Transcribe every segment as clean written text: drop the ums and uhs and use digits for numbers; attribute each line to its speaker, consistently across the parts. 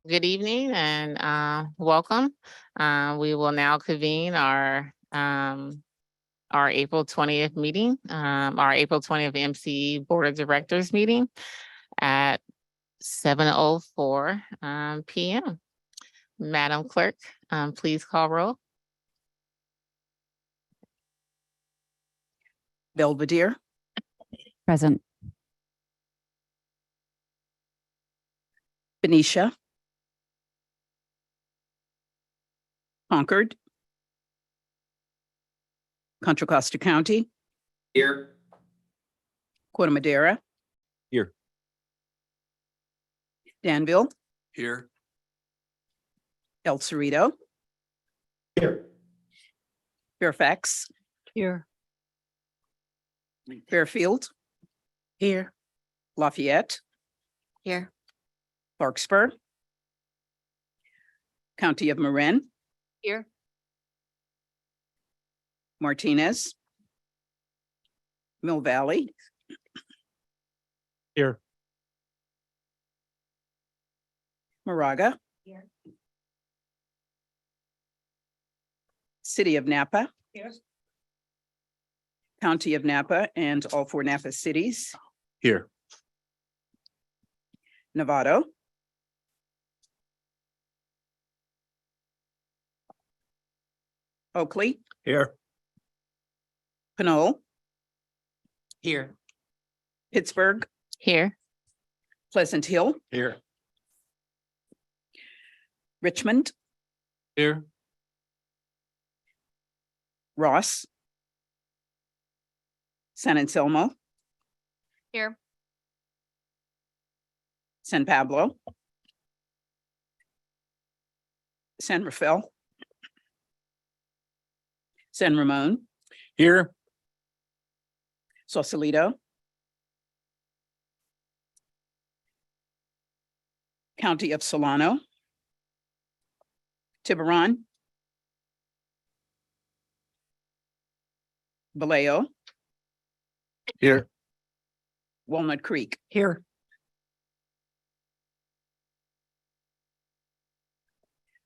Speaker 1: Good evening and welcome. We will now convene our April 20th meeting, our April 20th MCE Board of Directors meeting at 7:04 PM. Madam Clerk, please call roll.
Speaker 2: Belvedere,
Speaker 3: Present.
Speaker 2: Benicia, Concord, Contra Costa County,
Speaker 4: Here.
Speaker 2: Corte Madera,
Speaker 4: Here.
Speaker 2: Danville,
Speaker 4: Here.
Speaker 2: El Cerrito,
Speaker 4: Here.
Speaker 2: Fairfax,
Speaker 3: Here.
Speaker 2: Fairfield,
Speaker 3: Here.
Speaker 2: Lafayette,
Speaker 3: Here.
Speaker 2: Larkspur, County of Marin,
Speaker 3: Here.
Speaker 2: Martinez, Mill Valley,
Speaker 4: Here.
Speaker 2: Moraga,
Speaker 3: Here.
Speaker 2: City of Napa,
Speaker 3: Here.
Speaker 2: County of Napa and all four Napa cities,
Speaker 4: Here.
Speaker 2: Novato, Oakley,
Speaker 4: Here.
Speaker 2: Pinole,
Speaker 4: Here.
Speaker 2: Pittsburgh,
Speaker 1: Here.
Speaker 2: Pleasant Hill,
Speaker 4: Here.
Speaker 2: Richmond,
Speaker 4: Here.
Speaker 2: Ross, San Anselmo,
Speaker 3: Here.
Speaker 2: San Pablo, San Rafael, San Ramon,
Speaker 4: Here.
Speaker 2: Sausalito, County of Solano, Tiburon, Vallejo,
Speaker 4: Here.
Speaker 2: Walnut Creek,
Speaker 3: Here.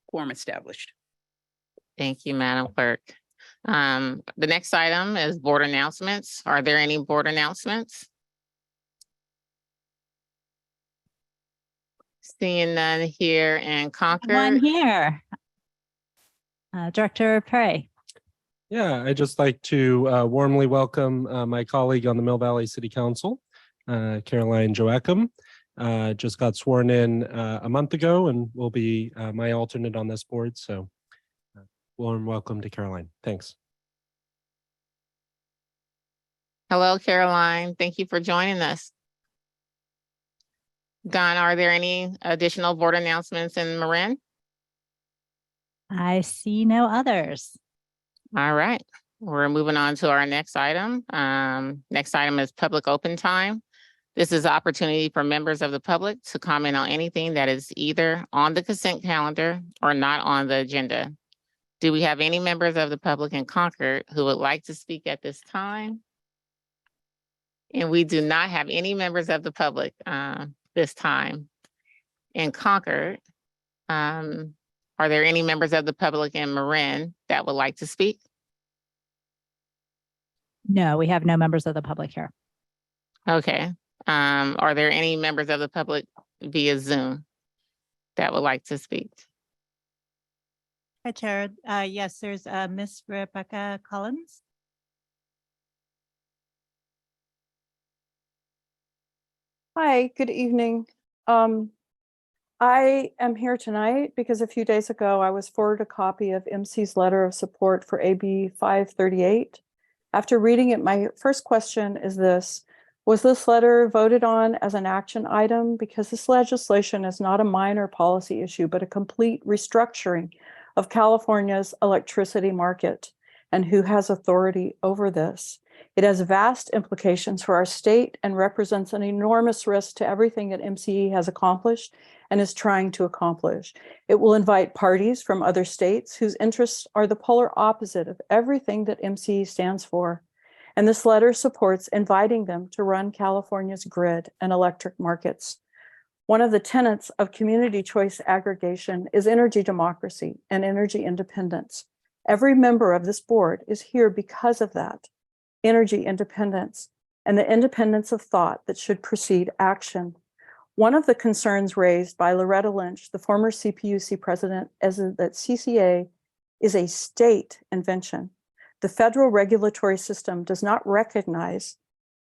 Speaker 2: quorum established.
Speaker 1: Thank you, Madam Clerk. The next item is board announcements. Are there any board announcements? Seeing none here in
Speaker 3: One
Speaker 1: Concord.
Speaker 3: here. Director Perry.
Speaker 5: Yeah, I'd just like to warmly welcome my colleague on the Mill Valley City Council, Caroline Joachim. Just got sworn in a month ago and will be my alternate on this board. So warm welcome to Caroline. Thanks.
Speaker 1: Hello, Caroline. Thank you for joining us. Don, are there any additional board announcements in Marin?
Speaker 3: I see no others.
Speaker 1: All right, we're moving on to our next item. Next item is public open time. This is an opportunity for members of the public to comment on anything that is either on the consent calendar or not on the agenda. Do we have any members of the public in Concord who would like to speak at this time? And we do not have any members of the public this time in Concord. Are there any members of the public in Marin that would like to speak?
Speaker 3: No, we have no members of the public here.
Speaker 1: Okay. Are there any members of the public via Zoom that would like to speak?
Speaker 6: Hi, Chair. Yes, there's Miss Rebecca Collins.
Speaker 7: Hi, good evening. I am here tonight because a few days ago I was forwarded a copy of MC's letter of support for AB 538. After reading it, my first question is this: was this letter voted on as an action item? Because this legislation is not a minor policy issue, but a complete restructuring of California's electricity market and who has authority over this. It has vast implications for our state and represents an enormous risk to everything that MCE has accomplished and is trying to accomplish. It will invite parties from other states whose interests are the polar opposite of everything that MCE stands for. And this letter supports inviting them to run California's grid and electric markets. One of the tenets of community choice aggregation is energy democracy and energy independence. Every member of this board is here because of that, energy independence, and the independence of thought that should precede action. One of the concerns raised by Loretta Lynch, the former CPUC president, is that CCA is a state invention. The federal regulatory system does not recognize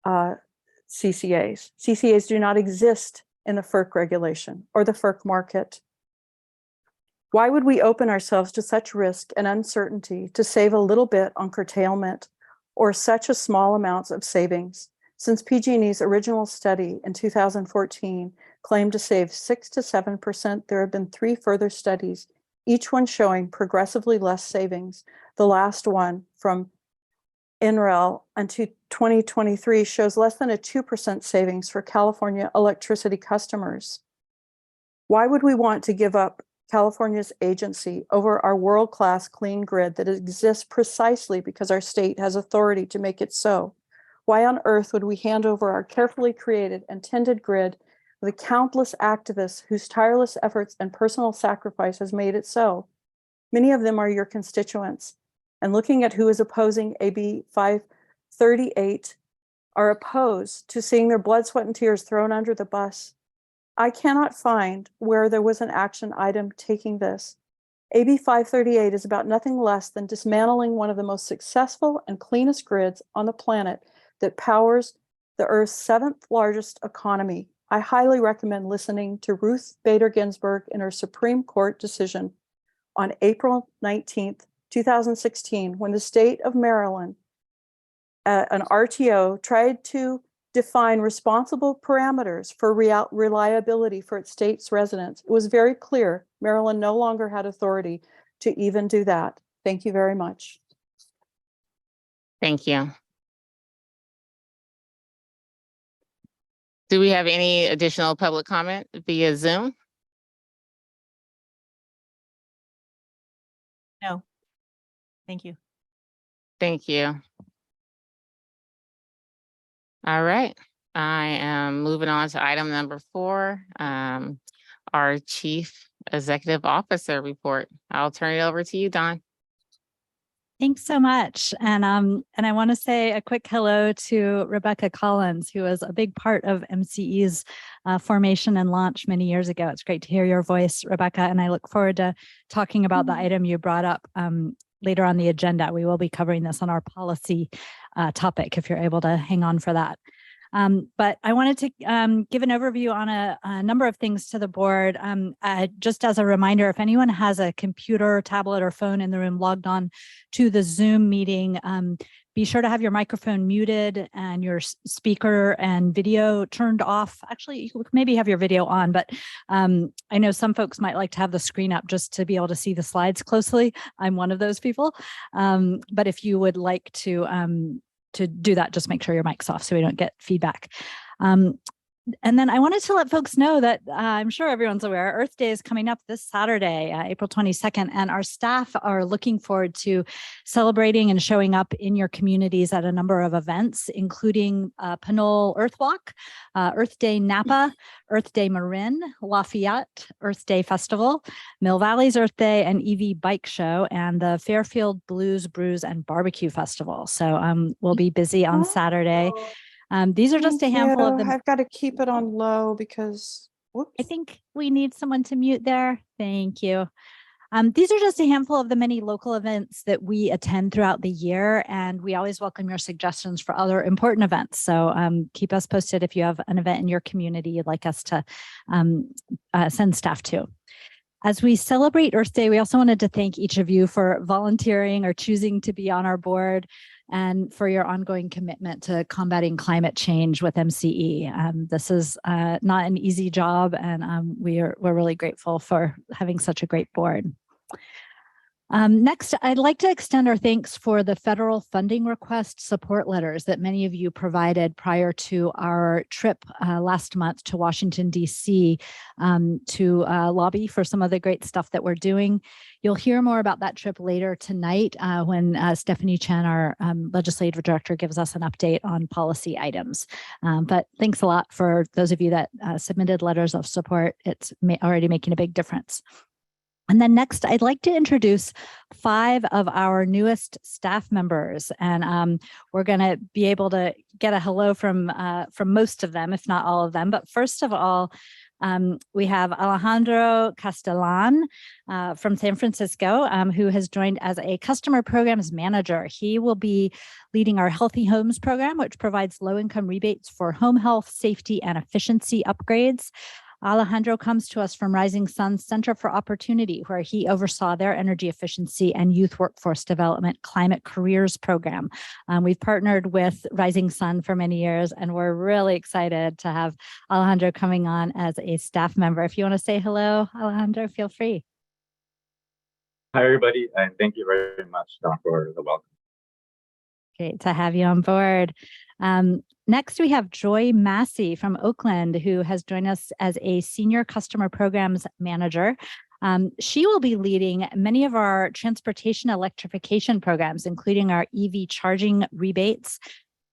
Speaker 7: CCAs. CCAs do not exist in the FERC regulation or the FERC market. Why would we open ourselves to such risk and uncertainty to save a little bit on curtailment or such a small amounts of savings? Since PG&E's original study in 2014 claimed to save 6 to 7%, there have been 3 further studies, each one showing progressively less savings. The last one from NREL until 2023 shows less than a 2% savings for California electricity customers. Why would we want to give up California's agency over our world-class clean grid that exists precisely because our state has authority to make it so? Why on earth would we hand over our carefully created and tended grid with the countless activists whose tireless efforts and personal sacrifice has made it so? Many of them are your constituents. And looking at who is opposing AB 538 are opposed to seeing their blood, sweat, and tears thrown under the bus. I cannot find where there was an action item taking this. AB 538 is about nothing less than dismantling one of the most successful and cleanest grids on the planet that powers the Earth's 7th largest economy. I highly recommend listening to Ruth Bader Ginsburg in her Supreme Court decision on April 19th, 2016, when the state of Maryland, an RTO, tried to define responsible parameters for reliability for its state's residents. It was very clear Maryland no longer had authority to even do that. Thank you very much.
Speaker 1: Thank you. Do we have any additional public comment via Zoom?
Speaker 6: No. Thank you.
Speaker 1: Thank you. All right, I am moving on to item number 4, our Chief Executive Officer report. I'll turn it over to you, Dawn.
Speaker 3: Thanks so much. And I want to say a quick hello to Rebecca Collins, who was a big part of MCE's formation and launch many years ago. It's great to hear your voice, Rebecca, and I look forward to talking about the item you brought up later on the agenda. We will be covering this on our policy topic, if you're able to hang on for that. But I wanted to give an overview on a number of things to the board. Just as a reminder, if anyone has a computer, tablet, or phone in the room logged on to the Zoom meeting, be sure to have your microphone muted and your speaker and video turned off. Actually, you could maybe have your video on, but I know some folks might like to have the screen up just to be able to see the slides closely. I'm one of those people. But if you would like to do that, just make sure your mic's off so we don't get feedback. And then I wanted to let folks know that I'm sure everyone's aware Earth Day is coming up this Saturday, April 22nd, and our staff are looking forward to celebrating and showing up in your communities at a number of events, including Pinole Earth Walk, Earth Day Napa, Earth Day Marin, Lafayette, Earth Day Festival, Mill Valley's Earth Day and EV Bike Show, and the Fairfield Blues, Brews, and Barbecue Festival. So we'll be busy on Saturday. These are just a handful of them.
Speaker 7: I've got to keep it on low because, whoops.
Speaker 3: I think we need someone to mute there. Thank you. These are just a handful of the many local events that we attend throughout the year, and we always welcome your suggestions for other important events. So keep us posted if you have an event in your community you'd like us to send staff to. As we celebrate Earth Day, we also wanted to thank each of you for volunteering or choosing to be on our board and for your ongoing commitment to combating climate change with MCE. This is not an easy job, and we're really grateful for having such a great board. Next, I'd like to extend our thanks for the federal funding request support letters that many of you provided prior to our trip last month to Washington, D.C. To lobby for some of the great stuff that we're doing. You'll hear more about that trip later tonight when Stephanie Chen, our legislative director, gives us an update on policy items. But thanks a lot for those of you that submitted letters of support. It's already making a big difference. And then next, I'd like to introduce 5 of our newest staff members, and we're going to be able to get a hello from most of them, if not all of them. But first of all, we have Alejandro Castellan from San Francisco, who has joined as a customer programs manager. He will be leading our Healthy Homes program, which provides low-income rebates for home health, safety, and efficiency upgrades. Alejandro comes to us from Rising Sun Center for Opportunity, where he oversaw their energy efficiency and youth workforce development climate careers program. We've partnered with Rising Sun for many years, and we're really excited to have Alejandro coming on as a staff member. If you want to say hello, Alejandro, feel free.
Speaker 8: Hi, everybody, and thank you very much, Don, for the welcome.
Speaker 3: Great to have you on board. Next, we have Joy Massey from Oakland, who has joined us as a senior customer programs manager. She will be leading many of our transportation electrification programs, including our EV charging rebates.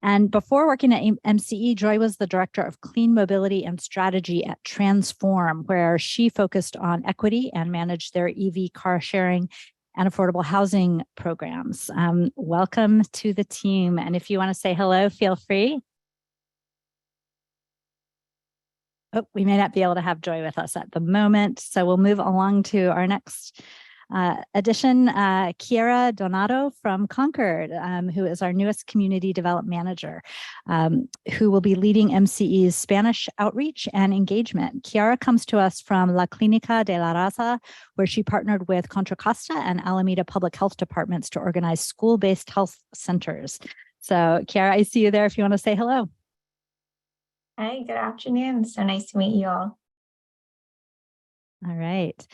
Speaker 3: And before working at MCE, Joy was the director of clean mobility and strategy at Transform, where she focused on equity and managed their EV car sharing and affordable housing programs. Welcome to the team. And if you want to say hello, feel free. Oh, we may not be able to have Joy with us at the moment, so we'll move along to our next addition, Kiera Donato from Concord, who is our newest community development manager, who will be leading MCE's Spanish outreach and engagement. Kiara comes to us from La Clínica de la Raza, where she partnered with Contra Costa and Alameda Public Health Departments to organize school-based health centers. So Kiara, I see you there if you want to say hello.
Speaker 9: Hi, good afternoon. So nice to meet you all.
Speaker 3: All right.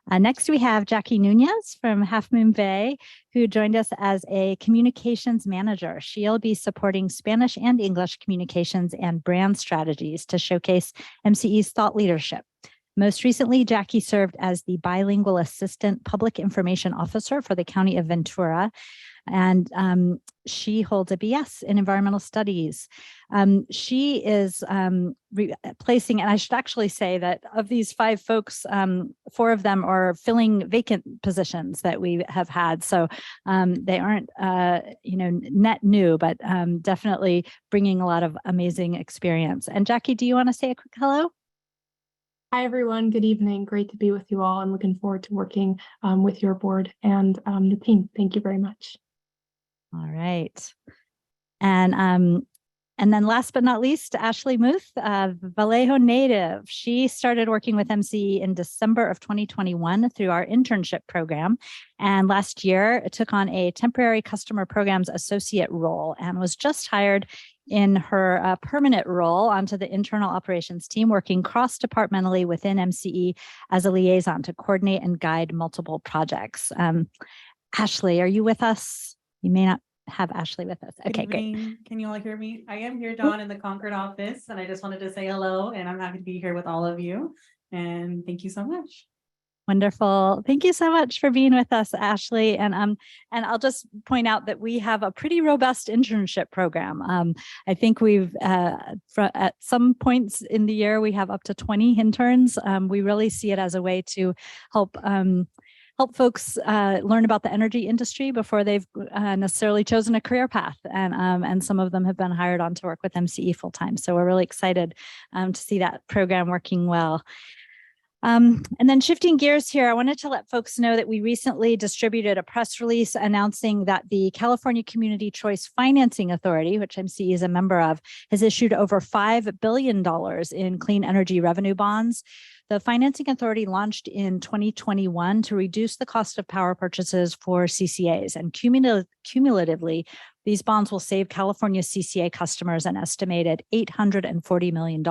Speaker 3: Next, we have Jackie Nunez from Half Moon Bay, who joined us as a communications manager. She'll be supporting Spanish and English communications and brand strategies to showcase MCE's thought leadership. Most recently, Jackie served as the bilingual assistant public information officer for the County of Ventura, and she holds a BS in environmental studies. She is replacing, and I should actually say that of these 5 folks, 4 of them are filling vacant positions that we have had. So they aren't, net new, but definitely bringing a lot of amazing experience. And Jackie, do you want to say a quick hello?
Speaker 10: Hi, everyone. Good evening. Great to be with you all and looking forward to working with your board and the team. Thank you very much.
Speaker 3: All right. And then last but not least, Ashley Muth, Vallejo native. She started working with MCE in December of 2021 through our internship program. And last year took on a temporary customer programs associate role and was just hired in her permanent role onto the internal operations team, working cross-departmentally within MCE as a liaison to coordinate and guide multiple projects. Ashley, are you with us? You may not have Ashley with us. Okay, great.
Speaker 6: Can you all hear me? I am here, Dawn, in the Concord office, and I just wanted to say hello, and I'm happy to be here with all of you. And thank you so much.
Speaker 3: Wonderful. Thank you so much for being with us, Ashley. And I'll just point out that we have a pretty robust internship program. I think we've at some points in the year, we have up to 20 interns. We really see it as a way to help folks learn about the energy industry before they've necessarily chosen a career path. And some of them have been hired on to work with MCE full time. So we're really excited to see that program working well. And then shifting gears here, I wanted to let folks know that we recently distributed a press release announcing that the California Community Choice Financing Authority, which MCE is a member of, has issued over $5 billion in clean energy revenue bonds. The Financing Authority launched in 2021 to reduce the cost of power purchases for CCAs, and cumulatively, These bonds will save California CCA customers an estimated $840 million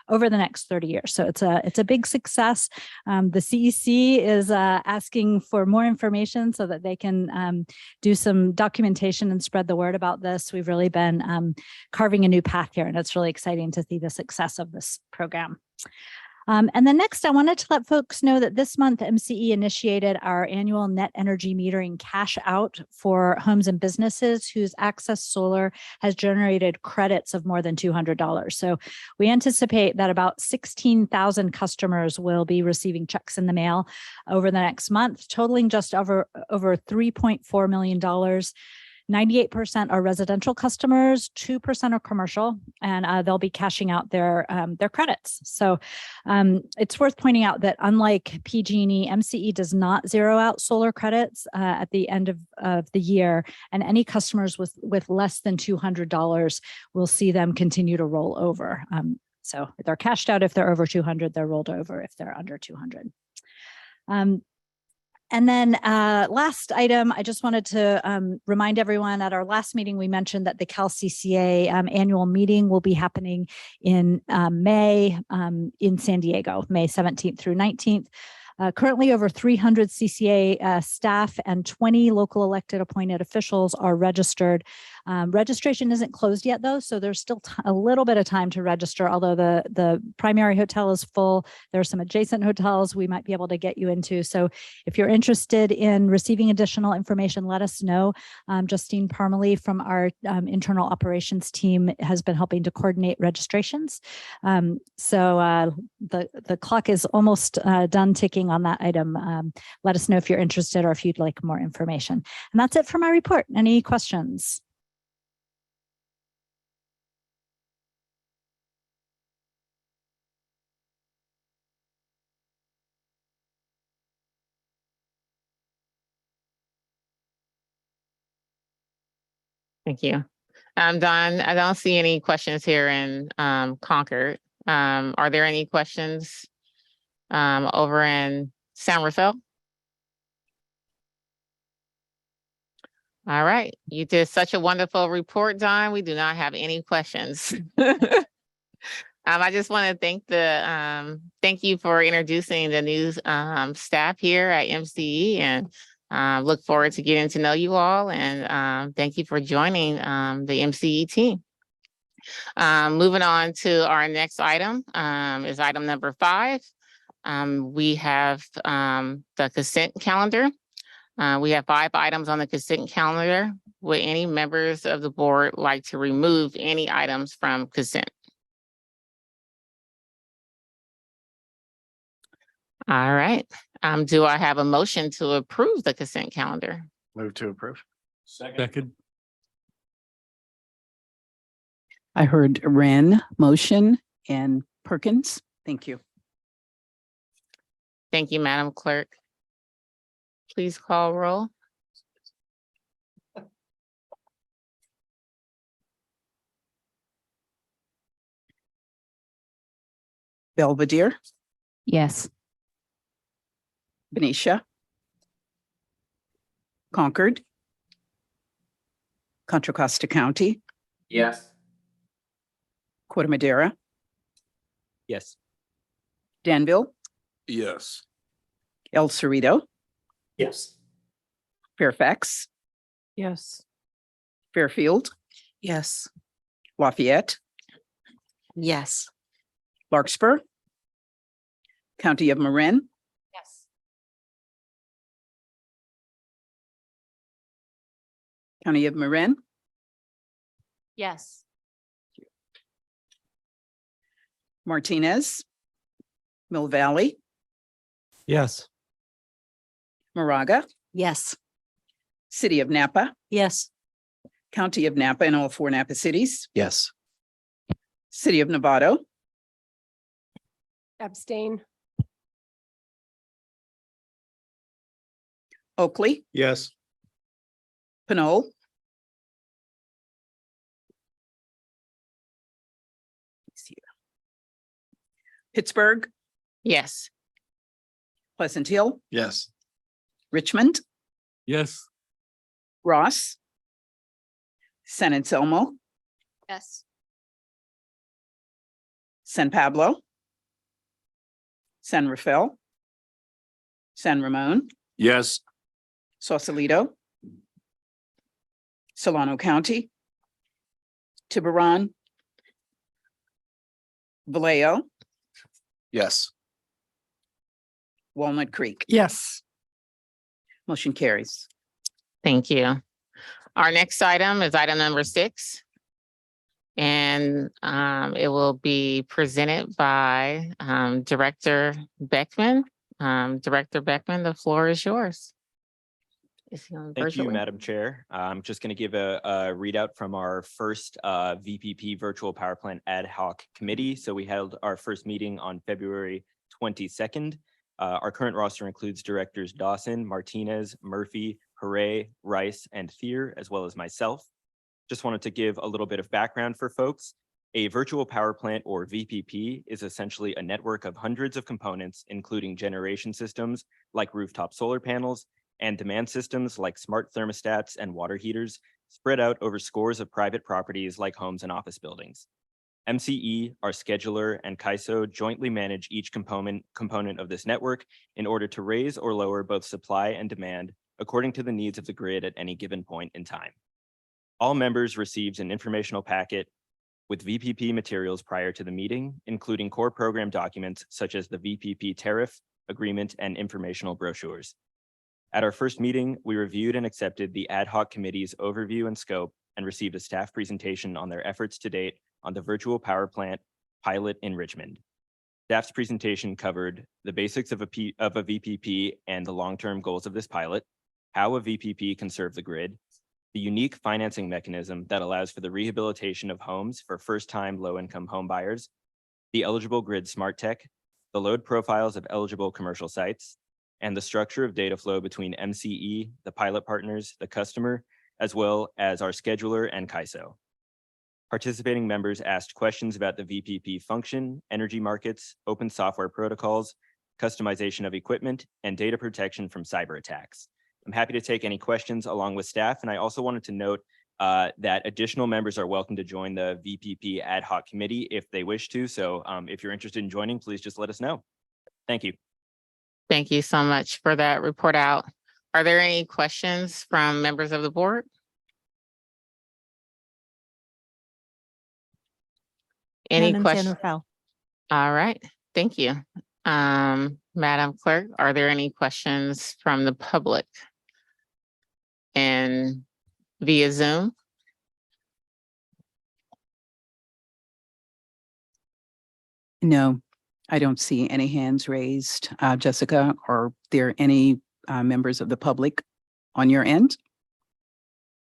Speaker 3: over the next 30 years. So it's a big success. The CEC is asking for more information so that they can do some documentation and spread the word about this. We've really been carving a new path here, and it's really exciting to see the success of this program. And then next, I wanted to let folks know that this month, MCE initiated our annual net energy metering cash out for homes and businesses whose Access Solar has generated credits of more than $200. So we anticipate that about 16,000 customers will be receiving checks in the mail over the next month, totaling just over $3.4 million. 98% are residential customers, 2% are commercial, and they'll be cashing out their credits. So it's worth pointing out that unlike PG&E, MCE does not zero out solar credits at the end of the year, and any customers with less than $200 will see them continue to roll over. So they're cashed out if they're over 200, they're rolled over if they're under 200. And then last item, I just wanted to remind everyone at our last meeting, we mentioned that the Cal CCA annual meeting will be happening in May in San Diego, May 17th through 19th. Currently, over 300 CCA staff and 20 local elected appointed officials are registered. Registration isn't closed yet, though, so there's still a little bit of time to register, although the primary hotel is full. There are some adjacent hotels we might be able to get you into. So if you're interested in receiving additional information, let us know. Justine Parmalee from our internal operations team has been helping to coordinate registrations. So the clock is almost done ticking on that item. Let us know if you're interested or if you'd like more information. And that's it for my report. Any questions?
Speaker 1: Thank you. Don, I don't see any questions here in Concord. Are there any questions over in San Rafael? All right, you did such a wonderful report, Don. We do not have any questions. I just want to thank you for introducing the new staff here at MCE, and look forward to getting to know you all, and thank you for joining the MCE team. Moving on to our next item is item number 5. We have the consent calendar. We have 5 items on the consent calendar. Would any members of the board like to remove any items from consent? All right. Do I have a motion to approve the consent calendar?
Speaker 4: Move to approve. Second.
Speaker 2: I heard Wren motion and Perkins. Thank you.
Speaker 1: Thank you, Madam Clerk. Please call roll.
Speaker 2: Belvedere,
Speaker 6: Yes.
Speaker 2: Benicia, Concord, Contra Costa County,
Speaker 4: Yes.
Speaker 2: Corte Madera,
Speaker 4: Yes.
Speaker 2: Danville,
Speaker 4: Yes.
Speaker 2: El Cerrito,
Speaker 4: Yes.
Speaker 2: Fairfax,
Speaker 6: Yes.
Speaker 2: Fairfield,
Speaker 6: Yes.
Speaker 2: Lafayette,
Speaker 6: Yes.
Speaker 2: Larkspur, County of Marin,
Speaker 6: Yes.
Speaker 2: County of Marin,
Speaker 6: Yes.
Speaker 2: Martinez, Mill Valley,
Speaker 5: Yes.
Speaker 2: Moraga,
Speaker 6: Yes.
Speaker 2: City of Napa,
Speaker 6: Yes.
Speaker 2: County of Napa and all 4 Napa cities,
Speaker 4: Yes.
Speaker 2: City of Novato,
Speaker 6: Abstain.
Speaker 2: Oakley,
Speaker 4: Yes.
Speaker 2: Pinole, Pittsburgh,
Speaker 1: Yes.
Speaker 2: Pleasant Hill,
Speaker 4: Yes.
Speaker 2: Richmond,
Speaker 4: Yes.
Speaker 2: Ross, San Anselmo,
Speaker 9: Yes.
Speaker 2: San Pablo, San Rafael, San Ramon,
Speaker 4: Yes.
Speaker 2: Sausalito, Solano County, Tiburon, Vallejo,
Speaker 4: Yes.
Speaker 2: Walnut Creek.
Speaker 11: Yes.
Speaker 2: Motion carries.
Speaker 1: Thank you. Our next item is item number 6. And it will be presented by Director Beckman. Director Beckman, the floor is yours. Is he on
Speaker 12: Thank you,
Speaker 1: virtually?
Speaker 12: Madam Chair. I'm just going to give a readout from our first VPP Virtual Power Plant Ad Hoc Committee. So we held our first meeting on February 22nd. Our current roster includes Directors Dawson, Martinez, Murphy, Hooray, Rice, and Thier, as well as myself. Just wanted to give a little bit of background for folks. A virtual power plant, or VPP, is essentially a network of hundreds of components, including generation systems like rooftop solar panels and demand systems like smart thermostats and water heaters spread out over scores of private properties like homes and office buildings. MCE, our scheduler, and CAISO jointly manage each component of this network in order to raise or lower both supply and demand according to the needs of the grid at any given point in time. All members received an informational packet with VPP materials prior to the meeting, including core program documents such as the VPP tariff, agreement, and informational brochures. At our first meeting, we reviewed and accepted the ad hoc committee's overview and scope and received a staff presentation on their efforts to date on the virtual power plant pilot in Richmond. Staff's presentation covered the basics of a VPP and the long-term goals of this pilot, how a VPP can serve the grid, the unique financing mechanism that allows for the rehabilitation of homes for first-time low-income home buyers, the eligible grid smart tech, the load profiles of eligible commercial sites, and the structure of data flow between MCE, the pilot partners, the customer, as well as our scheduler and CAISO. Participating members asked questions about the VPP function, energy markets, open software protocols, customization of equipment, and data protection from cyber attacks. I'm happy to take any questions along with staff, and I also wanted to note that additional members are welcome to join the VPP ad hoc committee if they wish to. So if you're interested in joining, please just let us know. Thank you.
Speaker 1: Thank you so much for that report out. Are there any questions from members of the board? Any questions? All right, thank you. Madam Clerk, are there any questions from the public and via Zoom?
Speaker 2: No, I don't see any hands raised. Jessica, are there any members of the public on your end?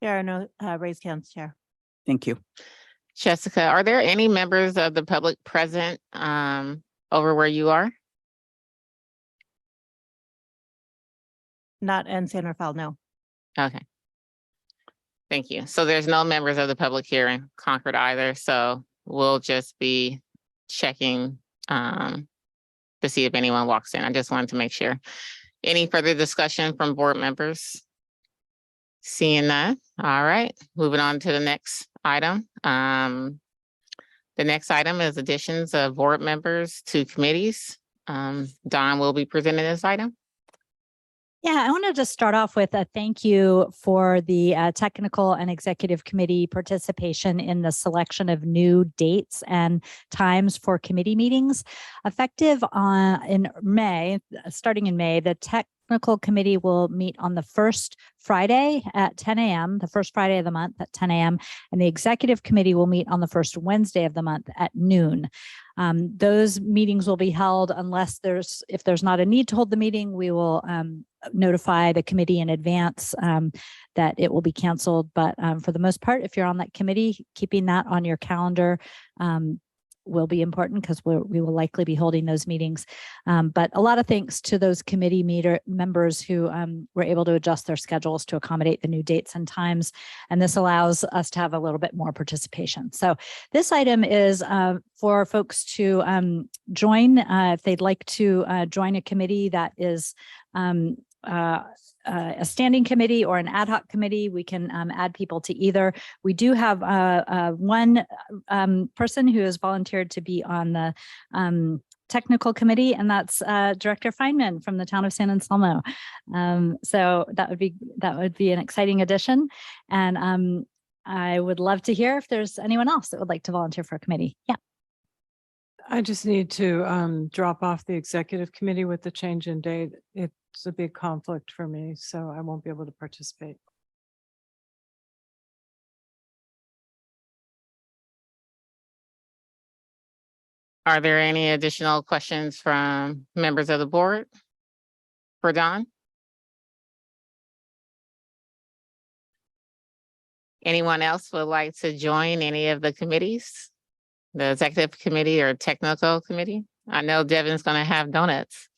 Speaker 13: There are no raised hands, Chair.
Speaker 2: Thank you.
Speaker 1: Jessica, are there any members of the public present over where you are?
Speaker 13: Not in San Rafael, no.
Speaker 1: Okay. Thank you. So there's no members of the public here in Concord either, so we'll just be checking to see if anyone walks in. I just wanted to make sure. Any further discussion from board members? Seeing none. All right, moving on to the next item. The next item is additions of board members to committees. Dawn will be presenting this item.
Speaker 3: Yeah, I want to just start off with a thank you for the technical and executive committee participation in the selection of new dates and times for committee meetings. Effective in May, starting in May, the technical committee will meet on the first Friday at 10 a.m., the first Friday of the month at 10 a.m., and the executive committee will meet on the first Wednesday of the month at noon. Those meetings will be held unless if there's not a need to hold the meeting, we will notify the committee in advance that it will be canceled. But for the most part, if you're on that committee, keeping that on your calendar will be important because we will likely be holding those meetings. But a lot of thanks to those committee members who were able to adjust their schedules to accommodate the new dates and times. And this allows us to have a little bit more participation. So this item is for folks to join if they'd like to join a committee that is a standing committee or an ad hoc committee. We can add people to either. We do have one person who has volunteered to be on the technical committee, and that's Director Feynman from the town of San Anselmo. So that would be an exciting addition. And I would love to hear if there's anyone else that would like to volunteer for a committee. Yeah.
Speaker 11: I just need to drop off the executive committee with the change in date. It's a big conflict for me, so I won't be able to participate.
Speaker 1: Are there any additional questions from members of the board for Don? Anyone else would like to join any of the committees? The executive committee or technical committee? I know Devin's gonna have donuts.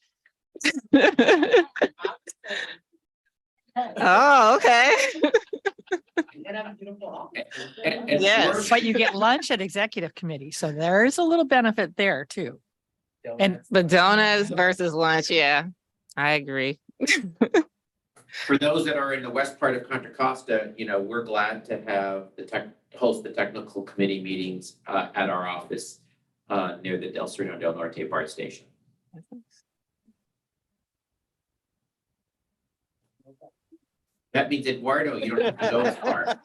Speaker 1: Oh, okay. Yes.
Speaker 14: But you get lunch at executive committee, so there's a little benefit there too.
Speaker 1: And the donuts versus lunch, yeah, I agree.
Speaker 15: For those that are in the west part of Contra Costa, we're glad to have host the technical committee meetings at our office near the Del Sereno del Norte BART station. That means Eduardo, you don't have to go as far.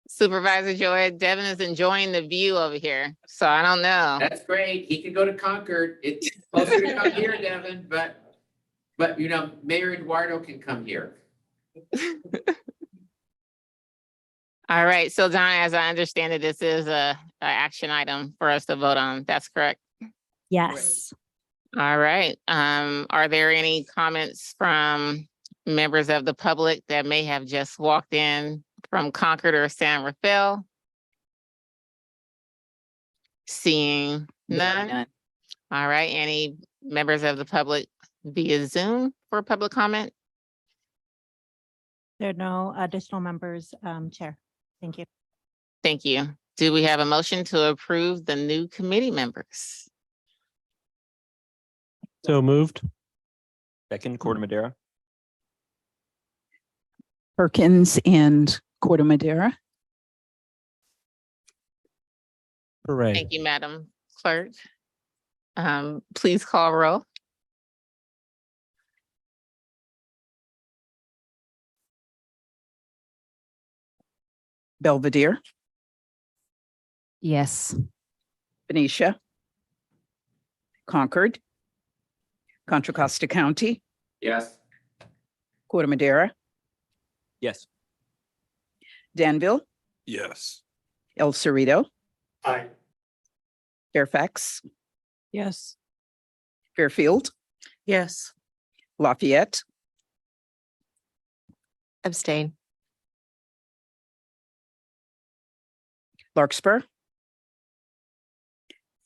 Speaker 1: Supervisor Joy, Devin is enjoying the view over here, so I don't know.
Speaker 15: That's great. He could go to Concord. It's closer to come here, Devin, but Mayor Eduardo can come here.
Speaker 1: All right, so Don, as I understand it, this is a action item for us to vote on. That's correct?
Speaker 3: Yes.
Speaker 1: All right. Are there any comments from members of the public that may have just walked in from Concord or San Rafael? Seeing none. All right, any members of the public via Zoom for public comment?
Speaker 13: There are no additional members, Chair. Thank you.
Speaker 1: Thank you. Do we have a motion to approve the new committee members?
Speaker 5: So moved.
Speaker 12: Second, Corder Madera.
Speaker 2: Perkins and Corder Madera.
Speaker 5: Hooray.
Speaker 1: Thank you, Madam Clerk. Please call roll.
Speaker 2: Belvedere,
Speaker 3: Yes.
Speaker 2: Benicia, Concord, Contra Costa County,
Speaker 15: Yes.
Speaker 2: Corder Madera,
Speaker 12: Yes.
Speaker 2: Danville,
Speaker 4: Yes.
Speaker 2: El Cerrito,
Speaker 15: Aye.
Speaker 2: Fairfax,
Speaker 11: Yes.
Speaker 2: Fairfield,
Speaker 14: Yes.
Speaker 2: Lafayette,
Speaker 14: Abstain.
Speaker 2: Larkspur,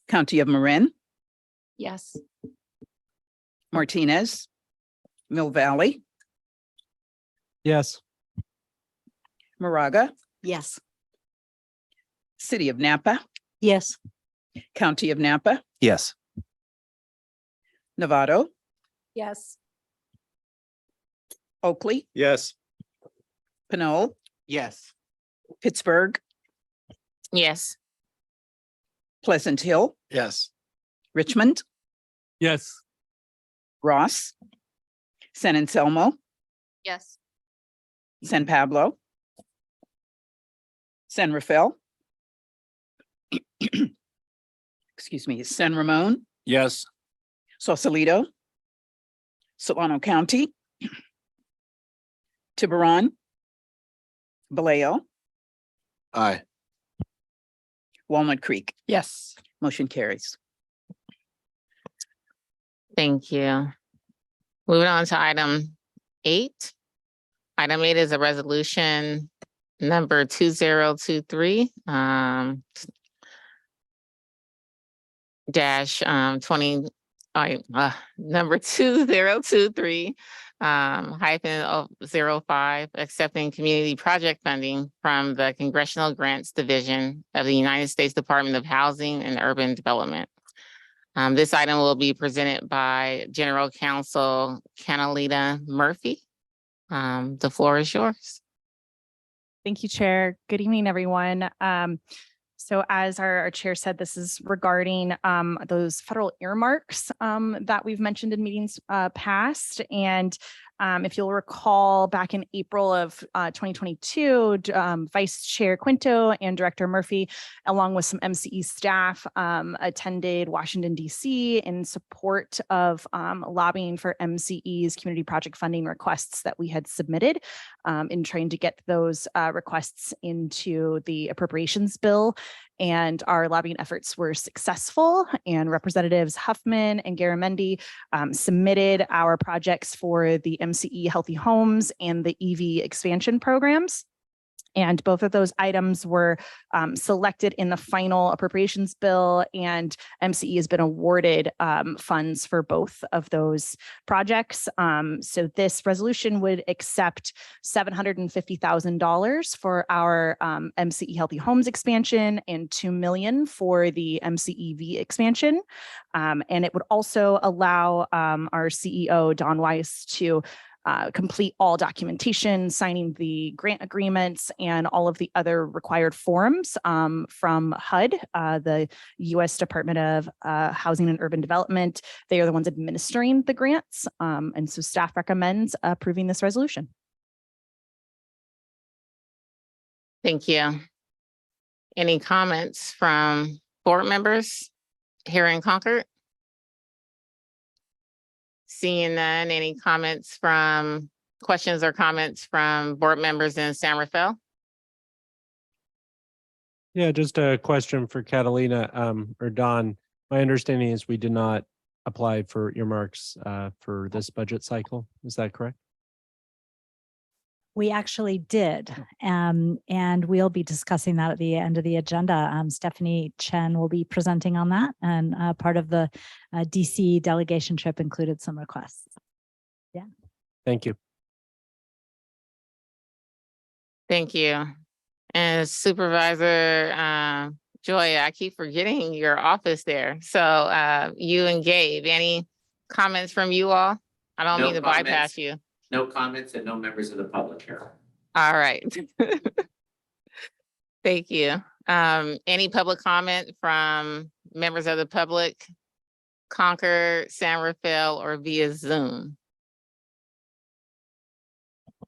Speaker 2: County of Marin,
Speaker 14: Yes.
Speaker 2: Martinez, Mill Valley,
Speaker 5: Yes.
Speaker 2: Moraga,
Speaker 14: Yes.
Speaker 2: City of Napa,
Speaker 14: Yes.
Speaker 2: County of Napa,
Speaker 4: Yes.
Speaker 2: Novato,
Speaker 14: Yes.
Speaker 2: Oakley,
Speaker 4: Yes.
Speaker 2: Pinole,
Speaker 15: Yes.
Speaker 2: Pittsburgh,
Speaker 1: Yes.
Speaker 2: Pleasant Hill,
Speaker 4: Yes.
Speaker 2: Richmond,
Speaker 5: Yes.
Speaker 2: Ross, San Anselmo,
Speaker 14: Yes.
Speaker 2: San Pablo, San Rafael, excuse me, San Ramon,
Speaker 4: Yes.
Speaker 2: Sausalito, Solano County, Tiburon, Vallejo,
Speaker 4: Aye.
Speaker 2: Walnut Creek.
Speaker 14: Yes.
Speaker 2: Motion carries.
Speaker 1: Thank you. Moving on to item 8. Item 8 is a resolution number 2023 dash 20 number 2023 hyphen 05, accepting community project funding from the Congressional Grants Division of the United States Department of Housing and Urban Development. This item will be presented by General Counsel Catalina Murphy. The floor is yours.
Speaker 16: Thank you, Chair. Good evening, everyone. So as our chair said, this is regarding those federal earmarks that we've mentioned in meetings past. And if you'll recall, back in April of 2022, Vice Chair Quinto and Director Murphy, along with some MCE staff, attended Washington, D.C. in support of lobbying for MCE's community project funding requests that we had submitted in trying to get those requests into the appropriations bill. And our lobbying efforts were successful, and Representatives Huffman and Garamendi submitted our projects for the MCE Healthy Homes and the EV expansion programs. And both of those items were selected in the final appropriations bill, and MCE has been awarded funds for both of those projects. So this resolution would accept $750,000 for our MCE Healthy Homes expansion and $2 million for the MCEV expansion. And it would also allow our CEO, Don Weiss, to complete all documentation, signing the grant agreements, and all of the other required forms from HUD, the U.S. Department of Housing and Urban Development. They are the ones administering the grants. And so staff recommends approving this resolution.
Speaker 1: Thank you. Any comments from board members here in Concord? Seeing none, any questions or comments from board members in San Rafael?
Speaker 5: Yeah, just a question for Catalina or Don. My understanding is we did not apply for earmarks for this budget cycle. Is that correct?
Speaker 3: We actually did, and we'll be discussing that at the end of the agenda. Stephanie Chen will be presenting on that, and part of the DC delegation trip included some requests. Yeah.
Speaker 5: Thank you.
Speaker 1: Thank you. And Supervisor Joy, I keep forgetting your office there. So you and Gabe, any comments from you all? I don't
Speaker 15: No
Speaker 1: mean to
Speaker 15: comments.
Speaker 1: bypass you.
Speaker 15: No comments and no members of the public here.
Speaker 1: All right. Thank you. Any public comment from members of the public, Concord, San Rafael, or via Zoom?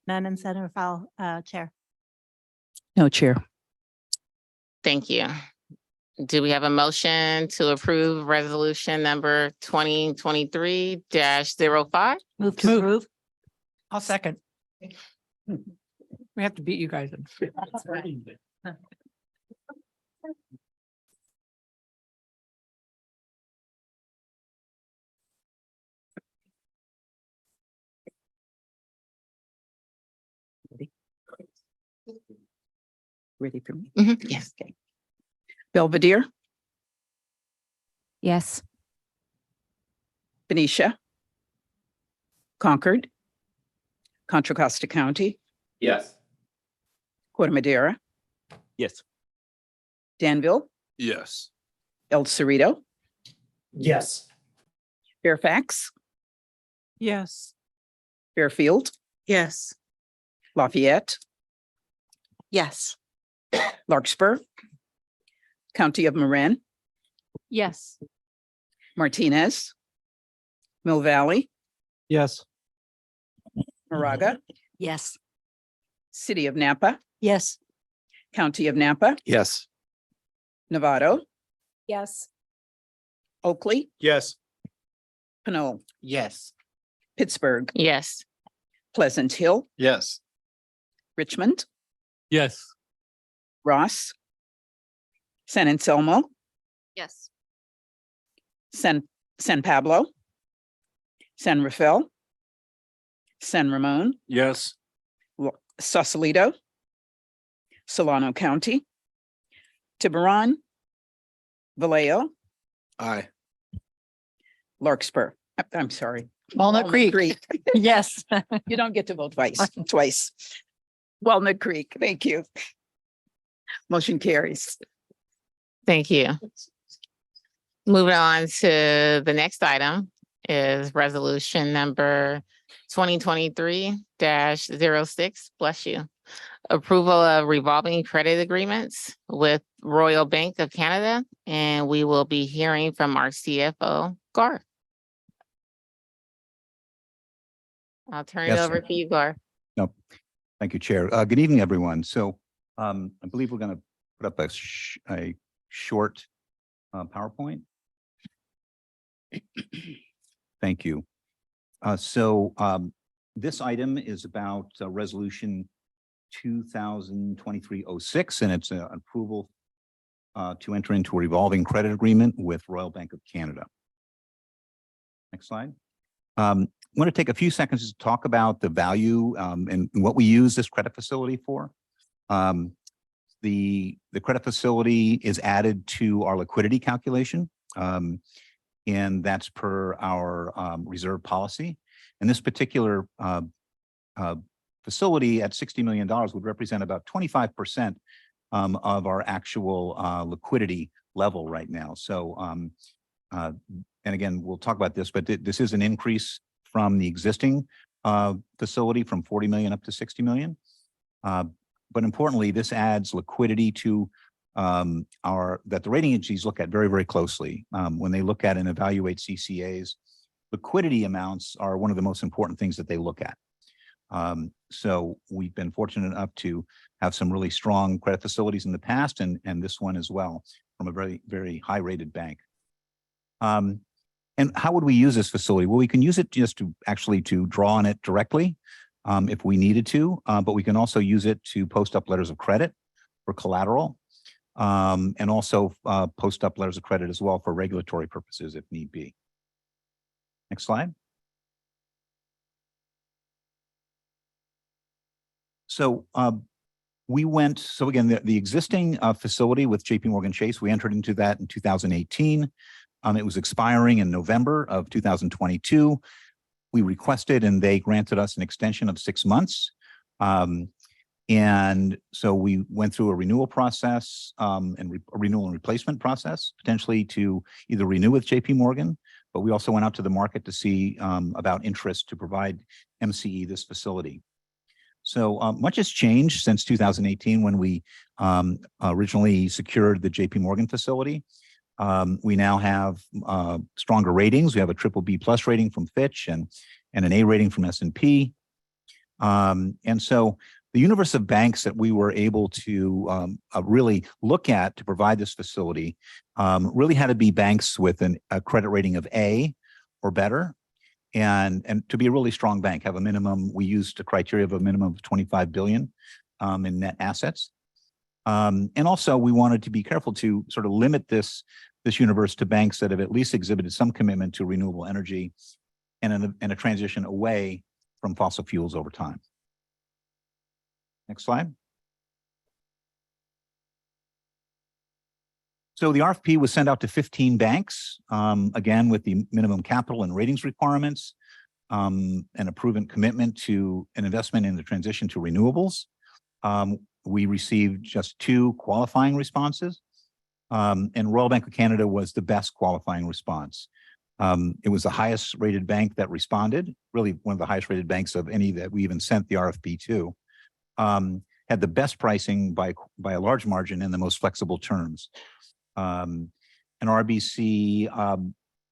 Speaker 13: None in San Rafael, Chair.
Speaker 2: No, Chair.
Speaker 1: Thank you. Do we have a motion to approve resolution number 2023-05?
Speaker 13: Move to approve.
Speaker 14: I'll second. We have to beat you guys.
Speaker 2: Ready for me?
Speaker 1: Yes.
Speaker 2: Okay. Belvedere,
Speaker 3: Yes.
Speaker 2: Benicia, Concord, Contra Costa County,
Speaker 15: Yes.
Speaker 2: Corte Madera,
Speaker 12: Yes.
Speaker 2: Danville,
Speaker 4: Yes.
Speaker 2: El Cerrito,
Speaker 15: Yes.
Speaker 2: Fairfax,
Speaker 11: Yes.
Speaker 2: Fairfield,
Speaker 14: Yes.
Speaker 2: Lafayette,
Speaker 14: Yes.
Speaker 2: Larkspur, County of Marin,
Speaker 3: Yes.
Speaker 2: Martinez, Mill Valley,
Speaker 5: Yes.
Speaker 2: Moraga,
Speaker 14: Yes.
Speaker 2: City of Napa,
Speaker 14: Yes.
Speaker 2: County of Napa,
Speaker 4: Yes.
Speaker 2: Novato,
Speaker 3: Yes.
Speaker 2: Oakley,
Speaker 4: Yes.
Speaker 2: Pinole,
Speaker 14: Yes.
Speaker 2: Pittsburgh,
Speaker 1: Yes.
Speaker 2: Pleasant Hill,
Speaker 4: Yes.
Speaker 2: Richmond,
Speaker 5: Yes.
Speaker 2: Ross, San Anselmo,
Speaker 3: Yes.
Speaker 2: San Pablo, San Rafael, San Ramon,
Speaker 4: Yes.
Speaker 2: Sausalito, Solano County, Tiburon, Vallejo,
Speaker 4: Aye.
Speaker 2: Larkspur. I'm sorry.
Speaker 14: Walnut Creek. Yes.
Speaker 2: You don't get to vote twice. Walnut Creek, thank you. Motion carries.
Speaker 1: Thank you. Moving on to the next item is resolution number 2023-06, bless you. Approval of revolving credit agreements with Royal Bank of Canada, and we will be hearing from our CFO, Garth. I'll turn it
Speaker 17: Yes.
Speaker 1: over to you, Garth.
Speaker 17: No, thank you, Chair. Good evening, everyone. So I believe we're going to put up a short PowerPoint. Thank you. This item is about resolution 2023-06, and it's an approval to enter into a revolving credit agreement with Royal Bank of Canada. Next slide. I want to take a few seconds to talk about the value and what we use this credit facility for. The credit facility is added to our liquidity calculation, and that's per our reserve policy. And this particular facility at $60 million would represent about 25% of our actual liquidity level right now. So, and again, we'll talk about this, but this is an increase from the existing facility from 40 million up to 60 million. But importantly, this adds liquidity to that the rating agencies look at very, very closely. When they look at and evaluate CCAs, liquidity amounts are one of the most important things that they look at. So we've been fortunate enough to have some really strong credit facilities in the past, and this one as well from a very, very high rated bank. And how would we use this facility? Well, we can use it just to actually to draw on it directly if we needed to, but we can also use it to post up letters of credit for collateral, and also post up letters of credit as well for regulatory purposes if need be. Next slide. So so again, the existing facility with JP Morgan Chase, we entered into that in 2018. It was expiring in November of 2022. We requested and they granted us an extension of 6 months. And so we went through a renewal process and a renewal and replacement process, potentially to either renew with JP Morgan, but we also went out to the market to see about interest to provide MCE this facility. So much has changed since 2018 when we originally secured the JP Morgan facility. We now have stronger ratings. We have a BBB+ rating from Fitch and an A rating from S&P. And so the universe of banks that we were able to really look at to provide this facility really had to be banks with a credit rating of A or better. And to be a really strong bank, have a minimum, we used a criteria of a minimum of 25 billion in net assets. And also we wanted to be careful to sort of limit this universe to banks that have at least exhibited some commitment to renewable energy and a transition away from fossil fuels over time. Next slide. So the RFP was sent out to 15 banks, again, with the minimum capital and ratings requirements, and a proven commitment to an investment in the transition to renewables. We received just 2 qualifying responses, and Royal Bank of Canada was the best qualifying response. It was the highest rated bank that responded, really one of the highest rated banks of any that we even sent the RFP to, had the best pricing by a large margin and the most flexible terms. And RBC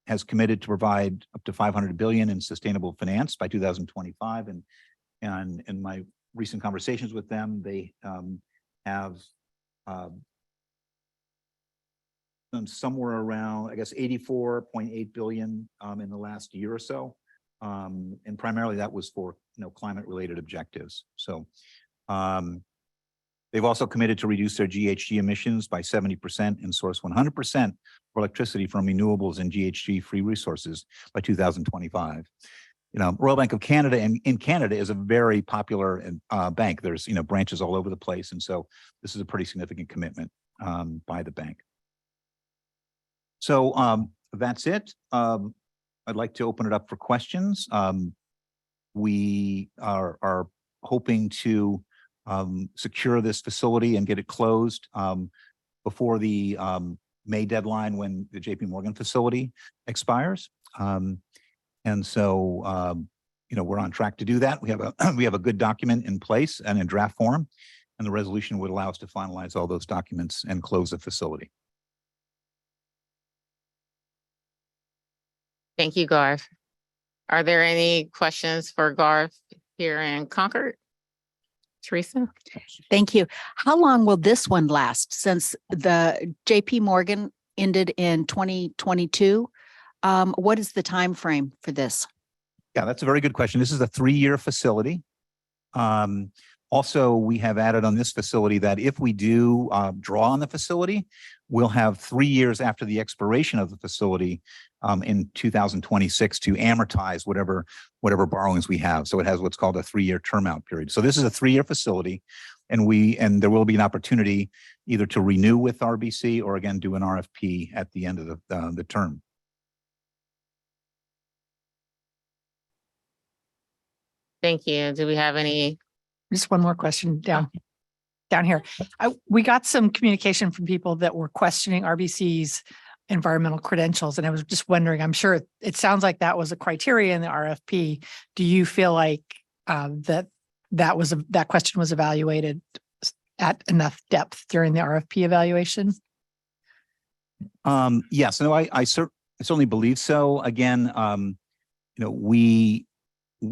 Speaker 17: has committed to provide up to 500 billion in sustainable finance by 2025. And in my recent conversations with them, they have done somewhere around, I guess, 84.8 billion in the last year or so. And primarily that was for climate related objectives. So they've also committed to reduce their GHG emissions by 70% and source 100% for electricity from renewables and GHG-free resources by 2025. Royal Bank of Canada in Canada is a very popular bank. There's branches all over the place, and so this is a pretty significant commitment by the bank. So that's it. I'd like to open it up for questions. We are hoping to secure this facility and get it closed before the May deadline when the JP Morgan facility expires. And so, we're on track to do that. We have a we have a good document in place and in draft form, and the resolution would allow us to finalize all those documents and close the facility.
Speaker 1: Thank you, Garth. Are there any questions for Garth here in Concord? Teresa?
Speaker 2: Thank you. How long will this one last since the JP Morgan ended in 2022? What is the time frame for this?
Speaker 17: Yeah, that's a very good question. This is a 3-year facility. Also, we have added on this facility that if we do draw on the facility, we'll have 3 years after the expiration of the facility in 2026 to amortize whatever borrowings we have. So it has what's called a 3-year term out period. So this is a 3-year facility, and there will be an opportunity either to renew with RBC or again do an RFP at the end of the term.
Speaker 1: Thank you. Do we have any?
Speaker 14: Just one more question down here. We got some communication from people that were questioning RBC's environmental credentials. And I was just wondering, I'm sure it sounds like that was a criteria in the RFP. Do you feel like that question was evaluated at enough depth during the RFP evaluation?
Speaker 17: Yes, no, I certainly believe so. Again, we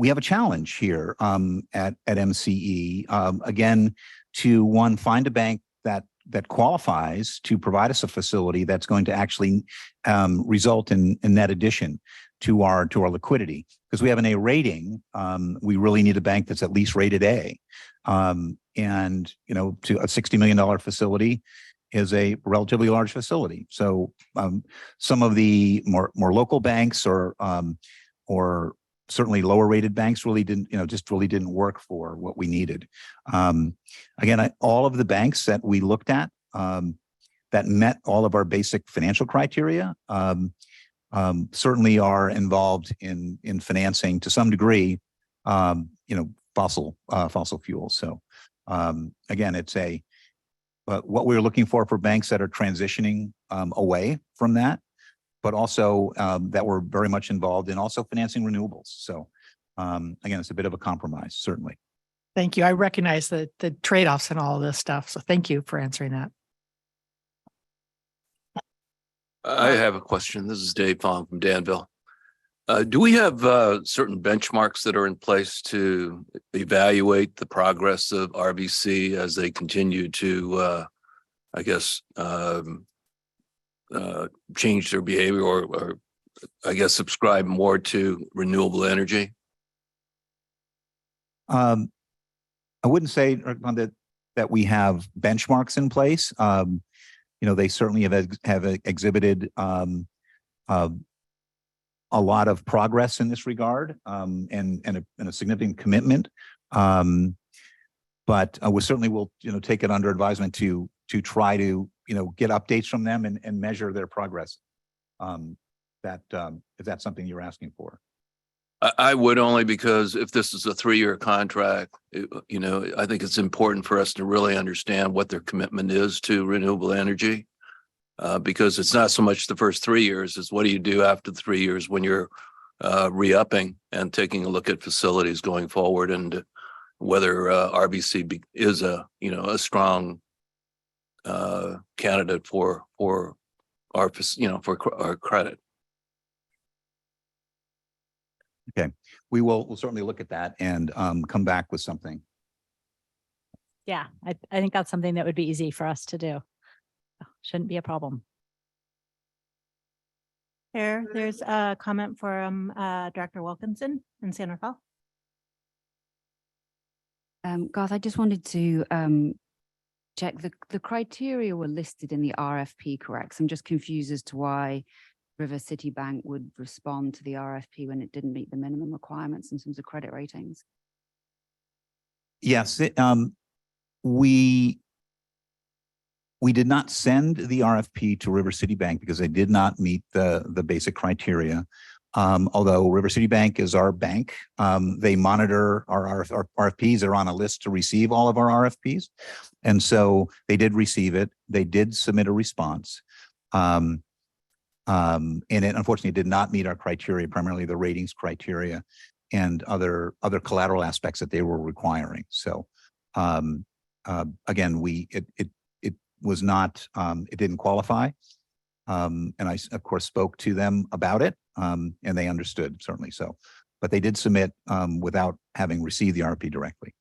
Speaker 17: have a challenge here at MCE, again, to find a bank that qualifies to provide us a facility that's going to actually result in net addition to our liquidity. Because we have an A rating, we really need a bank that's at least rated A. And to a $60 million facility is a relatively large facility. So some of the more local banks or certainly lower rated banks really didn't work for what we needed. Again, all of the banks that we looked at that met all of our basic financial criteria certainly are involved in financing to some degree, fossil fuels. So again, what we're looking for banks that are transitioning away from that, but also that we're very much involved in also financing renewables. So again, it's a bit of a compromise, certainly.
Speaker 14: Thank you. I recognize the trade-offs and all of this stuff. So thank you for answering that.
Speaker 4: I have a question. This is Dave Fong from Danville. Do we have certain benchmarks that are in place to evaluate the progress of RBC as they continue to, change their behavior or subscribe more to renewable energy?
Speaker 17: I wouldn't say that we have benchmarks in place. They certainly have exhibited a lot of progress in this regard and a significant commitment. But we certainly will take it under advisement to try to get updates from them and measure their progress. If that's something you're asking for.
Speaker 4: I would, only because if this is a 3-year contract, I think it's important for us to really understand what their commitment is to renewable energy. Because it's not so much the first 3 years, it's what do you do after the 3 years when you're re-upping and taking a look at facilities going forward, and whether RBC is a strong candidate for our credit.
Speaker 17: Okay, we'll certainly look at that and come back with something.
Speaker 3: Yeah, I think that's something that would be easy for us to do. Shouldn't be a problem.
Speaker 13: Chair, there's a comment from Director Wilkinson in San Rafael.
Speaker 18: Garth, I just wanted to check the criteria were listed in the RFP, correct? So I'm just confused as to why River City Bank would respond to the RFP when it didn't meet the minimum requirements in terms of credit ratings.
Speaker 17: Yes, we did not send the RFP to River City Bank because they did not meet the basic criteria. Although River City Bank is our bank, they monitor our RFPs. They're on a list to receive all of our RFPs. And so they did receive it. They did submit a response. And it unfortunately did not meet our criteria, primarily the ratings criteria and other collateral aspects that they were requiring. So again, it was not, it didn't qualify. And I, of course, spoke to them about it, and they understood, certainly so. But they did submit without having received the RFP directly.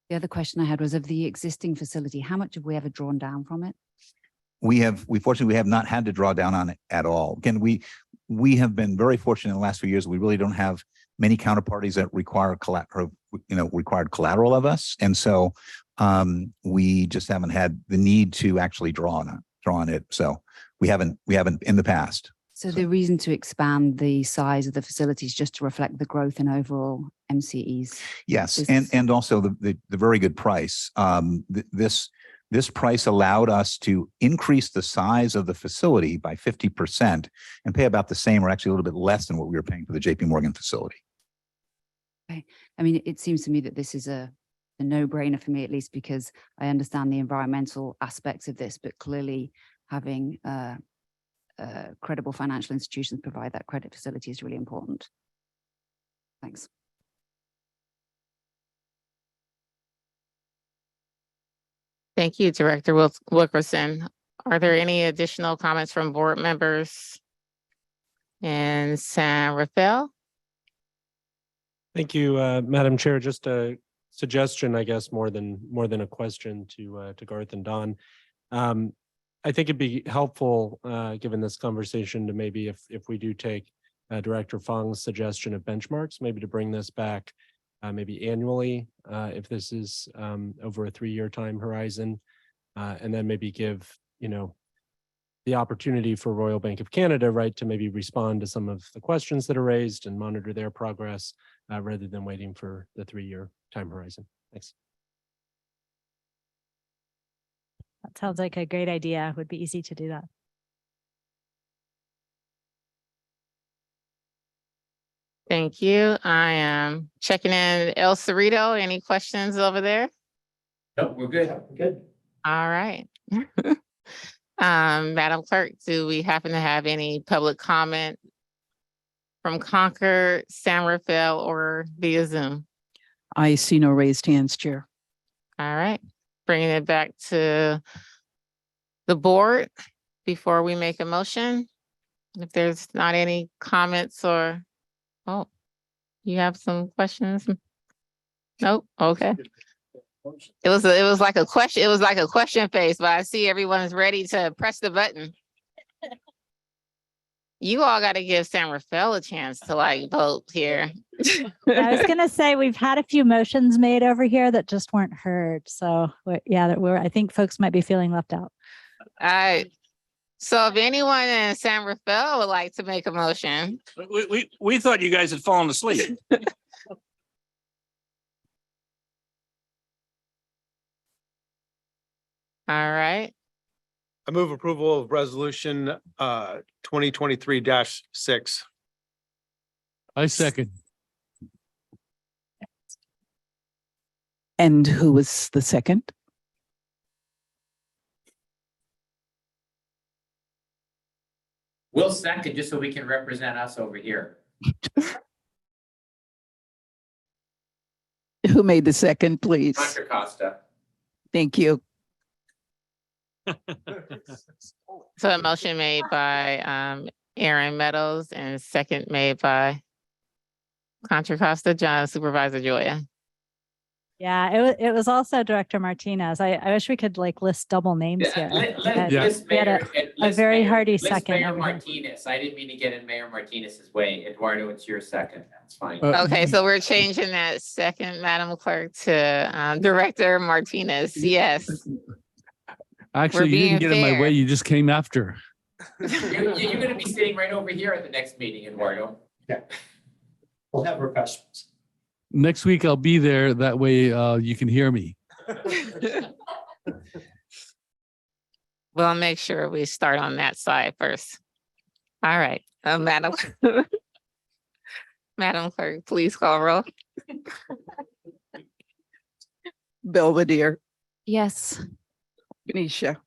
Speaker 18: The other question I had was of the existing facility, how much have we ever drawn down from it?
Speaker 17: We fortunately, we have not had to draw down on it at all. Again, we have been very fortunate in the last few years. We really don't have many counterparties that require required collateral of us. And so we just haven't had the need to actually draw on it. So we haven't in the past.
Speaker 18: So the reason to expand the size of the facilities just to reflect the growth in overall MCEs.
Speaker 17: Yes, and also the very good price. This price allowed us to increase the size of the facility by 50% and pay about the same, or actually a little bit less than what we were paying for the JP Morgan facility.
Speaker 18: Okay. I mean, it seems to me that this is a no-brainer for me, at least, because I understand the environmental aspects of this, but clearly having credible financial institutions provide that credit facility is really important. Thanks.
Speaker 1: Thank you, Director Wilkerson. Are there any additional comments from board members? And San Rafael?
Speaker 5: Thank you, Madam Chair. Just a suggestion, I guess, more than a question to Garth and Don. I think it'd be helpful, given this conversation, to maybe if we do take Director Fong's suggestion of benchmarks, maybe to bring this back maybe annually, if this is over a 3-year time horizon, and then maybe give, the opportunity for Royal Bank of Canada, right, to maybe respond to some of the questions that are raised and monitor their progress rather than waiting for the 3-year time horizon. Thanks.
Speaker 3: That sounds like a great idea. It would be easy to do that.
Speaker 1: Thank you. I am checking in. El Cerrito, any questions over there?
Speaker 15: No, we're good. We're good.
Speaker 1: All right. Madam Clerk, do we happen to have any public comment from Concord, San Rafael, or via Zoom?
Speaker 2: I see no raised hands, Chair.
Speaker 1: All right. Bringing it back to the board before we make a motion. If there's not any comments or, oh, you have some questions? Nope. Okay. It was like a question. It was like a question face, but I see everyone is ready to press the button. You all got to give San Rafael a chance to vote here.
Speaker 3: I was going to say, we've had a few motions made over here that just weren't heard. So yeah, I think folks might be feeling left out.
Speaker 1: All right. So if anyone in San Rafael would like to make a motion.
Speaker 19: We thought you guys had fallen asleep.
Speaker 1: All right.
Speaker 20: I move approval of resolution 2023-6.
Speaker 19: I second.
Speaker 2: And who was the second?
Speaker 15: We'll second just so we can represent us over here.
Speaker 2: Who made the second, please?
Speaker 15: Contra Costa.
Speaker 2: Thank you.
Speaker 1: So a motion made by Aaron Meadows and second made by Contra Costa. John Supervisor Joya.
Speaker 3: Yeah, it was also Director Martinez. I wish we could list double names here.
Speaker 15: List
Speaker 3: We had a very hearty second.
Speaker 15: Mayor
Speaker 3: over here.
Speaker 15: Martinez. I didn't mean to get in Mayor Martinez's way. Eduardo, it's your second. That's fine.
Speaker 1: Okay, so we're changing that second, Madam Clerk, to Director Martinez. Yes.
Speaker 19: Actually, you didn't get in my way. You just came after.
Speaker 15: You're going to be sitting right over here at the next meeting, Eduardo. Yeah. We'll have refreshments.
Speaker 19: Next week, I'll be there. That way you can hear me.
Speaker 1: We'll make sure we start on that side first. All right, Madam Clerk, please call roll.
Speaker 21: Belvedere,
Speaker 18: Yes.
Speaker 21: Benicia,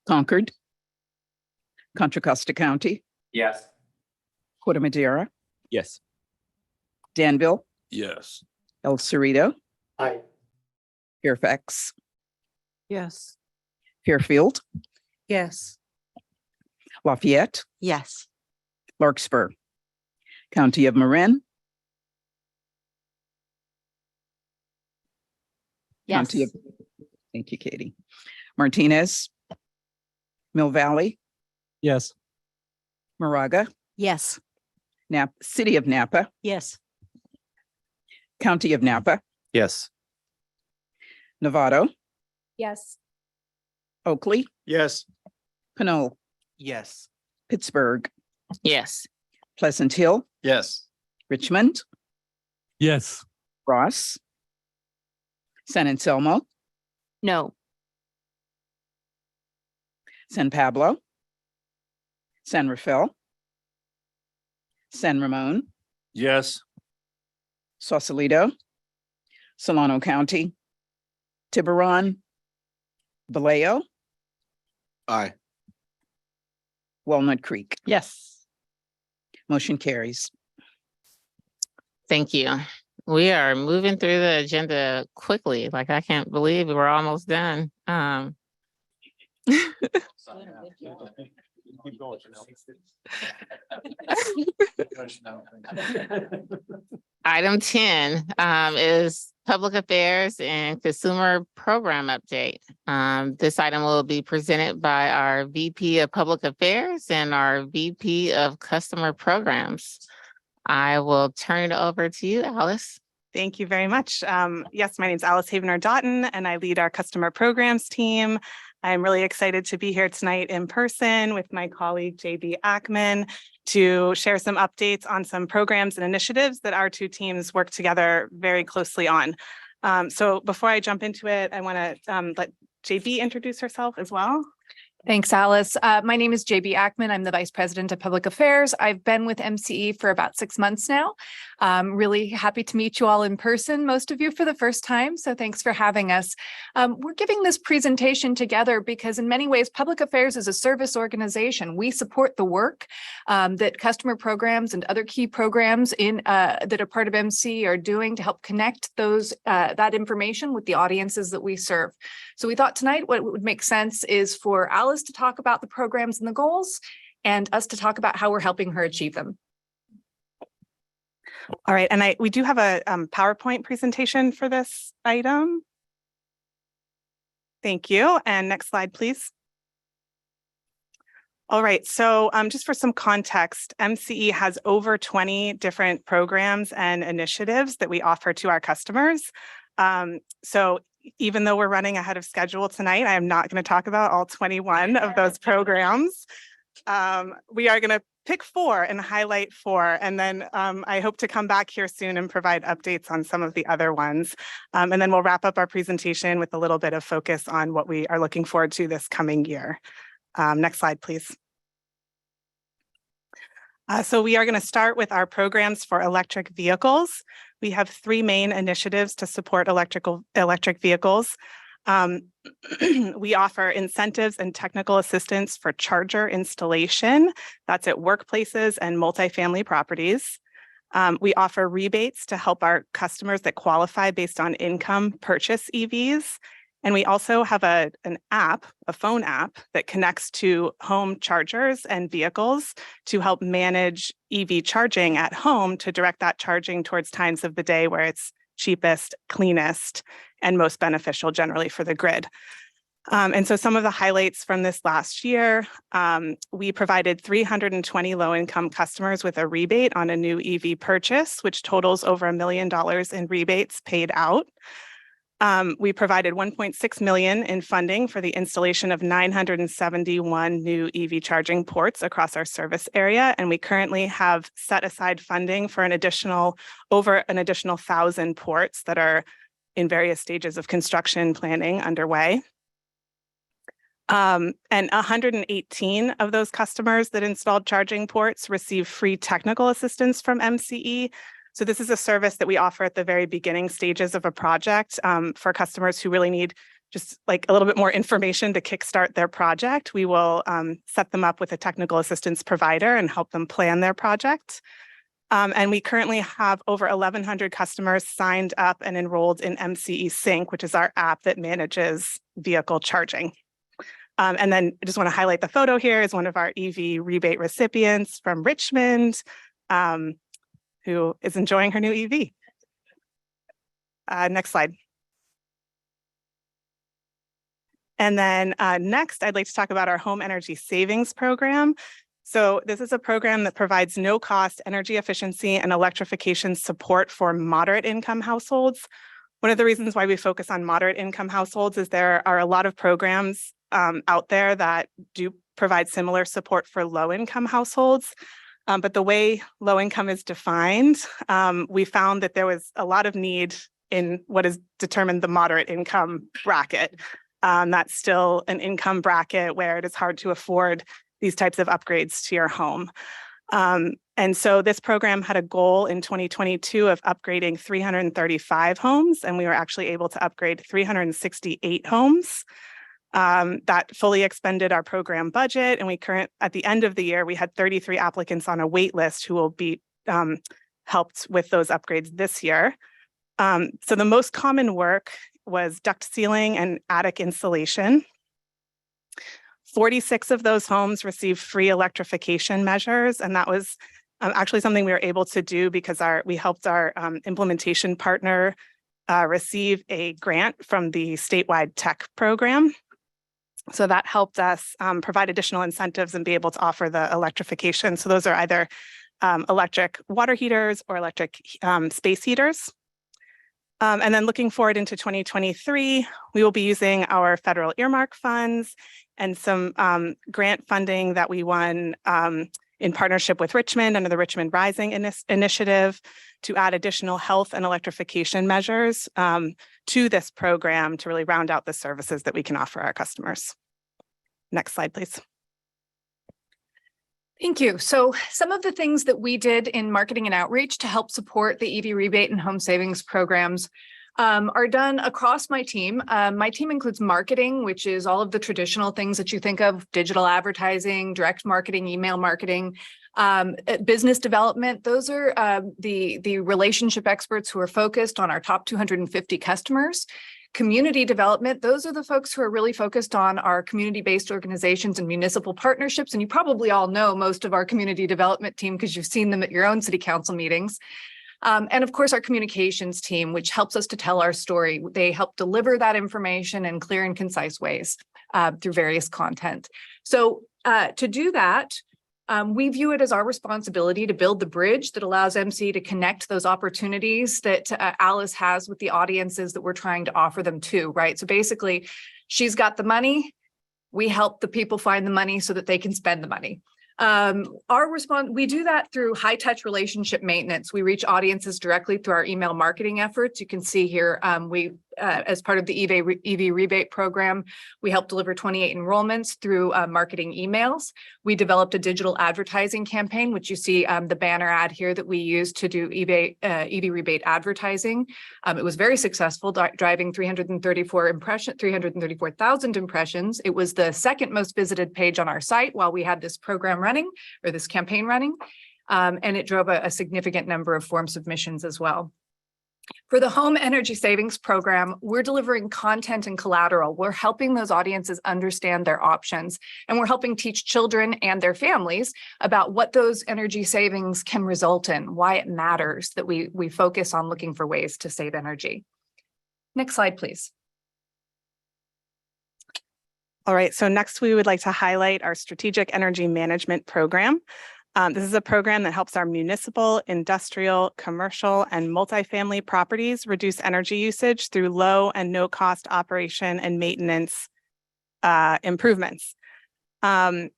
Speaker 21: Concord, Contra Costa County,
Speaker 15: Yes.
Speaker 21: Corte Madera,
Speaker 12: Yes.
Speaker 21: Danville,
Speaker 4: Yes.
Speaker 21: El Cerrito,
Speaker 15: Aye.
Speaker 21: Fairfax,
Speaker 11: Yes.
Speaker 21: Fairfield,
Speaker 13: Yes.
Speaker 21: Lafayette,
Speaker 13: Yes.
Speaker 21: Larkspur, County of Marin, County of, thank you, Katie, Martinez, Mill Valley,
Speaker 5: Yes.
Speaker 21: Moraga,
Speaker 2: Yes.
Speaker 21: City of Napa,
Speaker 13: Yes.
Speaker 21: County of Napa,
Speaker 20: Yes.
Speaker 21: Novato,
Speaker 10: Yes.
Speaker 21: Oakley,
Speaker 20: Yes.
Speaker 21: Pinole,
Speaker 15: Yes.
Speaker 21: Pittsburgh,
Speaker 1: Yes.
Speaker 21: Pleasant Hill,
Speaker 20: Yes.
Speaker 21: Richmond,
Speaker 19: Yes.
Speaker 21: Ross, San Anselmo,
Speaker 13: No.
Speaker 21: San Pablo, San Rafael, San Ramon,
Speaker 4: Yes.
Speaker 21: Sausalito, Solano County, Tiburon, Vallejo,
Speaker 20: Aye.
Speaker 21: Walnut Creek.
Speaker 13: Yes.
Speaker 21: Motion carries.
Speaker 1: Thank you. We are moving through the agenda quickly. Like, I can't believe we're almost done. Item 10 is Public Affairs and Consumer Program Update. This item will be presented by our VP of Public Affairs and our VP of Customer Programs. I will turn it over to you, Alice.
Speaker 22: Thank you very much. Yes, my name is Alice Havener-Doughton, and I lead our customer programs team. I'm really excited to be here tonight in person with my colleague JB Ackman to share some updates on some programs and initiatives that our two teams work together very closely on. So before I jump into it, I want to let JB introduce herself as well.
Speaker 23: Thanks, Alice. My name is JB Ackman. I'm the Vice President of Public Affairs. I've been with MCE for about 6 months now. Really happy to meet you all in person, most of you for the first time. So thanks for having us. We're giving this presentation together because in many ways, Public Affairs is a service organization. We support the work that customer programs and other key programs that are part of MC are doing to help connect that information with the audiences that we serve. So we thought tonight what would make sense is for Alice to talk about the programs and the goals and us to talk about how we're helping her achieve them.
Speaker 22: All right, and we do have a PowerPoint presentation for this item. Thank you. And next slide, please. All right, so just for some context, MCE has over 20 different programs and initiatives that we offer to our customers. So even though we're running ahead of schedule tonight, I am not going to talk about all 21 of those programs. We are going to pick 4 and highlight 4, and then I hope to come back here soon and provide updates on some of the other ones. And then we'll wrap up our presentation with a little bit of focus on what we are looking forward to this coming year. Next slide, please. So we are going to start with our programs for electric vehicles. We have 3 main initiatives to support electric vehicles. We offer incentives and technical assistance for charger installation. That's at workplaces and multifamily properties. We offer rebates to help our customers that qualify based on income purchase EVs. And we also have a phone app that connects to home chargers and vehicles to help manage EV charging at home to direct that charging towards times of the day where it's cheapest, cleanest, and most beneficial generally for the grid. And so some of the highlights from this last year, we provided 320 low-income customers with a rebate on a new EV purchase, which totals over $1 million in rebates paid out. We provided $1.6 million in funding for the installation of 971 new EV charging ports across our service area, and we currently have set aside funding for over an additional 1,000 ports that are in various stages of construction planning underway. And 118 of those customers that installed charging ports received free technical assistance from MCE. So this is a service that we offer at the very beginning stages of a project for customers who really need just like a little bit more information to kickstart their project. We will set them up with a technical assistance provider and help them plan their project. And we currently have over 1,100 customers signed up and enrolled in MCE Sync, which is our app that manages vehicle charging. And then I just want to highlight the photo here is one of our EV rebate recipients from Richmond, who is enjoying her new EV. Next slide. And then next, I'd like to talk about our home energy savings program. So this is a program that provides no cost energy efficiency and electrification support for moderate income households. One of the reasons why we focus on moderate income households is there are a lot of programs out there that do provide similar support for low income households. But the way low income is defined, we found that there was a lot of need in what is determined the moderate income bracket. That's still an income bracket where it is hard to afford these types of upgrades to your home. And so this program had a goal in 2022 of upgrading 335 homes, and we were actually able to upgrade 368 homes. That fully expended our program budget, and at the end of the year, we had 33 applicants on a wait list who will be helped with those upgrades this year. So the most common work was duct sealing and attic insulation. 46 of those homes received free electrification measures, and that was actually something we were able to do because we helped our implementation partner receive a grant from the statewide tech program. So that helped us provide additional incentives and be able to offer the electrification. So those are either electric water heaters or electric space heaters. And then looking forward into 2023, we will be using our federal earmark funds and some grant funding that we won in partnership with Richmond under the Richmond Rising Initiative to add additional health and electrification measures to this program to really round out the services that we can offer our customers. Next slide, please.
Speaker 23: Thank you. So some of the things that we did in marketing and outreach to help support the EV rebate and home savings programs are done across my team. My team includes marketing, which is all of the traditional things that you think of: digital advertising, direct marketing, email marketing, business development. Those are the relationship experts who are focused on our top 250 customers. Community development, those are the folks who are really focused on our community-based organizations and municipal partnerships. And you probably all know most of our community development team because you've seen them at your own city council meetings. And of course, our communications team, which helps us to tell our story. They help deliver that information in clear and concise ways through various content. So to do that, we view it as our responsibility to build the bridge that allows MC to connect those opportunities that Alice has with the audiences that we're trying to offer them to, right? So basically, she's got the money. We help the people find the money so that they can spend the money. We do that through high touch relationship maintenance. We reach audiences directly through our email marketing efforts. You can see here, as part of the EV rebate program, we helped deliver 28 enrollments through marketing emails. We developed a digital advertising campaign, which you see the banner ad here that we used to do EV rebate advertising. It was very successful, driving 334,000 impressions. It was the second most visited page on our site while we had this program running, or this campaign running, and it drove a significant number of form submissions as well. For the home energy savings program, we're delivering content and collateral. We're helping those audiences understand their options, and we're helping teach children and their families about what those energy savings can result in, why it matters that we focus on looking for ways to save energy. Next slide, please.
Speaker 22: All right, so next we would like to highlight our strategic energy management program. This is a program that helps our municipal, industrial, commercial, and multifamily properties reduce energy usage through low and no cost operation and maintenance improvements. The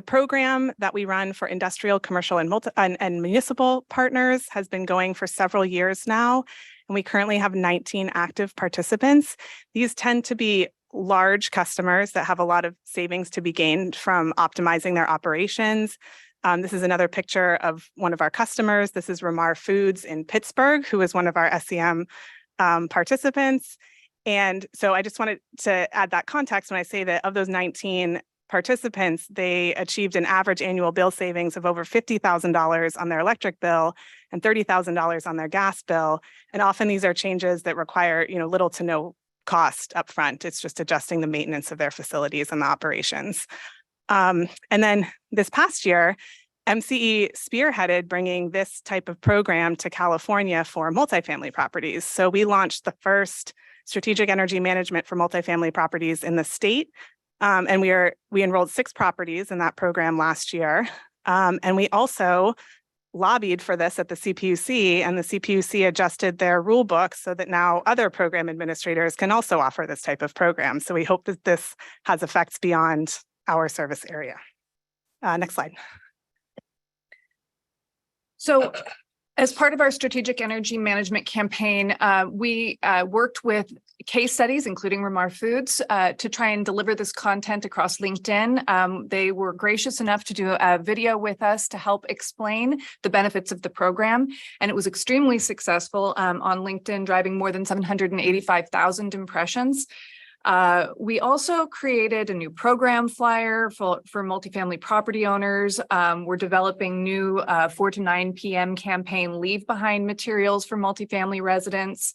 Speaker 22: program that we run for industrial, commercial, and municipal partners has been going for several years now, and we currently have 19 active participants. These tend to be large customers that have a lot of savings to be gained from optimizing their operations. This is another picture of one of our customers. This is Ramar Foods in Pittsburgh, who is one of our SEM participants. And so I just wanted to add that context when I say that of those 19 participants, they achieved an average annual bill savings of over $50,000 on their electric bill and $30,000 on their gas bill. And often these are changes that require, little to no cost upfront. It's just adjusting the maintenance of their facilities and the operations. And then this past year, MCE spearheaded bringing this type of program to California for multifamily properties. So we launched the first strategic energy management for multifamily properties in the state. And we enrolled 6 properties in that program last year. And we also lobbied for this at the CPUC, and the CPUC adjusted their rule book so that now other program administrators can also offer this type of program. So we hope that this has effects beyond our service area. Next slide.
Speaker 23: So as part of our strategic energy management campaign, we worked with case studies, including Ramar Foods, to try and deliver this content across LinkedIn. They were gracious enough to do a video with us to help explain the benefits of the program. And it was extremely successful on LinkedIn, driving more than 785,000 impressions. We also created a new program flyer for multifamily property owners. We're developing new 4 to 9 p.m. campaign leave behind materials for multifamily residents.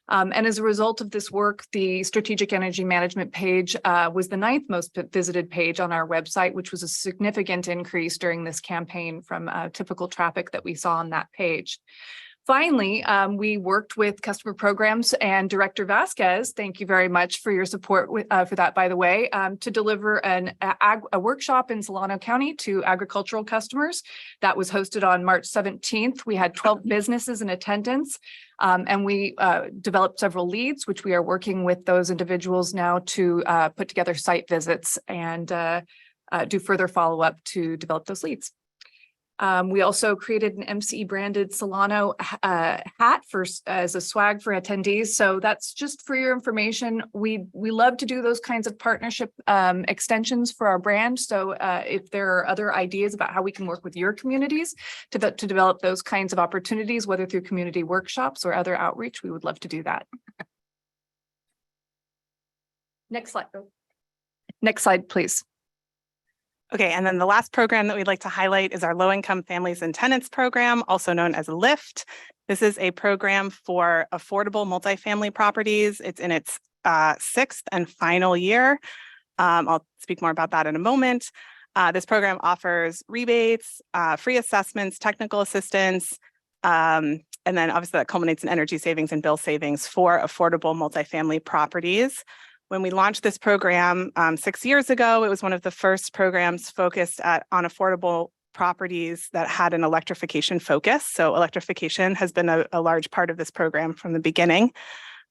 Speaker 23: And as a result of this work, the strategic energy management page was the 9th most visited page on our website, which was a significant increase during this campaign from typical traffic that we saw on that page. Finally, we worked with customer programs and Director Vasquez, thank you very much for your support for that, by the way, to deliver a workshop in Solano County to agricultural customers. That was hosted on March 17th. We had 12 businesses in attendance, and we developed several leads, which we are working with those individuals now to put together site visits and do further follow-up to develop those leads. We also created an MCE branded Solano hat as a swag for attendees. So that's just for your information. We love to do those kinds of partnership extensions for our brand. So if there are other ideas about how we can work with your communities to develop those kinds of opportunities, whether through community workshops or other outreach, we would love to do that. Next slide. Next slide, please.
Speaker 22: Okay, and then the last program that we'd like to highlight is our low-income families and tenants program, also known as LIFT. This is a program for affordable multifamily properties. It's in its 6th and final year. I'll speak more about that in a moment. This program offers rebates, free assessments, technical assistance, and then obviously that culminates in energy savings and bill savings for affordable multifamily properties. When we launched this program 6 years ago, it was one of the first programs focused on affordable properties that had an electrification focus. So electrification has been a large part of this program from the beginning.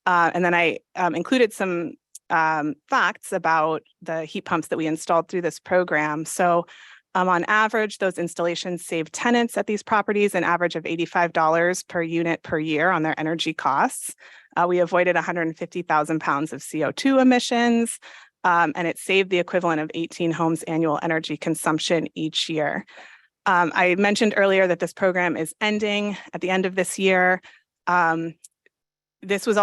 Speaker 22: And then I included some facts about the heat pumps that we installed through this program. So on average, those installations save tenants at these properties an average of $85 per unit per year on their energy costs. We avoided 150,000 pounds of CO2 emissions, and it saved the equivalent of 18 homes' annual energy consumption each year. I mentioned earlier that this program is ending at the end of this year. This was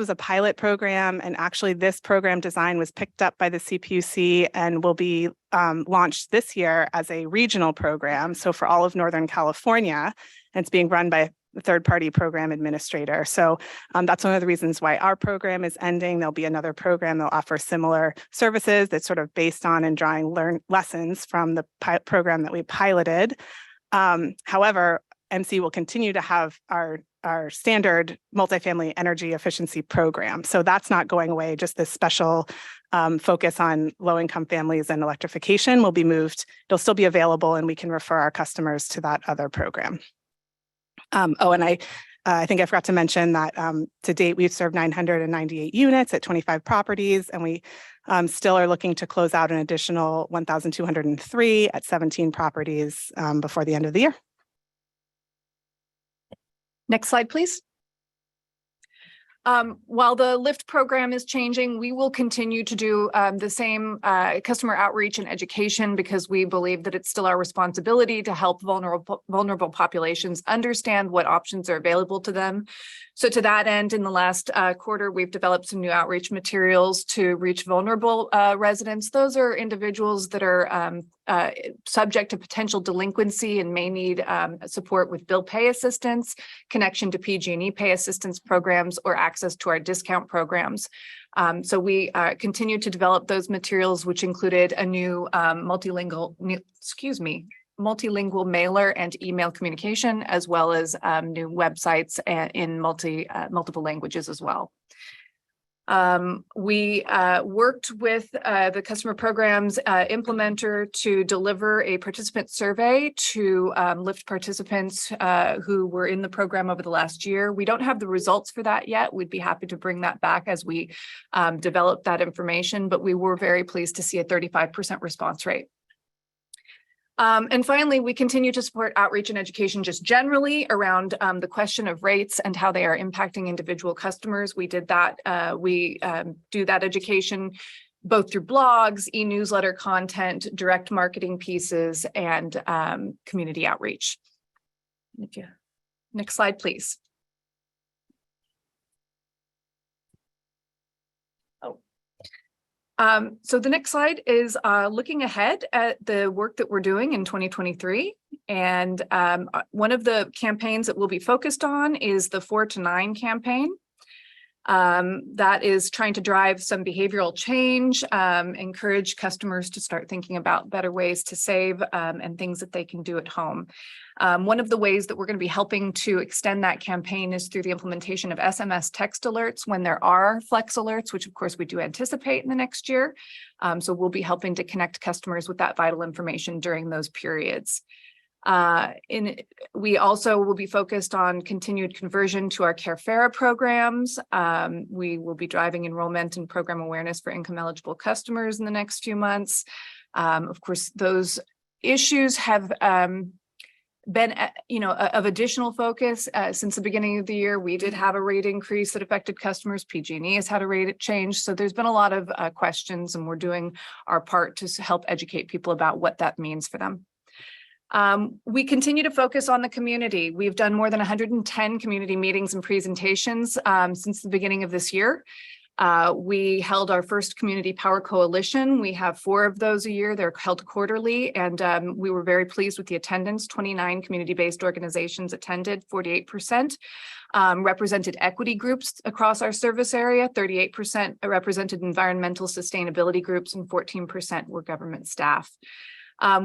Speaker 22: a pilot program, and actually this program design was picked up by the CPUC and will be launched this year as a regional program. So for all of Northern California, and it's being run by the third-party program administrator. So that's one of the reasons why our program is ending. There'll be another program that'll offer similar services that's sort of based on and drawing lessons from the program that we piloted. However, MC will continue to have our standard multifamily energy efficiency program. So that's not going away. Just this special focus on low-income families and electrification will be moved. It'll still be available, and we can refer our customers to that other program. And I think I forgot to mention that to date, we've served 998 units at 25 properties, and we still are looking to close out an additional 1,203 at 17 properties before the end of the year.
Speaker 23: Next slide, please. While the LIFT program is changing, we will continue to do the same customer outreach and education because we believe that it's still our responsibility to help vulnerable populations understand what options are available to them. So to that end, in the last quarter, we've developed some new outreach materials to reach vulnerable residents. Those are individuals that are subject to potential delinquency and may need support with bill pay assistance, connection to PG&E pay assistance programs, or access to our discount programs. So we continue to develop those materials, which included a new multilingual mailer and email communication, as well as new websites in multiple languages as well. We worked with the customer programs implementer to deliver a participant survey to LIFT participants who were in the program over the last year. We don't have the results for that yet. We'd be happy to bring that back as we develop that information, but we were very pleased to see a 35% response rate. And finally, we continue to support outreach and education just generally around the question of rates and how they are impacting individual customers. We did that. We do that education both through blogs, e-newsletter content, direct marketing pieces, and community outreach. Next slide, please. So the next slide is looking ahead at the work that we're doing in 2023. And one of the campaigns that we'll be focused on is the 4 to 9 campaign. That is trying to drive some behavioral change, encourage customers to start thinking about better ways to save and things that they can do at home. One of the ways that we're going to be helping to extend that campaign is through the implementation of SMS text alerts when there are flex alerts, which of course we do anticipate in the next year. So we'll be helping to connect customers with that vital information during those periods. We also will be focused on continued conversion to our Carefera programs. We will be driving enrollment and program awareness for income eligible customers in the next few months. Of course, those issues have been, of additional focus since the beginning of the year. We did have a rate increase that affected customers. PG&E has had a rate change. So there's been a lot of questions, and we're doing our part to help educate people about what that means for them. We continue to focus on the community. We've done more than 110 community meetings and presentations since the beginning of this year. We held our first Community Power Coalition. We have 4 of those a year. They're held quarterly, and we were very pleased with the attendance. 29 community-based organizations attended, 48% represented equity groups across our service area, 38% represented environmental sustainability groups, and 14% were government staff.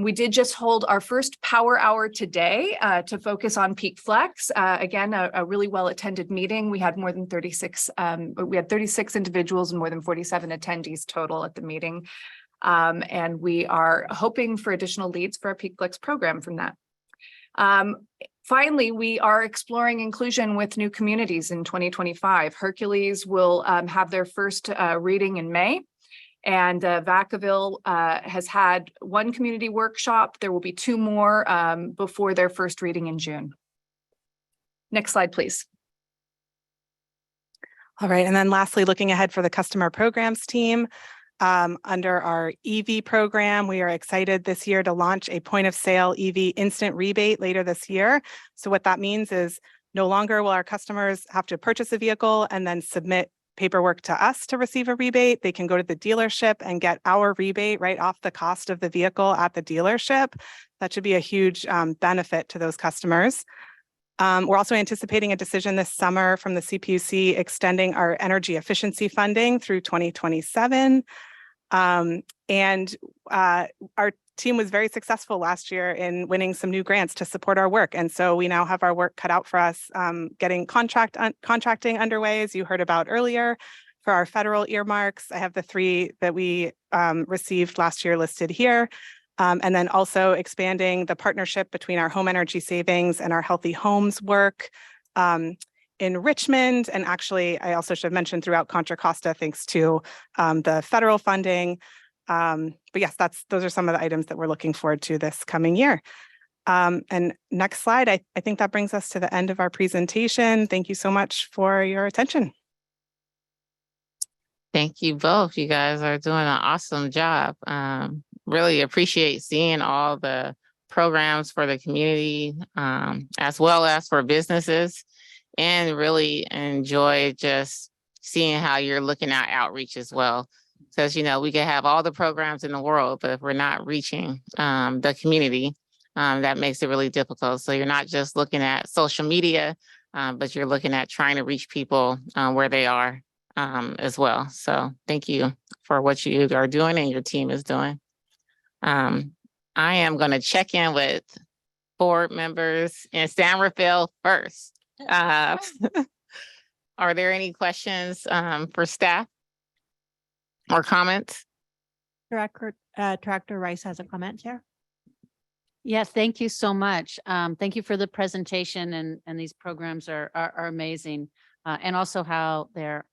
Speaker 23: We did just hold our first power hour today to focus on peak flex. Again, a really well-attended meeting. We had more than 36 individuals and more than 47 attendees total at the meeting. And we are hoping for additional leads for our peak flex program from that. Finally, we are exploring inclusion with new communities in 2025. Hercules will have their first reading in May. And Vacaville has had 1 community workshop. There will be 2 more before their first reading in June. Next slide, please.
Speaker 22: All right, and then lastly, looking ahead for the customer programs team, under our EV program, we are excited this year to launch a point of sale EV instant rebate later this year. So what that means is no longer will our customers have to purchase a vehicle and then submit paperwork to us to receive a rebate. They can go to the dealership and get our rebate right off the cost of the vehicle at the dealership. That should be a huge benefit to those customers. We're also anticipating a decision this summer from the CPUC extending our energy efficiency funding through 2027. And our team was very successful last year in winning some new grants to support our work. And so we now have our work cut out for us, getting contracting underway, as you heard about earlier, for our federal earmarks. I have the 3 that we received last year listed here. And then also expanding the partnership between our home energy savings and our healthy homes work in Richmond. And actually, I also should have mentioned throughout Contra Costa, thanks to the federal funding. But yes, those are some of the items that we're looking forward to this coming year. And next slide, I think that brings us to the end of our presentation. Thank you so much for your attention.
Speaker 1: Thank you both. You guys are doing an awesome job. Really appreciate seeing all the programs for the community, as well as for businesses, and really enjoy just seeing how you're looking at outreach as well. Because, you know, we can have all the programs in the world, but if we're not reaching the community, that makes it really difficult. So you're not just looking at social media, but you're looking at trying to reach people where they are as well. So thank you for what you are doing and your team is doing. I am going to check in with board members in San Rafael first. Are there any questions for staff or comments?
Speaker 13: Director Rice has a comment, Chair.
Speaker 2: Yes, thank you so much. Thank you for the presentation, and these programs are amazing. And also how they're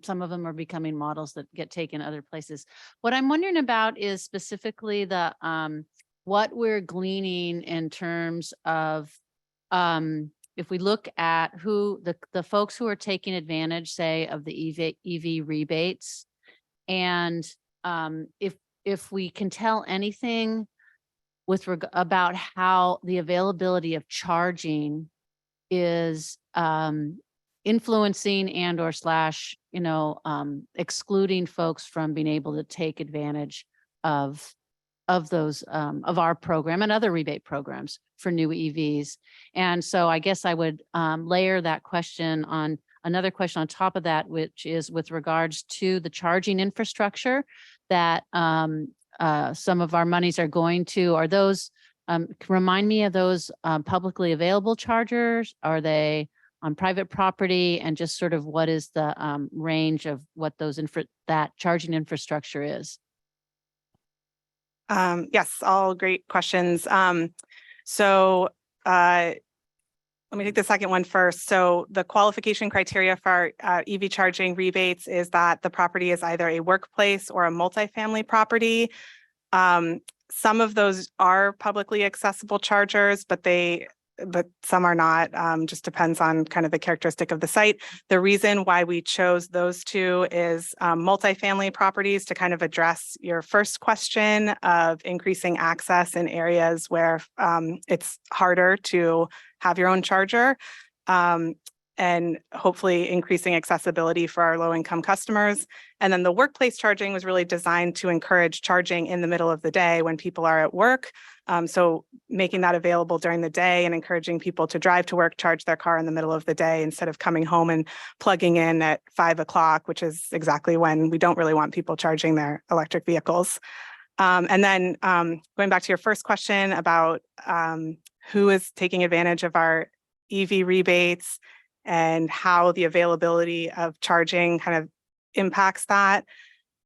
Speaker 2: some of them are becoming models that get taken other places. What I'm wondering about is specifically the what we're gleaning in terms of if we look at who the folks who are taking advantage, say, of the EV rebates, and if we can tell anything with about how the availability of charging is influencing and or slash, excluding folks from being able to take advantage of those of our program and other rebate programs for new EVs. And so I guess I would layer that question on another question on top of that, which is with regards to the charging infrastructure that some of our monies are going to. Are those, remind me of those publicly available chargers? Are they on private property, and just sort of what is the range of what those that charging infrastructure is?
Speaker 22: Yes, all great questions. Let me take the second one first. So the qualification criteria for EV charging rebates is that the property is either a workplace or a multifamily property. Some of those are publicly accessible chargers, but some are not. Just depends on kind of the characteristic of the site. The reason why we chose those two is multifamily properties to kind of address your first question of increasing access in areas where it's harder to have your own charger, and hopefully increasing accessibility for our low-income customers. And then the workplace charging was really designed to encourage charging in the middle of the day when people are at work. So making that available during the day and encouraging people to drive to work, charge their car in the middle of the day instead of coming home and plugging in at 5 o'clock, which is exactly when we don't really want people charging their electric vehicles. And then going back to your first question about who is taking advantage of our EV rebates and how the availability of charging kind of impacts that.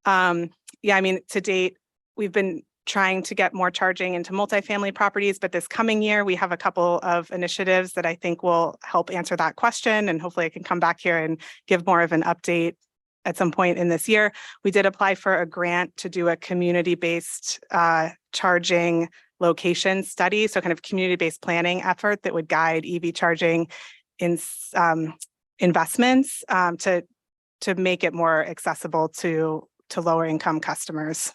Speaker 22: Yeah, I mean, to date, we've been trying to get more charging into multifamily properties, but this coming year, we have a couple of initiatives that I think will help answer that question. And hopefully I can come back here and give more of an update at some point in this year. We did apply for a grant to do a community-based charging location study, so kind of community-based planning effort that would guide EV charging in investments to make it more accessible to lower income customers.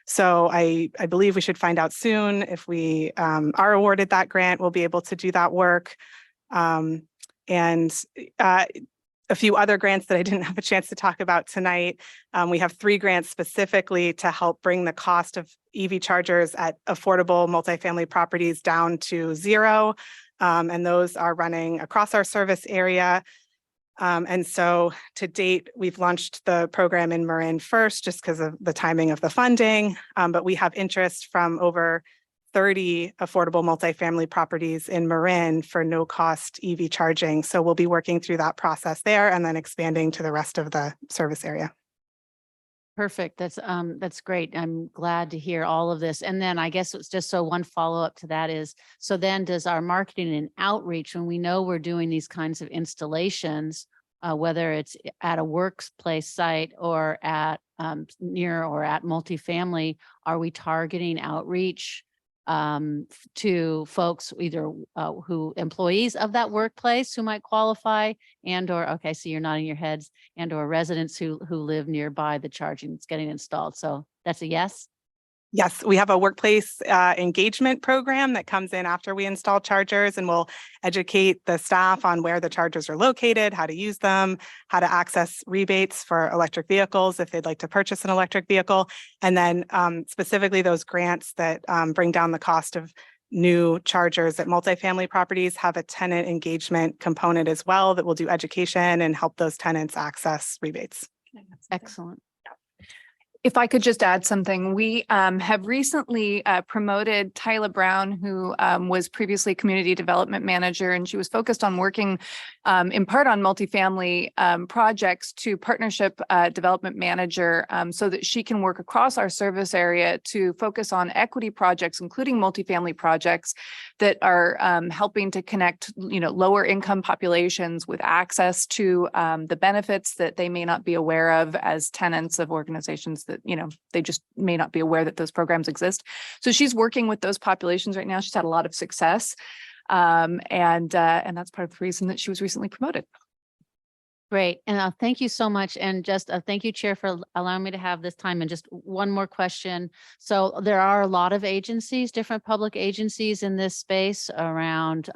Speaker 22: So I believe we should find out soon if we are awarded that grant. We'll be able to do that work. And a few other grants that I didn't have a chance to talk about tonight. We have 3 grants specifically to help bring the cost of EV chargers at affordable multifamily properties down to 0. And those are running across our service area. And so to date, we've launched the program in Marin first, just because of the timing of the funding. But we have interest from over 30 affordable multifamily properties in Marin for no cost EV charging. So we'll be working through that process there and then expanding to the rest of the service area.
Speaker 2: Perfect. That's great. I'm glad to hear all of this. And then I guess it's just so one follow-up to that is, so then does our marketing and outreach, when we know we're doing these kinds of installations, whether it's at a workplace site or at near or at multifamily, are we targeting outreach to folks either who employees of that workplace who might qualify and or, okay, so you're nodding your heads, and or residents who live nearby the charging that's getting installed. So that's a yes?
Speaker 22: Yes, we have a workplace engagement program that comes in after we install chargers, and we'll educate the staff on where the chargers are located, how to use them, how to access rebates for electric vehicles if they'd like to purchase an electric vehicle, and then specifically those grants that bring down the cost of new chargers at multifamily properties have a tenant engagement component as well that will do education and help those tenants access rebates.
Speaker 2: Excellent.
Speaker 23: If I could just add something, we have recently promoted Tyla Brown, who was previously community development manager, and she was focused on working in part on multifamily projects to partnership development manager so that she can work across our service area to focus on equity projects, including multifamily projects that are helping to connect, lower income populations with access to the benefits that they may not be aware of as tenants of organizations that, they just may not be aware that those programs exist. So she's working with those populations right now. She's had a lot of success. And that's part of the reason that she was recently promoted.
Speaker 2: Great. And thank you so much. And just thank you, Chair, for allowing me to have this time. And just one more question. So there are a lot of agencies, different public agencies in this space around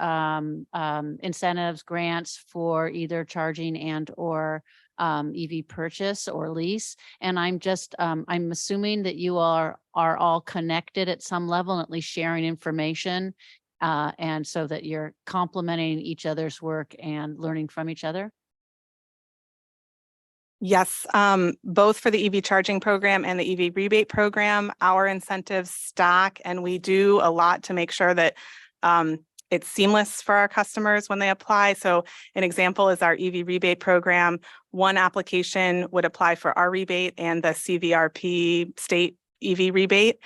Speaker 2: incentives, grants for either charging and or EV purchase or lease. And I'm assuming that you are all connected at some level, and at least sharing information. And so that you're complementing each other's work and learning from each other.
Speaker 22: Yes, both for the EV charging program and the EV rebate program, our incentives stack, and we do a lot to make sure that it's seamless for our customers when they apply. So an example is our EV rebate program. One application would apply for our rebate and the CVRP state EV rebate.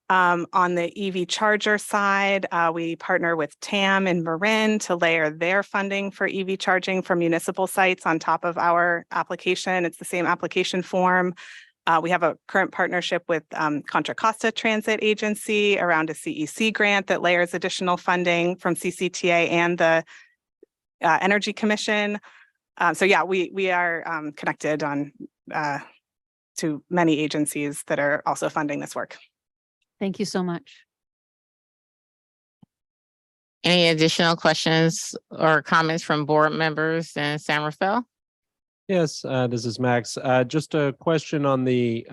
Speaker 22: On the EV charger side, we partner with TAM and Marin to layer their funding for EV charging for municipal sites on top of our application. It's the same application form. We have a current partnership with Contra Costa Transit Agency around a CEC grant that layers additional funding from CCTA and the Energy Commission. So yeah, we are connected on to many agencies that are also funding this work.
Speaker 2: Thank you so much.
Speaker 1: Any additional questions or comments from board members in San Rafael?
Speaker 5: Yes, this is Max. Just a question on the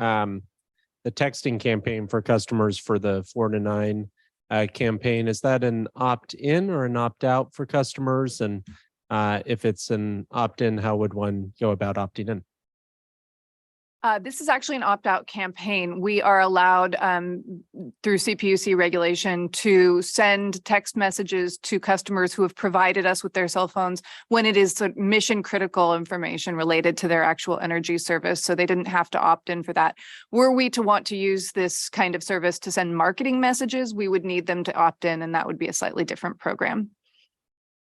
Speaker 5: texting campaign for customers for the 4 to 9 campaign. Is that an opt-in or an opt-out for customers? And if it's an opt-in, how would one go about opting in?
Speaker 23: This is actually an opt-out campaign. We are allowed through CPUC regulation to send text messages to customers who have provided us with their cell phones when it is mission critical information related to their actual energy service. So they didn't have to opt in for that. Were we to want to use this kind of service to send marketing messages, we would need them to opt in, and that would be a slightly different program.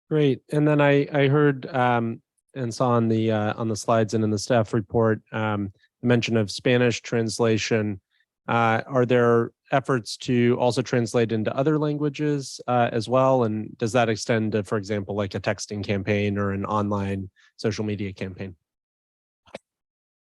Speaker 5: Great. And then I heard and saw on the slides and in the staff report mention of Spanish translation. Are there efforts to also translate into other languages as well? And does that extend to, for example, like a texting campaign or an online social media campaign?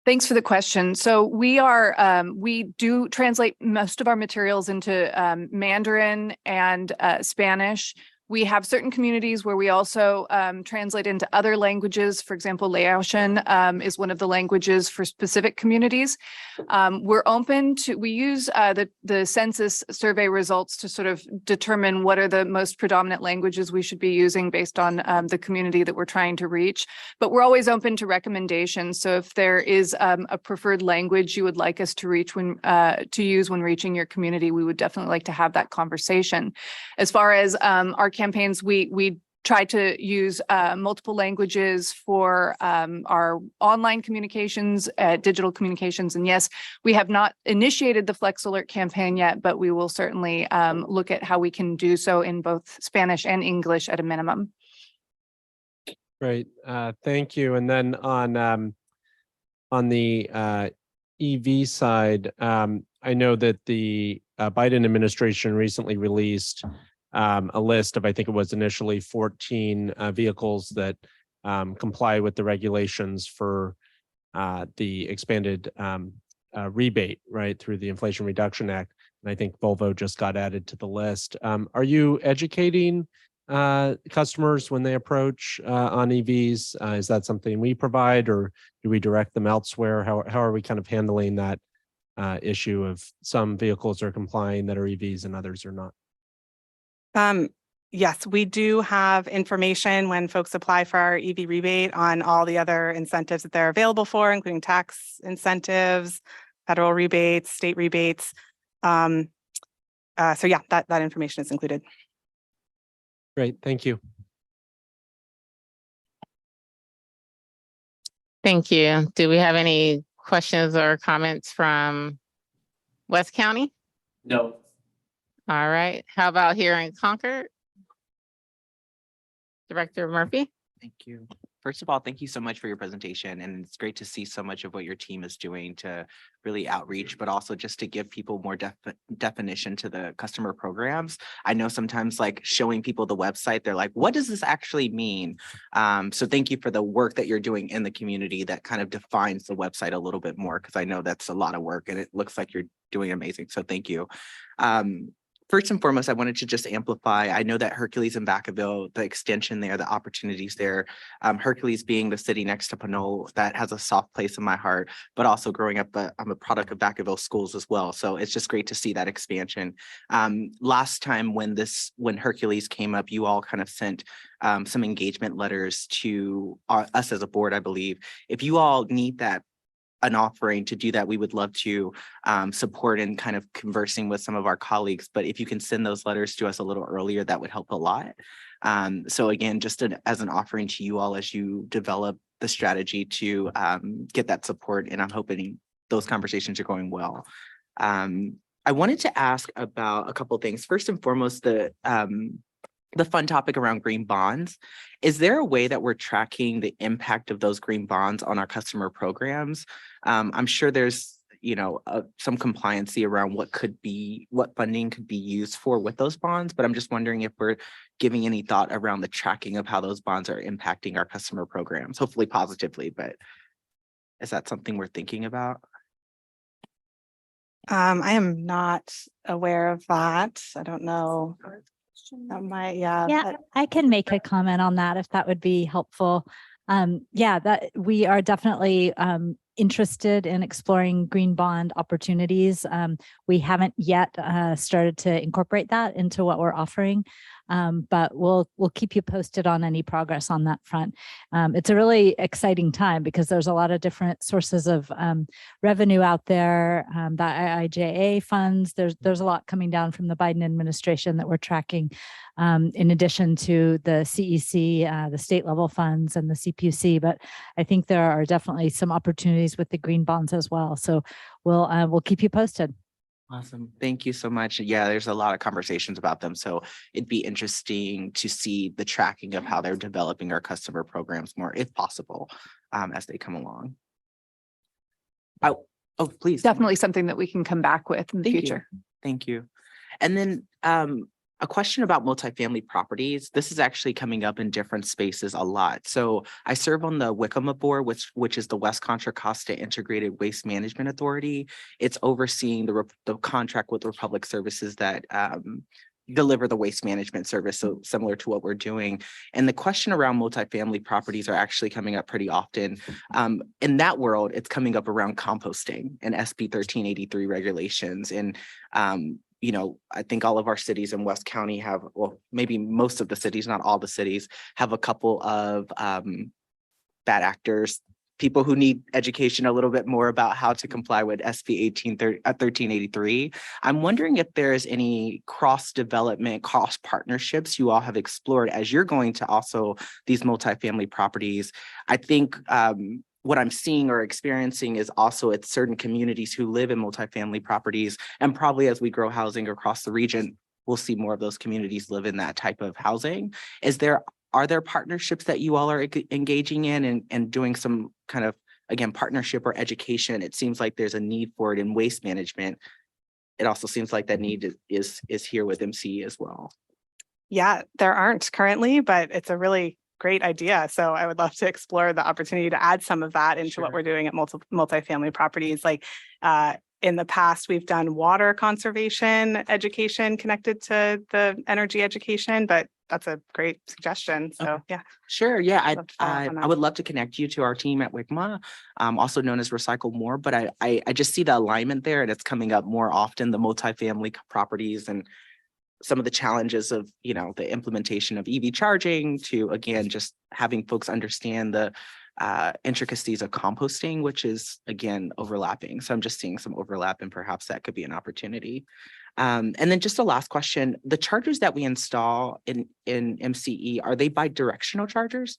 Speaker 23: Thanks for the question. So we do translate most of our materials into Mandarin and Spanish. We have certain communities where we also translate into other languages. For example, Laotian is one of the languages for specific communities. We're open to, we use the census survey results to sort of determine what are the most predominant languages we should be using based on the community that we're trying to reach. But we're always open to recommendations. So if there is a preferred language you would like us to reach to use when reaching your community, we would definitely like to have that conversation. As far as our campaigns, we try to use multiple languages for our online communications, digital communications. And yes, we have not initiated the Flex Alert campaign yet, but we will certainly look at how we can do so in both Spanish and English at a minimum.
Speaker 5: Great, thank you. And then on the EV side, I know that the Biden administration recently released a list of, I think it was initially 14 vehicles that comply with the regulations for the expanded rebate, right, through the Inflation Reduction Act. And I think Volvo just got added to the list. Are you educating customers when they approach on EVs? Is that something we provide, or do we direct them elsewhere? How are we kind of handling that issue of some vehicles are complying that are EVs and others are not?
Speaker 22: Yes, we do have information when folks apply for our EV rebate on all the other incentives that they're available for, including tax incentives, federal rebates, state rebates. So yeah, that information is included.
Speaker 5: Great, thank you.
Speaker 1: Thank you. Do we have any questions or comments from West County?
Speaker 15: No.
Speaker 1: All right. How about here in Concord? Director Murphy?
Speaker 6: Thank you. First of all, thank you so much for your presentation. And it's great to see so much of what your team is doing to really outreach, but also just to give people more definition to the customer programs. I know sometimes like showing people the website, they're like, what does this actually mean? So thank you for the work that you're doing in the community that kind of defines the website a little bit more, because I know that's a lot of work and it looks like you're doing amazing. So thank you. First and foremost, I wanted to just amplify. I know that Hercules and Vacaville, the extension there, the opportunities there, Hercules being the city next to Pinole, that has a soft place in my heart, but also growing up, I'm a product of Vacaville schools as well. So it's just great to see that expansion. Last time when Hercules came up, you all kind of sent some engagement letters to us as a board, I believe. If you all need an offering to do that, we would love to support and kind of conversing with some of our colleagues. But if you can send those letters to us a little earlier, that would help a lot. So again, just as an offering to you all as you develop the strategy to get that support, and I'm hoping those conversations are going well. I wanted to ask about a couple of things. First and foremost, the fun topic around green bonds. Is there a way that we're tracking the impact of those green bonds on our customer programs? I'm sure there's, some compliancy around what funding could be used for with those bonds, but I'm just wondering if we're giving any thought around the tracking of how those bonds are impacting our customer programs, hopefully positively, but is that something we're thinking about?
Speaker 22: I am not aware of that. I don't know.
Speaker 3: Yeah, I can make a comment on that if that would be helpful. Yeah, that we are definitely interested in exploring green bond opportunities. We haven't yet started to incorporate that into what we're offering, but we'll keep you posted on any progress on that front. It's a really exciting time because there's a lot of different sources of revenue out there. The IIJA funds, there's a lot coming down from the Biden administration that we're tracking, in addition to the CEC, the state level funds and the CPUC. But I think there are definitely some opportunities with the green bonds as well. So we'll keep you posted.
Speaker 6: Awesome. Thank you so much. Yeah, there's a lot of conversations about them. So it'd be interesting to see the tracking of how they're developing our customer programs more, if possible, as they come along. Oh, please.
Speaker 23: Definitely something that we can come back with in the future.
Speaker 6: Thank you. And then a question about multifamily properties. This is actually coming up in different spaces a lot. So I serve on the WICMA board, which is the West Contra Costa Integrated Waste Management Authority. It's overseeing the contract with Republic Services that deliver the waste management service, so similar to what we're doing. And the question around multifamily properties are actually coming up pretty often. In that world, it's coming up around composting and SB 1383 regulations. And I think all of our cities in West County have, well, maybe most of the cities, not all the cities, have a couple of bad actors, people who need education a little bit more about how to comply with SB 1383. I'm wondering if there is any cross-development, cross-partnerships you all have explored as you're going to also these multifamily properties. I think what I'm seeing or experiencing is also at certain communities who live in multifamily properties, and probably as we grow housing across the region, we'll see more of those communities live in that type of housing. Are there partnerships that you all are engaging in and doing some kind of, again, partnership or education? It seems like there's a need for it in waste management. it also seems like that need is here with MCE as well.
Speaker 22: Yeah, there aren't currently, but it's a really great idea. So I would love to explore the opportunity to add some of that into what we're doing at multifamily properties. Like in the past, we've done water conservation education connected to the energy education, but that's a great suggestion. So
Speaker 6: Okay.
Speaker 22: yeah.
Speaker 6: Sure. Yeah,
Speaker 22: Love to follow up on
Speaker 6: I
Speaker 22: that.
Speaker 6: would love to connect you to our team at WICMA, also known as Recycle More. But I just see the alignment there, and it's coming up more often. The multifamily properties and some of the challenges of, you know, the implementation of EV charging to, again, just having folks understand the intricacies of composting, which is, again, overlapping. So I'm just seeing some overlap, and perhaps that could be an opportunity. And then just a last question, the chargers that we install in MCE, are they bi-directional chargers?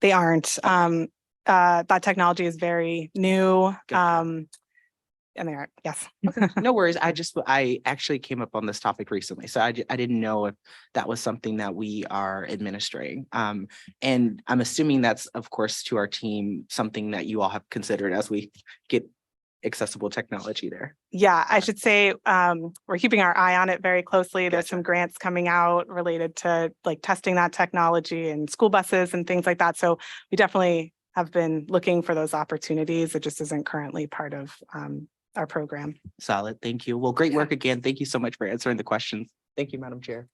Speaker 22: They aren't. That technology is very new. And they aren't, yes.
Speaker 6: No worries. I actually came up on this topic recently, so I didn't know if that was something that we are administering. And I'm assuming that's, of course, to our team, something that you all have considered as we get accessible technology there.
Speaker 22: Yeah, I should say we're keeping our eye on it very closely. There's some grants coming out related to like testing that technology and school buses and things like that. So we definitely have been looking for those opportunities. It just isn't currently part of our program.
Speaker 6: Solid. Thank you. Well, great work again. Thank you so much for answering the questions. Thank you, Madam Chair.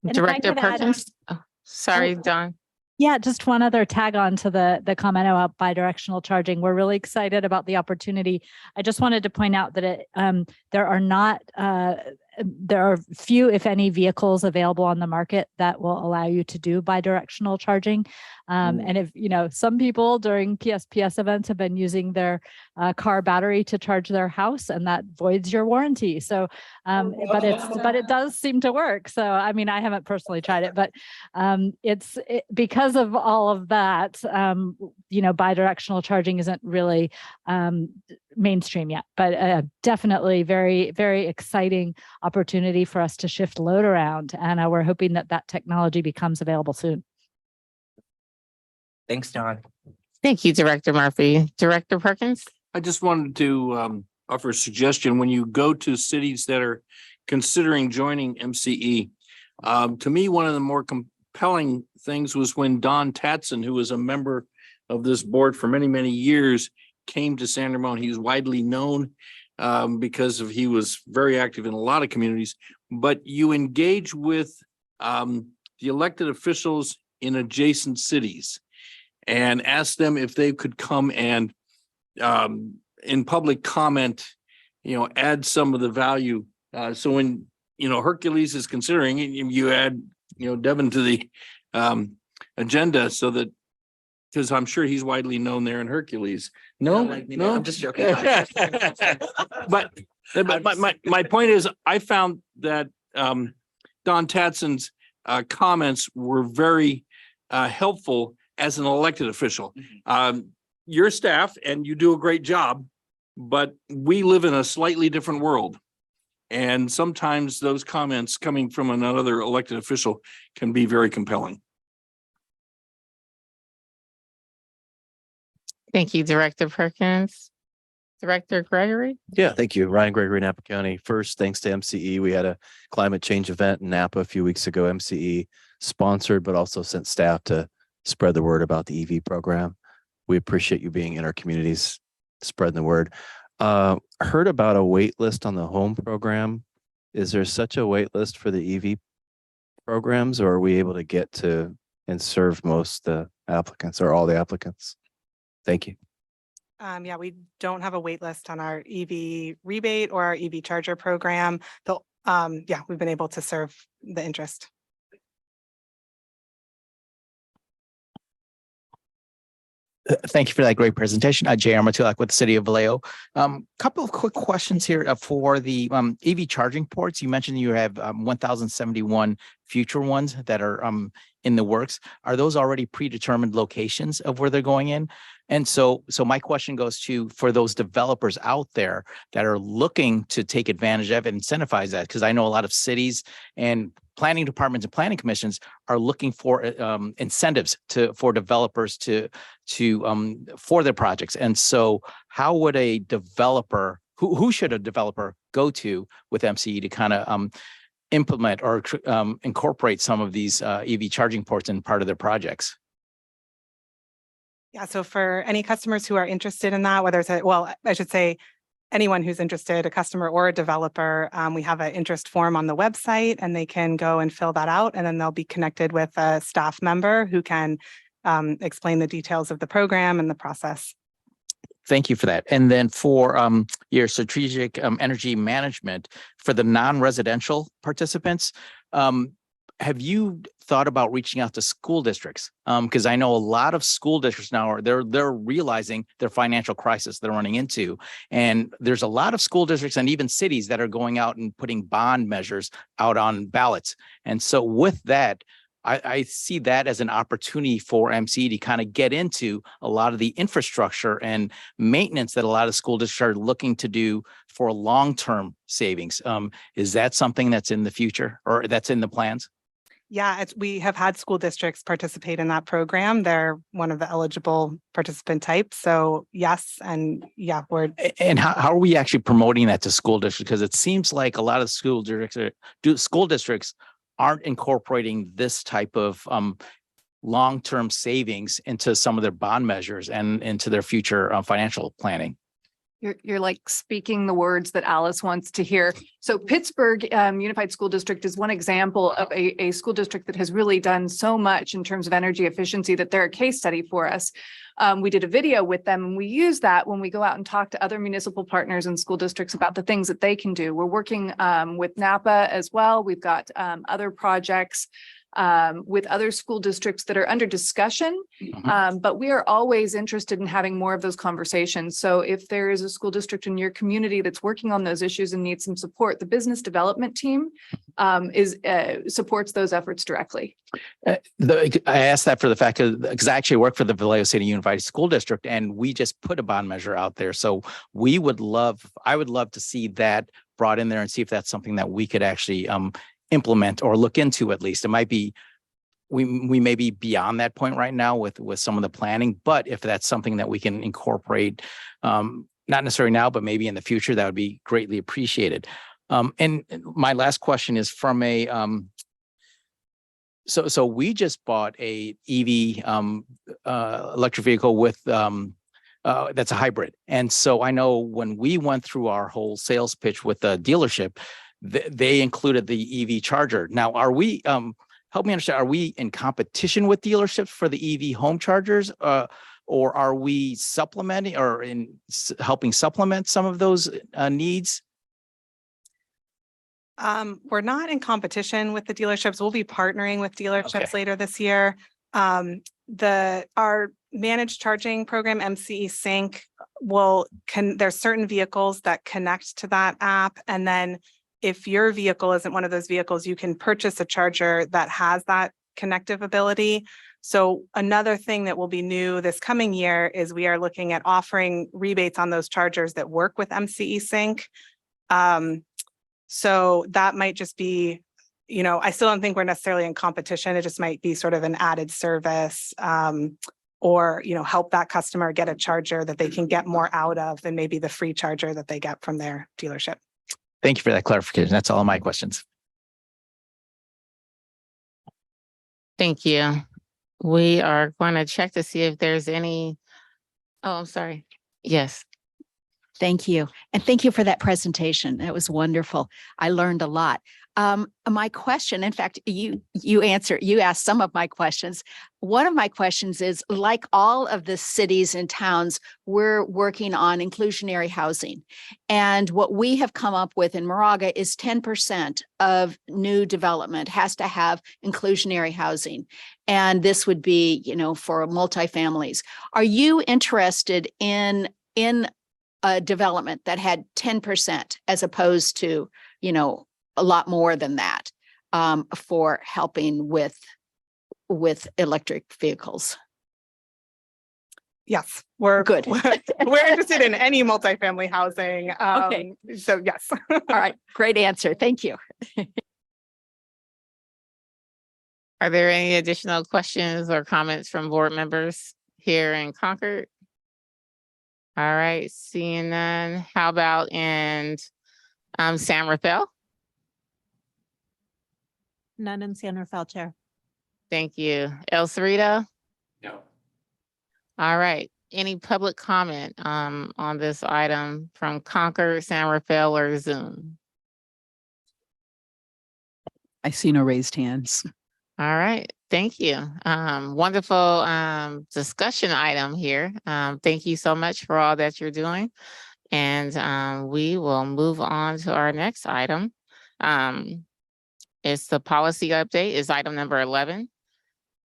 Speaker 3: And if I
Speaker 1: Director
Speaker 3: could add-
Speaker 1: Perkins. Oh, sorry, Dawn.
Speaker 3: Yeah, just one other tag on to the comment about bidirectional charging. We're really excited about the opportunity. I just wanted to point out that there are few, if any, vehicles available on the market that will allow you to do bidirectional charging. And if, you know, some people during PSPS events have been using their car battery to charge their house, and that voids your warranty. So, but it does seem to work. So, I mean, I haven't personally tried it, but because of all of that, you know, bidirectional charging isn't really mainstream yet, but definitely very, very exciting opportunity for us to shift load around. And we're hoping that that technology becomes available soon.
Speaker 6: Thanks, Dawn.
Speaker 1: Thank you, Director Murphy. Director Perkins?
Speaker 4: I just wanted to offer a suggestion. When you go to cities that are considering joining MCE, to me, one of the more compelling things was when Don Tatson, who was a member of this board for many, many years, came to San Ramon. He was widely known because he was very active in a lot of communities, but you engage with the elected officials in adjacent cities and ask them if they could come and in public comment, you know, add some of the value. So when, you know, Hercules is considering, you add, you know, Devin to the agenda so that, because I'm sure he's widely known there in Hercules. No,
Speaker 6: I'm just joking.
Speaker 4: But my point is, I found that Don Tatson's comments were very helpful as an elected official. Your staff, and you do a great job, but we live in a slightly different world. And sometimes those comments coming from another elected official can be very compelling.
Speaker 1: Thank you, Director Perkins. Director Gregory?
Speaker 7: Yeah, thank you. Ryan Gregory, Napa County. First, thanks to MCE. We had a climate change event in Napa a few weeks ago. MCE sponsored, but also sent staff to spread the word about the EV program. We appreciate you being in our communities, spreading the word. Heard about a wait list on the home program. Is there such a wait list for the EV programs, or are we able to get to and serve most the applicants or all the applicants? Thank you.
Speaker 22: Yeah, we don't have a wait list on our EV rebate or our EV charger program. Though, yeah, we've been able to serve the interest.
Speaker 8: Thank you for that great presentation. J.R. Matulak with the City of Vallejo. Couple of quick questions here for the EV charging ports. You mentioned you have 1,071 future ones that are in the works. Are those already predetermined locations of where they're going in? And so my question goes to, for those developers out there that are looking to take advantage of and incentivize that, because I know a lot of cities and planning departments and planning commissions are looking for incentives for developers for their projects. And so how would a developer who should a developer go to with MCE to kind of implement or incorporate some of these EV charging ports in part of their projects?
Speaker 22: Yeah, so for any customers who are interested in that, whether it's I should say anyone who's interested, a customer or a developer, we have an interest form on the website and they can go and fill that out, and then they'll be connected with a staff member who can explain the details of the program and the process.
Speaker 8: Thank you for that. And then for your strategic energy management for the non-residential participants, have you thought about reaching out to school districts? Because I know a lot of school districts now they're realizing their financial crisis they're running into, and there's a lot of school districts and even cities that are going out and putting bond measures out on ballots. And so with that, I see that as an opportunity for MC to kind of get into a lot of the infrastructure and maintenance that a lot of school districts are looking to do for long-term savings. Is that something that's in the future or that's in the plans?
Speaker 22: Yeah, we have had school districts participate in that program. They're one of the eligible participant types. So yes, and yeah,
Speaker 8: And how are we actually promoting that to school districts? Because it seems like a lot of school districts aren't incorporating this type of long-term savings into some of their bond measures and into their future financial planning.
Speaker 23: You're like speaking the words that Alice wants to hear. So Pittsburgh Unified School District is one example of a school district that has really done so much in terms of energy efficiency that they're a case study for us. We did a video with them and we use that when we go out and talk to other municipal partners and school districts about the things that they can do. We're working with Napa as well. We've got other projects with other school districts that are under discussion, but we are always interested in having more of those conversations. So if there is a school district in your community that's working on those issues and needs some support, the business development team supports those efforts directly.
Speaker 8: I asked that for the fact because I actually work for the Vallejo City Unified School District, and we just put a bond measure out there. So I would love to see that brought in there and see if that's something that we could actually implement or look into. At least it might be, we may be beyond that point right now with some of the planning, but if that's something that we can incorporate, not necessarily now, but maybe in the future, that would be greatly appreciated. And my last question is from a, so we just bought a EV electric vehicle with that's a hybrid. And so I know when we went through our whole sales pitch with the dealership, they included the EV charger. Now, are we, help me understand, are we in competition with dealerships for the EV home chargers? Or are we supplementing or helping supplement some of those needs?
Speaker 22: We're not in competition with the dealerships. We'll be partnering with dealerships later this year. Our managed charging program, MCE Sync, there's certain vehicles that connect to that app. And then if your vehicle isn't one of those vehicles, you can purchase a charger that has that connective ability. So another thing that will be new this coming year is we are looking at offering rebates on those chargers that work with MCE Sync. So that might just be, I still don't think we're necessarily in competition. It just might be sort of an added service, or, help that customer get a charger that they can get more out of than maybe the free charger that they get from their dealership.
Speaker 8: Thank you for that clarification. That's all of my questions.
Speaker 1: Thank you. We are going to check to see if there's any, I'm sorry. Yes.
Speaker 9: Thank you. And thank you for that presentation. That was wonderful. I learned a lot. My question, in fact, you asked some of my questions. One of my questions is, like all of the cities and towns, we're working on inclusionary housing. And what we have come up with in Moraga is 10% of new development has to have inclusionary housing. And this would be, for multifamilies. Are you interested in a development that had 10% as opposed to, a lot more than that, for helping with electric vehicles?
Speaker 22: Yes, we're
Speaker 9: good.
Speaker 22: We're interested in any multifamily housing.
Speaker 9: Okay.
Speaker 22: So yes.
Speaker 9: All right. Great answer. Thank you.
Speaker 1: Are there any additional questions or comments from board members here in Concord? All right, seeing none. How about in San Rafael?
Speaker 13: None in San Rafael, Chair.
Speaker 1: Thank you. El Cerrito?
Speaker 15: No.
Speaker 1: All right. Any public comment on this item from Concord, San Rafael, or Zoom?
Speaker 21: I see no raised hands.
Speaker 1: All right, thank you. Wonderful discussion item here. Thank you so much for all that you're doing. And we will move on to our next item. It's the policy update, is item number 11.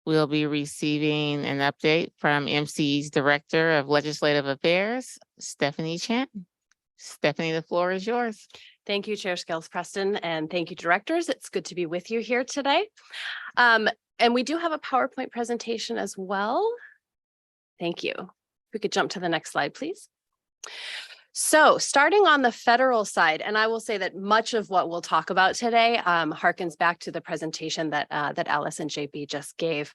Speaker 1: We'll be receiving an update from MCE's Director of Legislative Affairs, Stephanie Chan. Stephanie, the floor is yours.
Speaker 14: Thank you, Chair Skills Preston, and thank you, directors. It's good to be with you here today. And we do have a PowerPoint presentation as well. Thank you. If we could jump to the next slide, please. So starting on the federal side, and I will say that much of what we'll talk about today harkens back to the presentation that that Alice and JP just gave.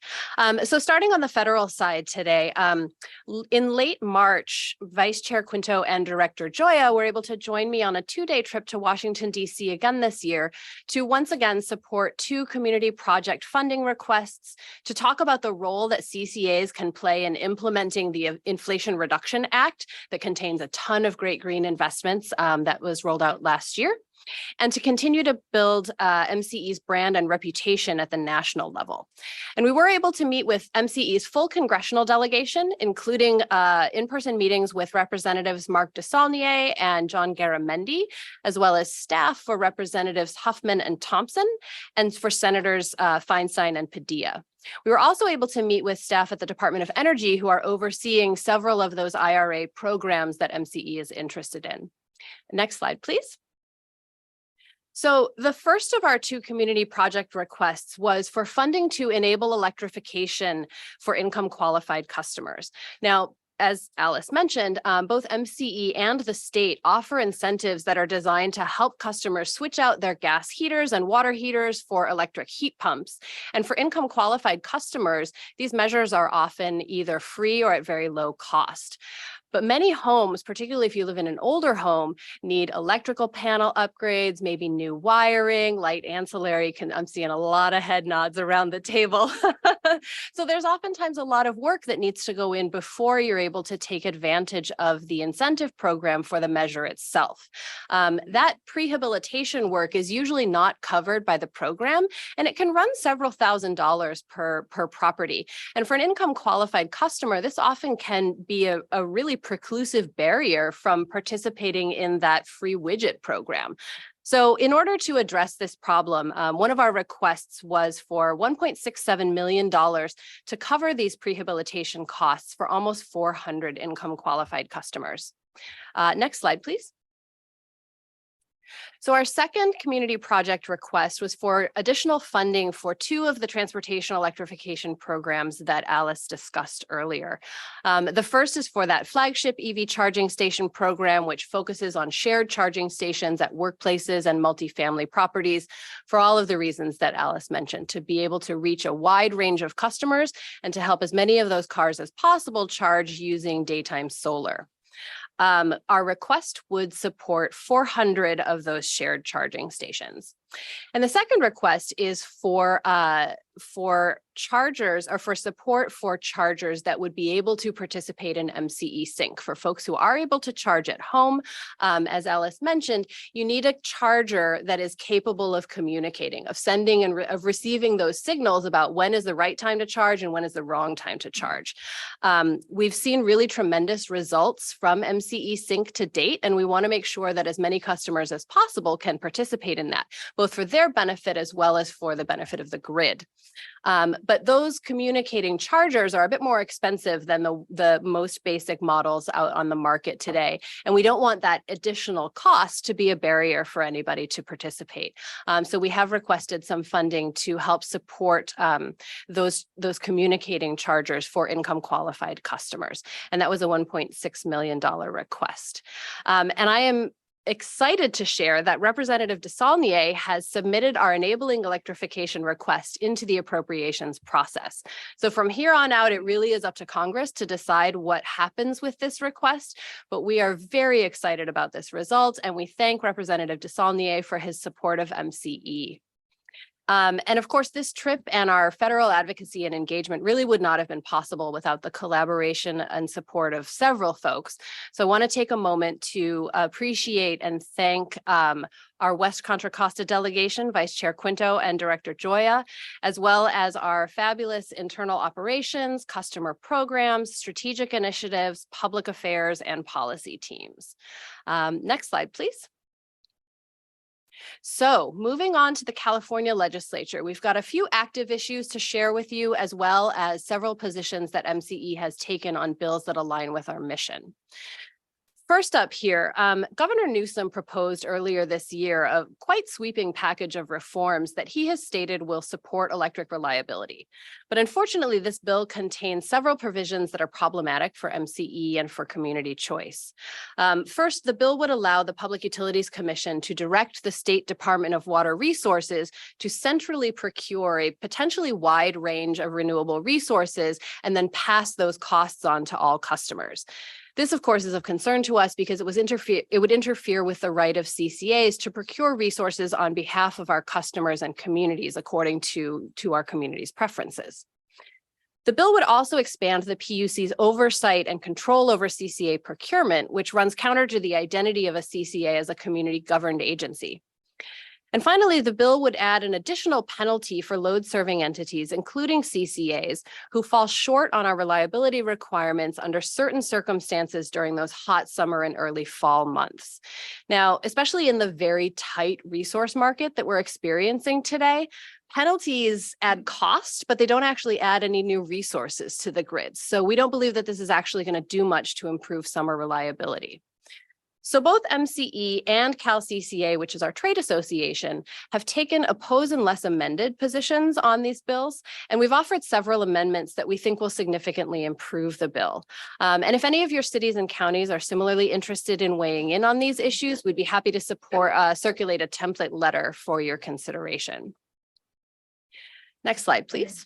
Speaker 14: So starting on the federal side today, in late March, Vice Chair Quinto and Director Joya were able to join me on a 2-day trip to Washington, D.C. again this year to once again support 2 community project funding requests to talk about the role that CCAs can play in implementing the Inflation Reduction Act that contains a ton of great green investments that was rolled out last year, and to continue to build MCE's brand and reputation at the national level. And we were able to meet with MCE's full congressional delegation, including in-person meetings with Representatives Mark DeSaulnier and John Garamendi, as well as staff for Representatives Huffman and Thompson, and for Senators Feinstein and Padilla. We were also able to meet with staff at the Department of Energy who are overseeing several of those IRA programs that MCE is interested in. Next slide, please. So the first of our 2 community project requests was for funding to enable electrification for income qualified customers. Now, as Alice mentioned, both MCE and the state offer incentives that are designed to help customers switch out their gas heaters and water heaters for electric heat pumps. And for income qualified customers, these measures are often either free or at very low cost. But many homes, particularly if you live in an older home, need electrical panel upgrades, maybe new wiring, light ancillary. I'm seeing a lot of head nods around the table. So there's oftentimes a lot of work that needs to go in before you're able to take advantage of the incentive program for the measure itself. That prehabilitation work is usually not covered by the program, and it can run several $1,000s per property. And for an income qualified customer, this often can be a really preclusive barrier from participating in that free widget program. So in order to address this problem, one of our requests was for $1.67 million to cover these prehabilitation costs for almost 400 income qualified customers. Next slide, please. So our second community project request was for additional funding for 2 of the transportation electrification programs that Alice discussed earlier. The first is for that flagship EV charging station program, which focuses on shared charging stations at workplaces and multifamily properties for all of the reasons that Alice mentioned, to be able to reach a wide range of customers and to help as many of those cars as possible charge using daytime solar. Our request would support 400 of those shared charging stations. And the second request is for chargers, or for support for chargers that would be able to participate in MCE Sync. For folks who are able to charge at home, as Alice mentioned, you need a charger that is capable of communicating, of sending and of receiving those signals about when is the right time to charge and when is the wrong time to charge. We've seen really tremendous results from MCE Sync to date, and we want to make sure that as many customers as possible can participate in that, both for their benefit as well as for the benefit of the grid. But those communicating chargers are a bit more expensive than the most basic models out on the market today. And we don't want that additional cost to be a barrier for anybody to participate. So we have requested some funding to help support those communicating chargers for income qualified customers. And that was a $1.6 million request. And I am excited to share that Representative Desaulnier has submitted our enabling electrification request into the appropriations process. So from here on out, it really is up to Congress to decide what happens with this request, but we are very excited about this result, and we thank Representative Desaulnier for his support of MCE. And of course, this trip and our federal advocacy and engagement really would not have been possible without the collaboration and support of several folks. So I want to take a moment to appreciate and thank our West Contra Costa delegation, Vice Chair Quinto and Director Joya, as well as our fabulous internal operations, customer programs, strategic initiatives, public affairs, and policy teams. Next slide, please. So moving on to the California legislature, we've got a few active issues to share with you, as well as several positions that MCE has taken on bills that align with our mission. First up here, Governor Newsom proposed earlier this year a quite sweeping package of reforms that he has stated will support electric reliability. But unfortunately, this bill contains several provisions that are problematic for MCE and for community choice. First, the bill would allow the Public Utilities Commission to direct the State Department of Water Resources to centrally procure a potentially wide range of renewable resources and then pass those costs on to all customers. This, of course, is of concern to us because it would interfere with the right of CCAs to procure resources on behalf of our customers and communities according to our community's preferences. The bill would also expand the PUC's oversight and control over CCA procurement, which runs counter to the identity of a CCA as a community governed agency. And finally, the bill would add an additional penalty for load-serving entities, including CCAs, who fall short on our reliability requirements under certain circumstances during those hot summer and early fall months. Now, especially in the very tight resource market that we're experiencing today, penalties add cost, but they don't actually add any new resources to the grid. So we don't believe that this is actually going to do much to improve summer reliability. So both MCE and CalCCA, which is our trade association, have taken oppose unless amended positions on these bills, and we've offered several amendments that we think will significantly improve the bill. And if any of your cities and counties are similarly interested in weighing in on these issues, we'd be happy to circulate a template letter for your consideration. Next slide, please.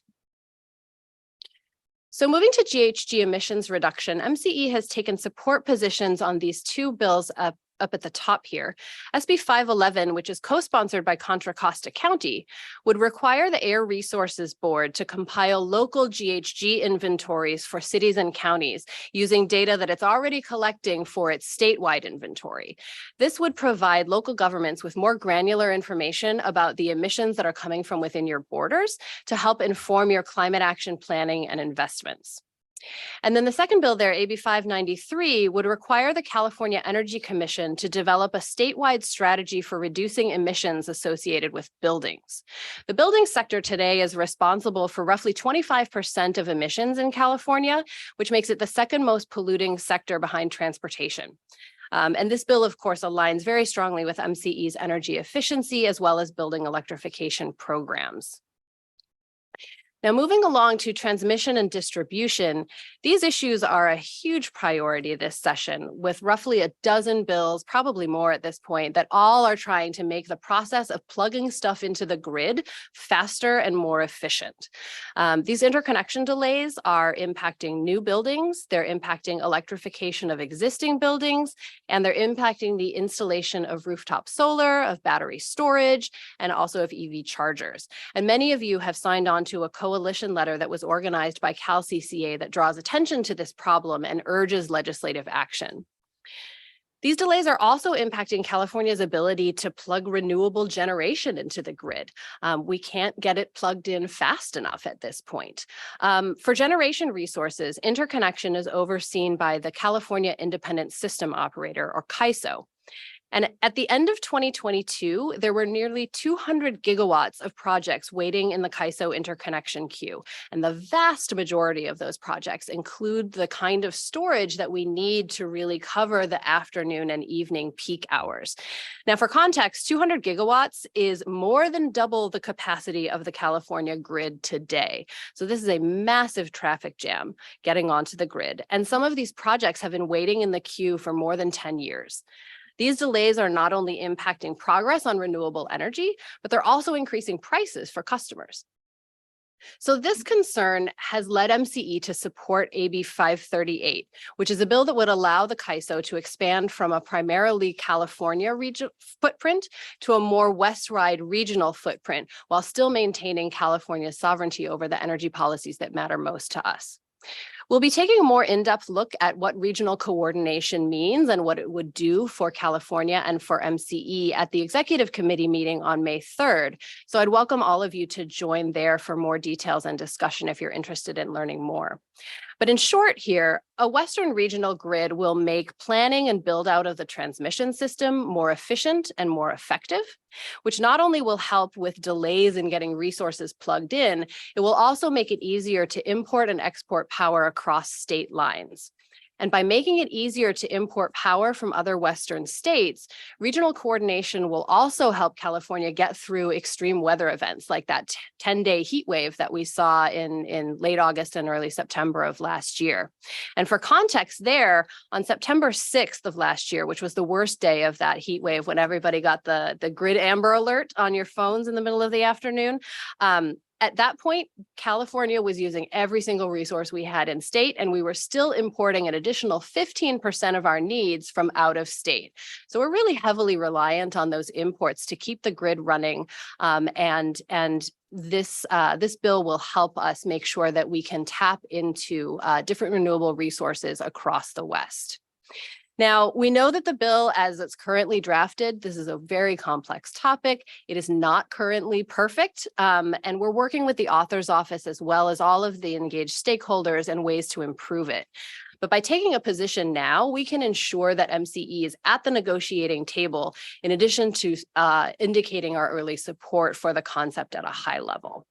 Speaker 14: So moving to GHG emissions reduction, MCE has taken support positions on these two bills up at the top here. SB 511, which is co-sponsored by Contra Costa County, would require the Air Resources Board to compile local GHG inventories for cities and counties using data that it's already collecting for its statewide inventory. This would provide local governments with more granular information about the emissions that are coming from within your borders to help inform your climate action planning and investments. And then the second bill there, AB 593, would require the California Energy Commission to develop a statewide strategy for reducing emissions associated with buildings. The building sector today is responsible for roughly 25% of emissions in California, which makes it the second most polluting sector behind transportation. And this bill, of course, aligns very strongly with MCE's energy efficiency as well as building electrification programs. Now, moving along to transmission and distribution, these issues are a huge priority this session, with roughly a dozen bills, probably more at this point, that all are trying to make the process of plugging stuff into the grid faster and more efficient. These interconnection delays are impacting new buildings, they're impacting electrification of existing buildings, and they're impacting the installation of rooftop solar, of battery storage, and also of EV chargers. And many of you have signed on to a coalition letter that was organized by CalCCA that draws attention to this problem and urges legislative action. These delays are also impacting California's ability to plug renewable generation into the grid. We can't get it plugged in fast enough at this point. For generation resources, interconnection is overseen by the California Independent System Operator, or CAISO. And at the end of 2022, there were nearly 200 gigawatts of projects waiting in the CAISO interconnection queue. And the vast majority of those projects include the kind of storage that we need to really cover the afternoon and evening peak hours. Now, for context, 200 gigawatts is more than double the capacity of the California grid today. So this is a massive traffic jam getting onto the grid. And some of these projects have been waiting in the queue for more than 10 years. These delays are not only impacting progress on renewable energy, but they're also increasing prices for customers. So this concern has led MCE to support AB 538, which is a bill that would allow the CAISO to expand from a primarily California region footprint to a more West-wide regional footprint, while still maintaining California's sovereignty over the energy policies that matter most to us. We'll be taking a more in-depth look at what regional coordination means and what it would do for California and for MCE at the Executive Committee meeting on May 3rd. So I'd welcome all of you to join there for more details and discussion if you're interested in learning more. But in short here, a Western regional grid will make planning and build out of the transmission system more efficient and more effective, which not only will help with delays in getting resources plugged in, it will also make it easier to import and export power across state lines. And by making it easier to import power from other Western states, regional coordination will also help California get through extreme weather events like that 10-day heat wave that we saw in late August and early September of last year. And for context there, on September 6th of last year, which was the worst day of that heat wave when everybody got the grid amber alert on your phones in the middle of the afternoon, at that point, California was using every single resource we had in state, and we were still importing an additional 15% of our needs from out of state. So we're really heavily reliant on those imports to keep the grid running. And this bill will help us make sure that we can tap into different renewable resources across the West. Now, we know that the bill as it's currently drafted, this is a very complex topic. It is not currently perfect, and we're working with the author's office as well as all of the engaged stakeholders and ways to improve it. But by taking a position now, we can ensure that MCE is at the negotiating table, in addition to indicating our early support for the concept at a high level.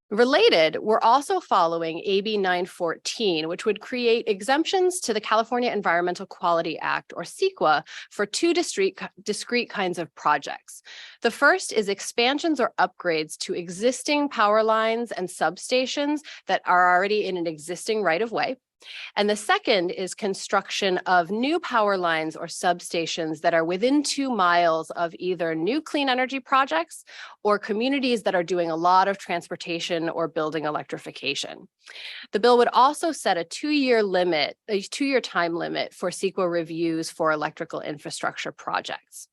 Speaker 14: Related, we're also following AB 914, which would create exemptions to the California Environmental Quality Act, or CEQA, for two discrete kinds of projects. The first is expansions or upgrades to existing power lines and substations that are already in an existing right-of-way. And the second is construction of new power lines or substations that are within 2 miles of either new clean energy projects or communities that are doing a lot of transportation or building electrification. The bill would also set a 2-year limit, a 2-year time limit for CEQA reviews for electrical infrastructure projects.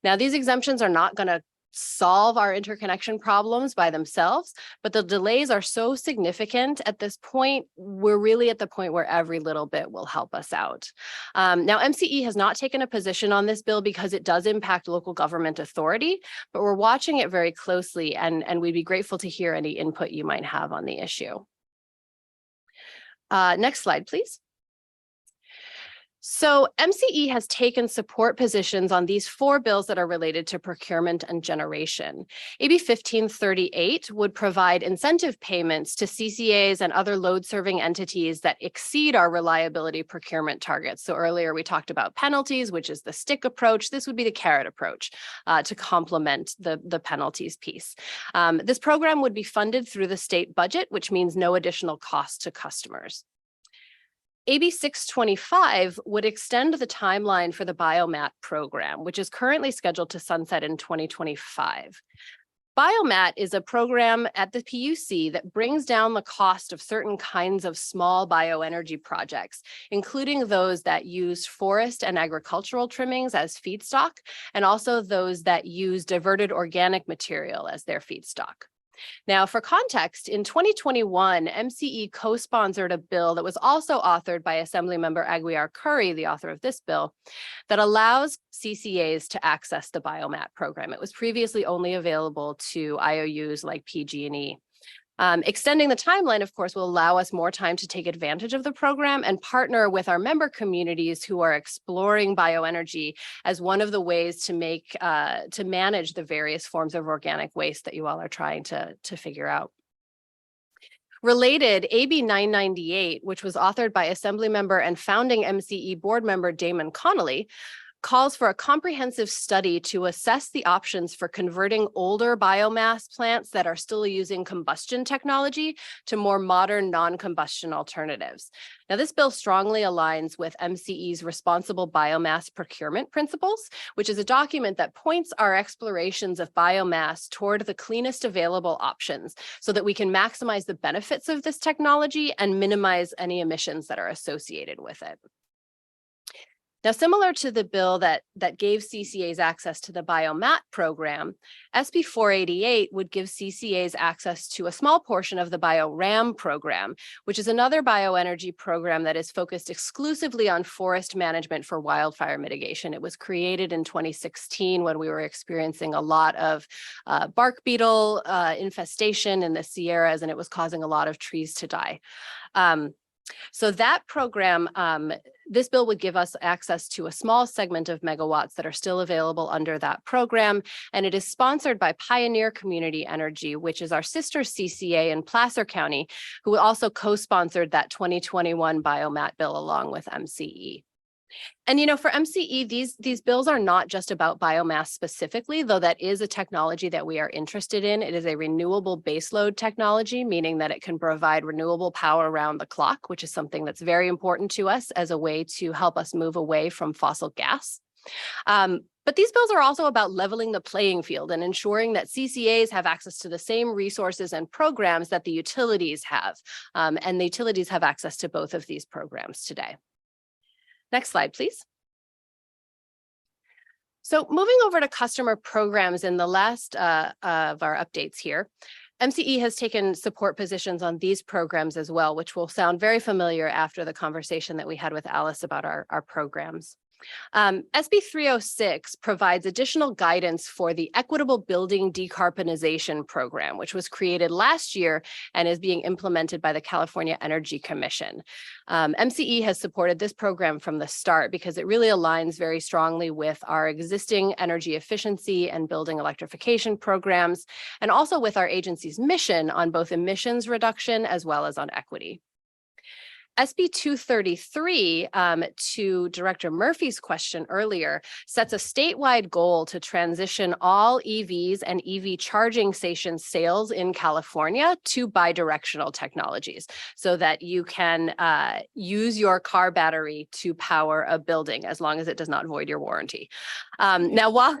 Speaker 14: Now, these exemptions are not going to solve our interconnection problems by themselves, but the delays are so significant at this point, we're really at the point where every little bit will help us out. Now, MCE has not taken a position on this bill because it does impact local government authority, but we're watching it very closely, and we'd be grateful to hear any input you might have on the issue. Next slide, please. So MCE has taken support positions on these 4 bills that are related to procurement and generation. AB 1538 would provide incentive payments to CCAs and other load-serving entities that exceed our reliability procurement targets. So earlier we talked about penalties, which is the stick approach. This would be the carrot approach to complement the penalties piece. This program would be funded through the state budget, which means no additional cost to customers. AB 625 would extend the timeline for the Biomat program, which is currently scheduled to sunset in 2025. Biomat is a program at the PUC that brings down the cost of certain kinds of small bioenergy projects, including those that use forest and agricultural trimmings as feedstock, and also those that use diverted organic material as their feedstock. Now, for context, in 2021, MCE co-sponsored a bill that was also authored by Assemblymember Aguiar Curry, the author of this bill, that allows CCAs to access the Biomat program. It was previously only available to IOUs like PG&E. Extending the timeline, of course, will allow us more time to take advantage of the program and partner with our member communities who are exploring bioenergy as one of the ways to manage the various forms of organic waste that you all are trying to figure out. Related, AB 998, which was authored by Assemblymember and founding MCE board member Damon Connolly, calls for a comprehensive study to assess the options for converting older biomass plants that are still using combustion technology to more modern non-combustion alternatives. Now, this bill strongly aligns with MCE's responsible biomass procurement principles, which is a document that points our explorations of biomass toward the cleanest available options so that we can maximize the benefits of this technology and minimize any emissions that are associated with it. Now, similar to the bill that gave CCAs access to the Biomat program, SB 488 would give CCAs access to a small portion of the BioRAM program, which is another bioenergy program that is focused exclusively on forest management for wildfire mitigation. It was created in 2016 when we were experiencing a lot of bark beetle infestation in the Sierras, and it was causing a lot of trees to die. So that program, this bill would give us access to a small segment of megawatts that are still available under that program. And it is sponsored by Pioneer Community Energy, which is our sister CCA in Placer County, who also co-sponsored that 2021 Biomat bill along with MCE. And, you know, for MCE, these bills are not just about biomass specifically, though that is a technology that we are interested in. It is a renewable baseload technology, meaning that it can provide renewable power around the clock, which is something that's very important to us as a way to help us move away from fossil gas. But these bills are also about leveling the playing field and ensuring that CCAs have access to the same resources and programs that the utilities have. And the utilities have access to both of these programs today. Next slide, please. So moving over to customer programs in the last of our updates here, MCE has taken support positions on these programs as well, which will sound very familiar after the conversation that we had with Alice about our programs. SB 306 provides additional guidance for the Equitable Building Decarbonization Program, which was created last year and is being implemented by the California Energy Commission. MCE has supported this program from the start because it really aligns very strongly with our existing energy efficiency and building electrification programs, and also with our agency's mission on both emissions reduction as well as on equity. SB 233, to Director Murphy's question earlier, sets a statewide goal to transition all EVs and EV charging station sales in California to bidirectional technologies so that you can use your car battery to power a building as long as it does not void your warranty. Now, while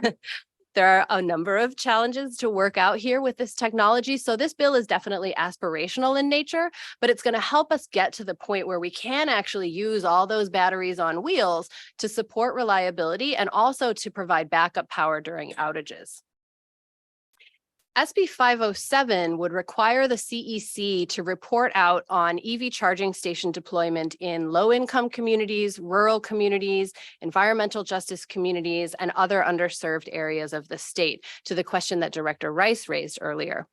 Speaker 14: there are a number of challenges to work out here with this technology. So this bill is definitely aspirational in nature, but it's going to help us get to the point where we can actually use all those batteries on wheels to support reliability and also to provide backup power during outages. SB 507 would require the CEC to report out on EV charging station deployment in low-income communities, rural communities, environmental justice communities, and other underserved areas of the state, to the question that Director Rice raised earlier.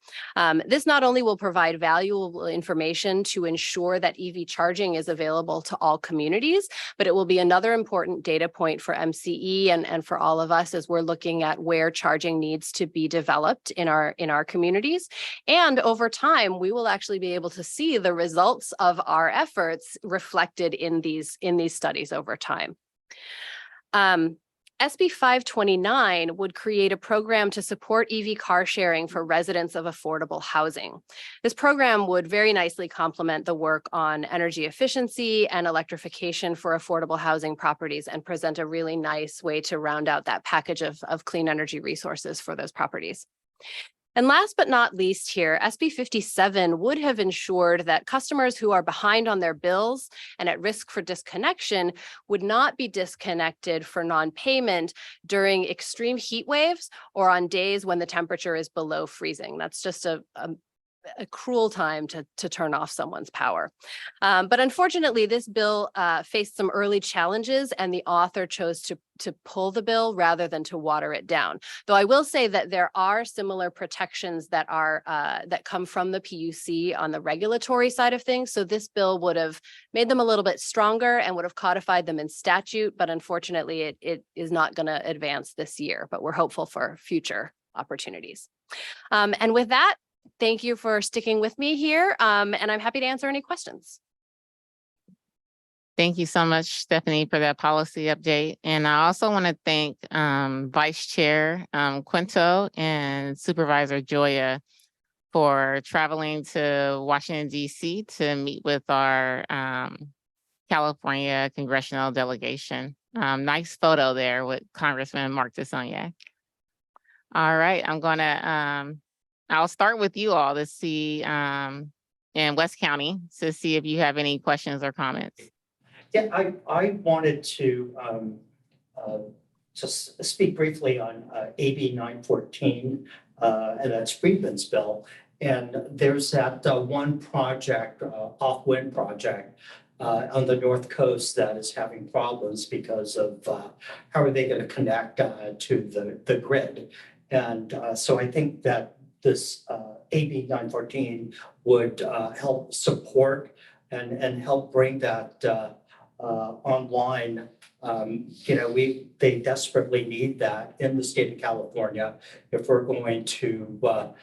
Speaker 14: This not only will provide valuable information to ensure that EV charging is available to all communities, but it will be another important data point for MCE and for all of us as we're looking at where charging needs to be developed in our communities. And over time, we will actually be able to see the results of our efforts reflected in these studies over time. SB 529 would create a program to support EV car sharing for residents of affordable housing. This program would very nicely complement the work on energy efficiency and electrification for affordable housing properties and present a really nice way to round out that package of clean energy resources for those properties. And last but not least here, SB 57 would have ensured that customers who are behind on their bills and at risk for disconnection would not be disconnected for non-payment during extreme heat waves or on days when the temperature is below freezing. That's just a cruel time to turn off someone's power. But unfortunately, this bill faced some early challenges and the author chose to pull the bill rather than to water it down. Though I will say that there are similar protections that are that come from the PUC on the regulatory side of things. So this bill would have made them a little bit stronger and would have codified them in statute. But unfortunately, it is not going to advance this year, but we're hopeful for future opportunities. And with that, thank you for sticking with me here, and I'm happy to answer any questions.
Speaker 1: Thank you so much, Stephanie, for that policy update. And I also want to thank Vice Chair Quinto and Supervisor Joya for traveling to Washington, D.C. to meet with our California congressional delegation. Nice photo there with Congressman Mark DeSonia. All right, I'll start with you all to see in West County to see if you have any questions or comments.
Speaker 16: Yeah, I wanted to just speak briefly on AB 914, and that's Friedman's bill. And there's that one project, off-wind project on the North Coast that is having problems because of how are they going to connect to the grid. And so I think that this AB 914 would help support and help bring that online. They desperately need that in the state of California if we're going to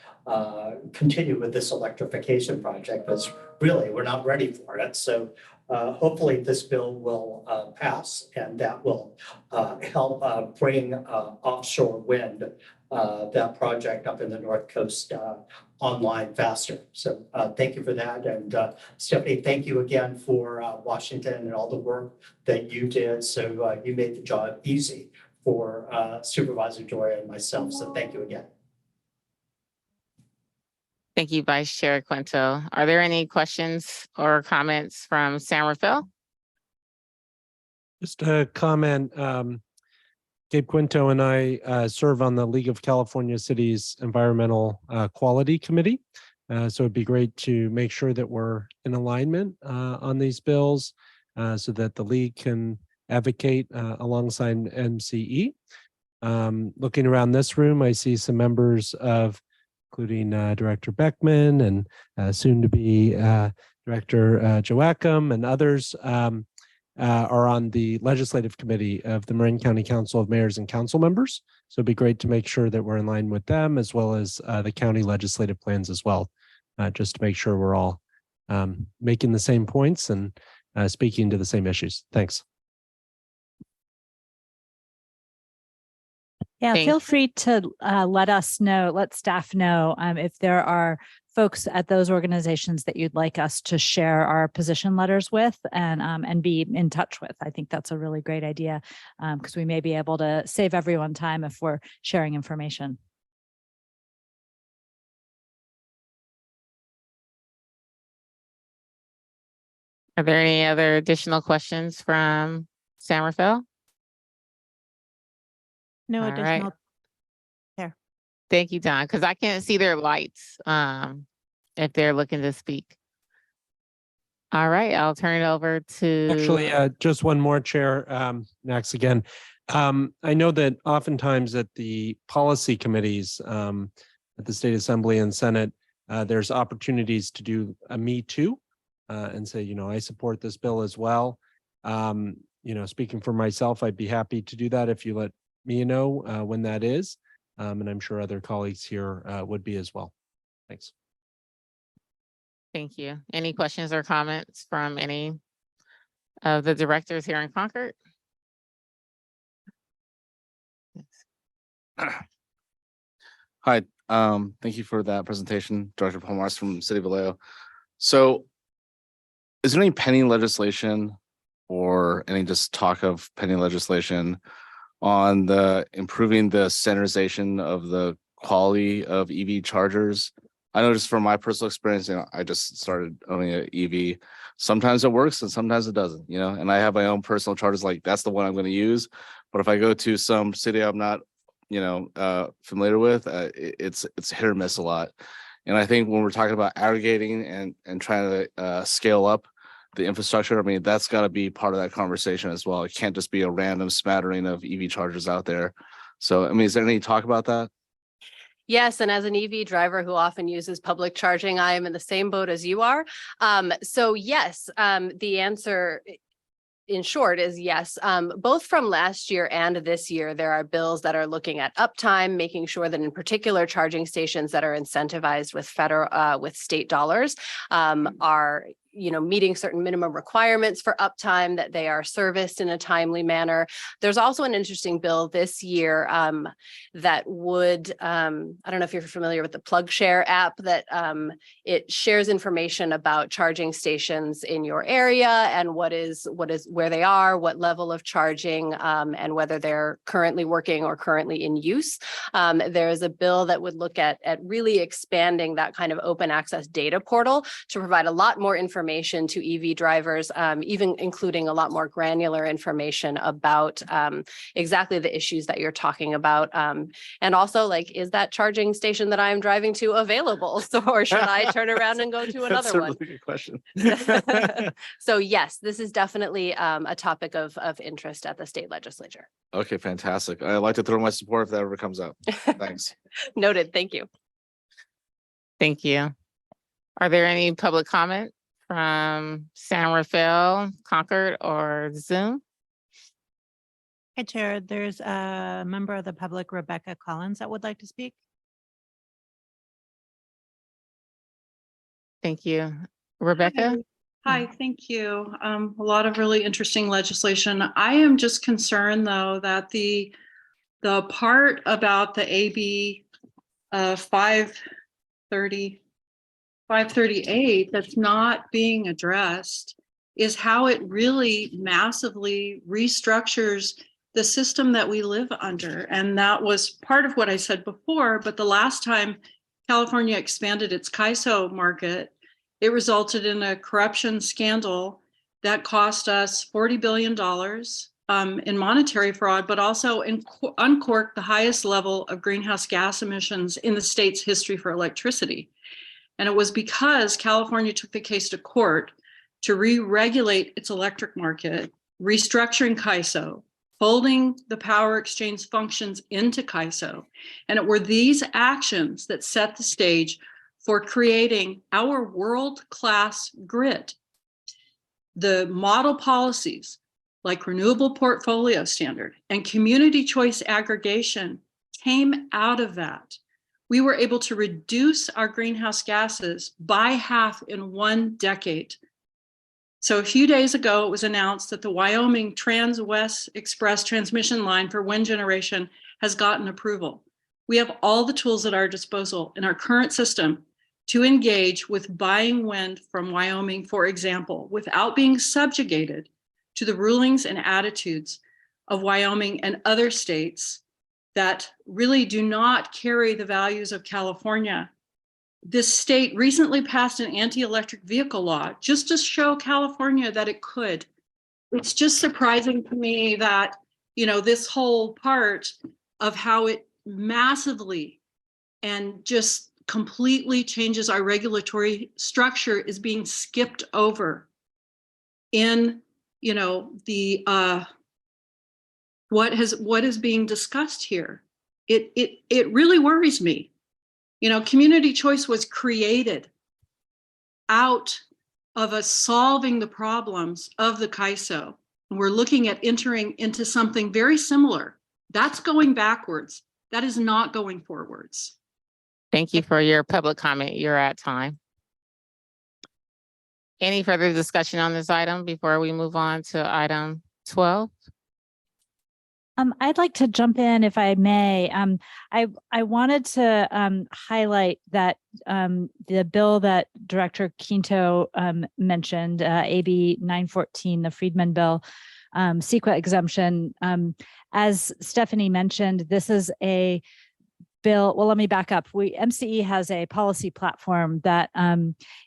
Speaker 16: continue with this electrification project. Because really, we're not ready for it. So hopefully this bill will pass, and that will help bring offshore wind, that project up in the North Coast, online faster. So thank you for that. And Stephanie, thank you again for Washington and all the work that you did. So you made the job easy for Supervisor Joya and myself. So thank you again.
Speaker 1: Thank you, Vice Chair Quinto. Are there any questions or comments from San Rafael?
Speaker 5: Just a comment. Gabe Quinto and I serve on the League of California Cities Environmental Quality Committee. So it'd be great to make sure that we're in alignment on these bills so that the League can advocate alongside MCE. Looking around this room, I see some members of, including Director Beckman and soon to be Director Joachim and others, are on the legislative committee of the Marin County Council of Mayors and Council Members. So it'd be great to make sure that we're in line with them, as well as the county legislative plans as well, just to make sure we're all making the same points and speaking to the same issues. Thanks.
Speaker 3: Yeah,
Speaker 1: Thanks.
Speaker 3: feel free to let staff know if there are folks at those organizations that you'd like us to share our position letters with and be in touch with. I think that's a really great idea because we may be able to save everyone time if we're sharing information.
Speaker 1: Are there any other additional questions from San Rafael?
Speaker 13: No
Speaker 1: All
Speaker 13: additional.
Speaker 1: right.
Speaker 13: There.
Speaker 1: Thank you, Don, because I can't see their lights if they're looking to speak. All right, I'll turn it over to.
Speaker 5: Actually, just one more, Chair, Max again. I know that oftentimes at the policy committees at the State Assembly and Senate, there's opportunities to do a Me Too and say, I support this bill as well. Speaking for myself, I'd be happy to do that if you let me know when that is. And I'm sure other colleagues here would be as well. Thanks.
Speaker 1: Thank you. Any questions or comments from any of the directors here in Concord?
Speaker 17: Hi, thank you for that presentation, Director Palmares from City of Vallejo. So is there any pending legislation or any just talk of pending legislation on the improving the standardization of the quality of EV chargers? I know just from my personal experience, I just started owning an EV. Sometimes it works and sometimes it doesn't, and I have my own personal chargers, like that's the one I'm going to use. But if I go to some city I'm not, familiar with, it's hit or miss a lot. And I think when we're talking about aggregating and trying to scale up the infrastructure, that's got to be part of that conversation as well. It can't just be a random smattering of EV chargers out there. So, is there any talk about that?
Speaker 14: Yes, and as an EV driver who often uses public charging, I am in the same boat as you are. So yes, the answer in short is yes. Both from last year and this year, there are bills that are looking at uptime, making sure that in particular charging stations that are incentivized with federal, with state dollars are meeting certain minimum requirements for uptime, that they are serviced in a timely manner. There's also an interesting bill this year that would, I don't know if you're familiar with the PlugShare app, that it shares information about charging stations in your area and where they are, what level of charging, and whether they're currently working or currently in use. There is a bill that would look at really expanding that kind of open access data portal to provide a lot more information to EV drivers, even including a lot more granular information about exactly the issues that you're talking about. And also, like, is that charging station that I'm driving to available? So, or should I turn around and go to another one?
Speaker 17: That's a really good question.
Speaker 14: So yes, this is definitely a topic of interest at the state legislature.
Speaker 17: Okay, fantastic. I'd like to throw my support if that ever comes up. Thanks.
Speaker 14: Noted. Thank you.
Speaker 1: Thank you. Are there any public comment from San Rafael, Concord, or Zoom?
Speaker 13: Hi, Chair. There's a member of the public, Rebecca Collins, that would like to speak.
Speaker 1: Thank you. Rebecca?
Speaker 11: Hi, thank you. A lot of really interesting legislation. I am just concerned, though, that the part about the AB 538 that's not being addressed is how it really massively restructures the system that we live under. And that was part of what I said before, but the last time California expanded its CAISO market, it resulted in a corruption scandal that cost us $40 billion in monetary fraud, but also uncorked the highest level of greenhouse gas emissions in the state's history for electricity. And it was because California took the case to court to re-regulate its electric market, restructuring CAISO, folding the power exchange functions into CAISO. And it were these actions that set the stage for creating our world-class grid. The model policies like renewable portfolio standard and community choice aggregation came out of that. We were able to reduce our greenhouse gases by half in 1 decade. So a few days ago, it was announced that the Wyoming Trans-West Express transmission line for wind generation has gotten approval. We have all the tools at our disposal in our current system to engage with buying wind from Wyoming, for example, without being subjugated to the rulings and attitudes of Wyoming and other states that really do not carry the values of California. This state recently passed an anti-electric vehicle law just to show California that it could. It's just surprising to me that, this whole part of how it massively and just completely changes our regulatory structure is being skipped over in, what is being discussed here. It really worries me. Community choice was created out of us solving the problems of the CAISO. And we're looking at entering into something very similar. That's going backwards. That is not going forwards.
Speaker 1: Thank you for your public comment. You're at time. Any further discussion on this item before we move on to item 12?
Speaker 3: I'd like to jump in if I may. I wanted to highlight that the bill that Director Quinto mentioned, AB 914, the Friedman bill, CEQA exemption. As Stephanie mentioned, this is a bill. Well, let me back up. MCE has a policy platform that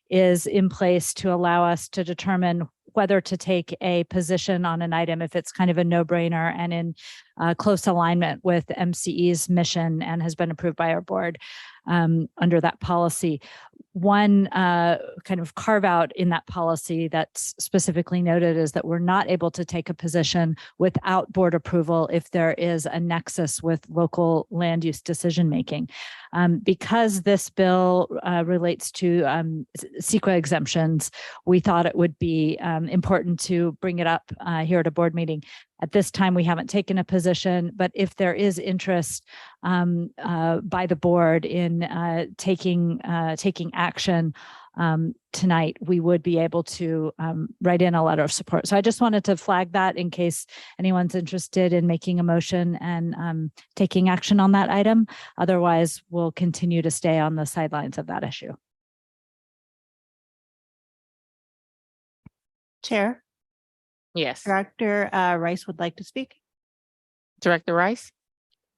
Speaker 3: is in place to allow us to determine whether to take a position on an item if it's kind of a no-brainer and in close alignment with MCE's mission and has been approved by our board under that policy. One kind of carve out in that policy that's specifically noted is that we're not able to take a position without board approval if there is a nexus with local land use decision making. Because this bill relates to CEQA exemptions, we thought it would be important to bring it up here at a board meeting. At this time, we haven't taken a position, but if there is interest by the board in taking action tonight, we would be able to write in a letter of support. So I just wanted to flag that in case anyone's interested in making a motion and taking action on that item. Otherwise, we'll continue to stay on the sidelines of that issue.
Speaker 13: Chair,
Speaker 1: Yes,
Speaker 13: Director Rice would like to speak.
Speaker 1: Director Rice.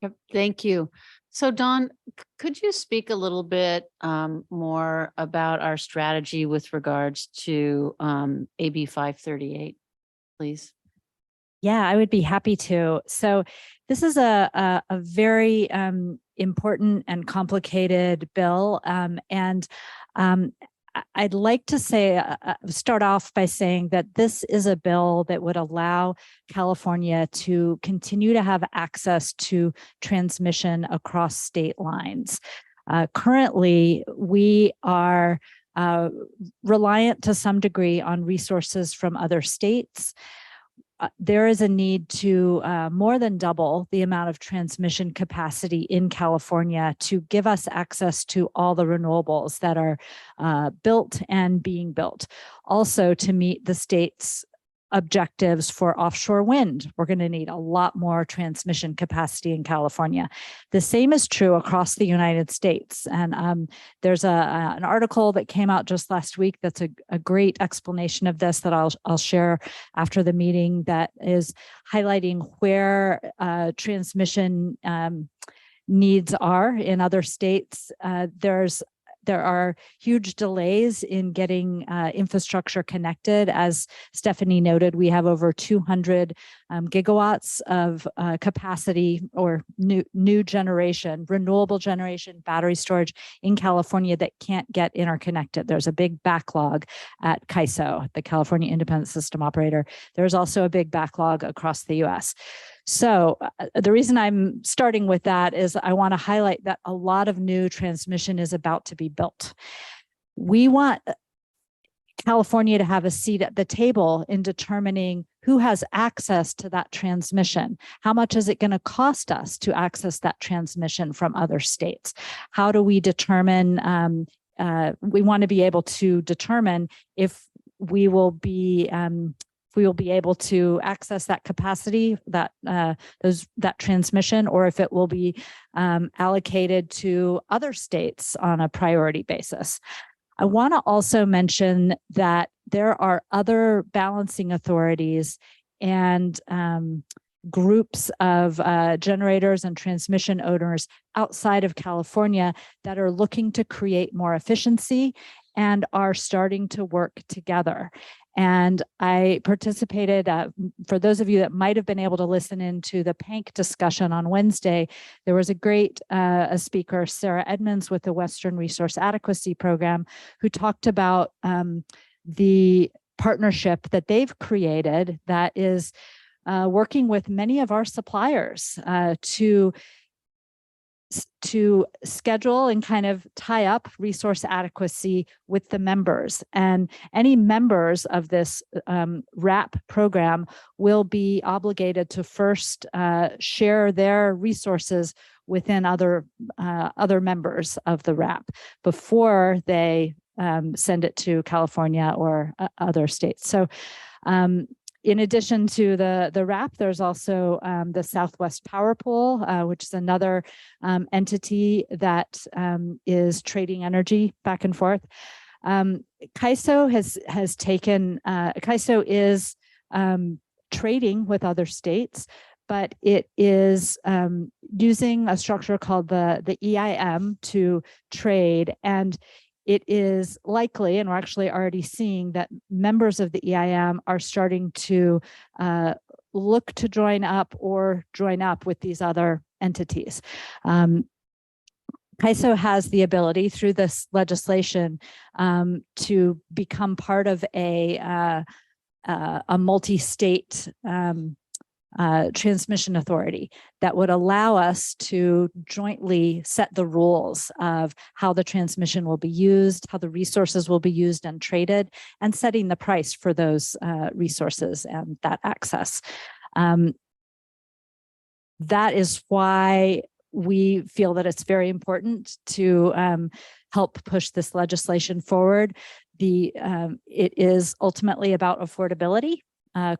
Speaker 2: Yep, thank you. So Dawn, could you speak a little bit more about our strategy with regards to AB 538, please?
Speaker 3: Yeah, I would be happy to. So this is a very important and complicated bill. I'd like to say, start off by saying that this is a bill that would allow California to continue to have access to transmission across state lines. Currently, we are reliant to some degree on resources from other states. There is a need to more than double the amount of transmission capacity in California to give us access to all the renewables that are built and being built. Also, to meet the state's objectives for offshore wind, we're going to need a lot more transmission capacity in California. The same is true across the United States. And there's an article that came out just last week that's a great explanation of this that I'll share after the meeting, that is highlighting where transmission needs are in other states. There are huge delays in getting infrastructure connected. As Stephanie noted, we have over 200 gigawatts of capacity or new generation, renewable generation, battery storage in California that can't get interconnected. There's a big backlog at CAISO, the California Independent System Operator. There's also a big backlog across the US. So the reason I'm starting with that is I want to highlight that a lot of new transmission is about to be built. We want California to have a seat at the table in determining who has access to that transmission. How much is it going to cost us to access that transmission from other states? How do we determine, we want to be able to determine if we will be able to access that capacity, that transmission, or if it will be allocated to other states on a priority basis. I want to also mention that there are other balancing authorities and groups of generators and transmission owners outside of California that are looking to create more efficiency and are starting to work together. And I participated, for those of you that might have been able to listen into the PANC discussion on Wednesday, there was a great a speaker, Sarah Edmonds with the Western Resource Adequacy Program, who talked about the partnership that they've created that is working with many of our suppliers to schedule and kind of tie up resource adequacy with the members. And any members of this RAP program will be obligated to first share their resources within other members of the RAP before they send it to California or other states. So in addition to the RAP, there's also the Southwest Power Pool, which is another entity that is trading energy back and forth. CAISO CAISO is trading with other states, but it is using a structure called the EIM to trade. And it is likely, and we're actually already seeing, that members of the EIM are starting to look to join up with these other entities. CAISO has the ability through this legislation to become part of a multi-state transmission authority that would allow us to jointly set the rules of how the transmission will be used, how the resources will be used and traded, and setting the price for those resources and that access. That is why we feel that it's very important to help push this legislation forward. It is ultimately about affordability.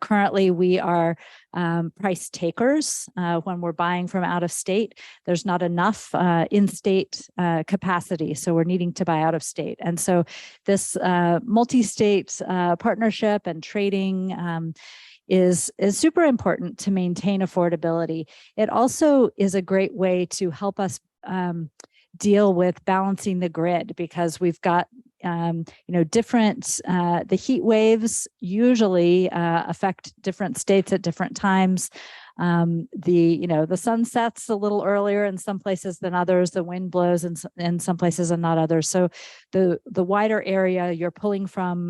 Speaker 3: Currently, we are price takers when we're buying from out of state. There's not enough in-state capacity, so we're needing to buy out of state. And so this multi-state partnership and trading is super important to maintain affordability. It also is a great way to help us deal with balancing the grid, because we've got different, the heat waves usually affect different states at different times. The sun sets a little earlier in some places than others. The wind blows in some places and not others. So the wider area you're pulling from,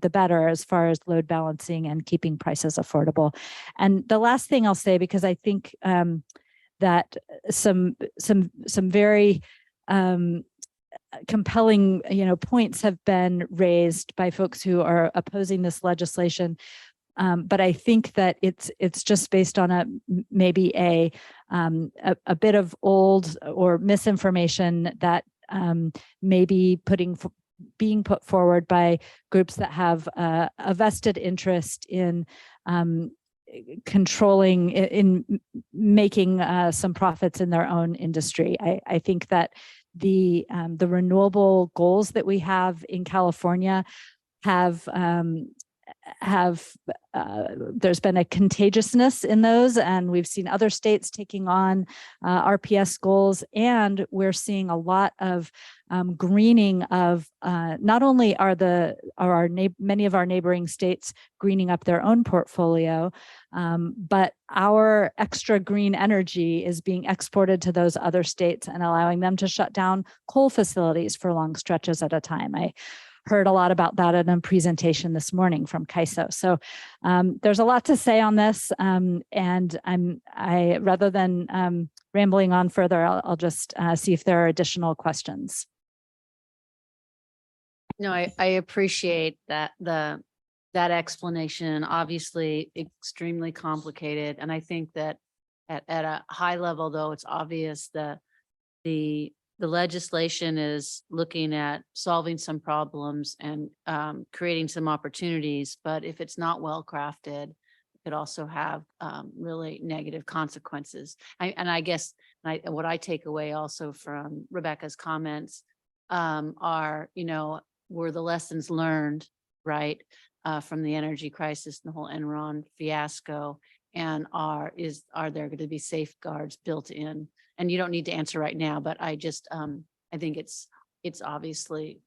Speaker 3: the better as far as load balancing and keeping prices affordable. And the last thing I'll say, because I think that some very compelling, points have been raised by folks who are opposing this legislation. But I think that it's just based on maybe a bit of old or misinformation that may be being put forward by groups that have a vested interest in controlling, in making some profits in their own industry. I think that the renewable goals that we have in California have there's been a contagiousness in those, and we've seen other states taking on RPS goals, and we're seeing a lot of greening of not only are many of our neighboring states greening up their own portfolio, but our extra green energy is being exported to those other states and allowing them to shut down coal facilities for long stretches at a time. I heard a lot about that in a presentation this morning from CAISO. So there's a lot to say on this, and rather than rambling on further, I'll just see if there are additional questions.
Speaker 2: No, I appreciate that that explanation. Obviously, extremely complicated, and I think that at a high level, though, it's obvious that the legislation is looking at solving some problems and creating some opportunities, but if it's not well crafted, it could also have really negative consequences. I guess what I take away also from Rebecca's comments are, were the lessons learned, right, from the energy crisis and the whole Enron fiasco, and are there going to be safeguards built in? And you don't need to answer right now, but I just I think it's obviously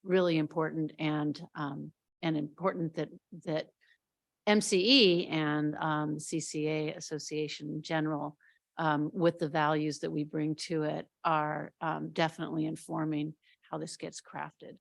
Speaker 2: really important and important that MCE and CCA Association in general, with the values that we bring to it, are definitely informing how this gets crafted.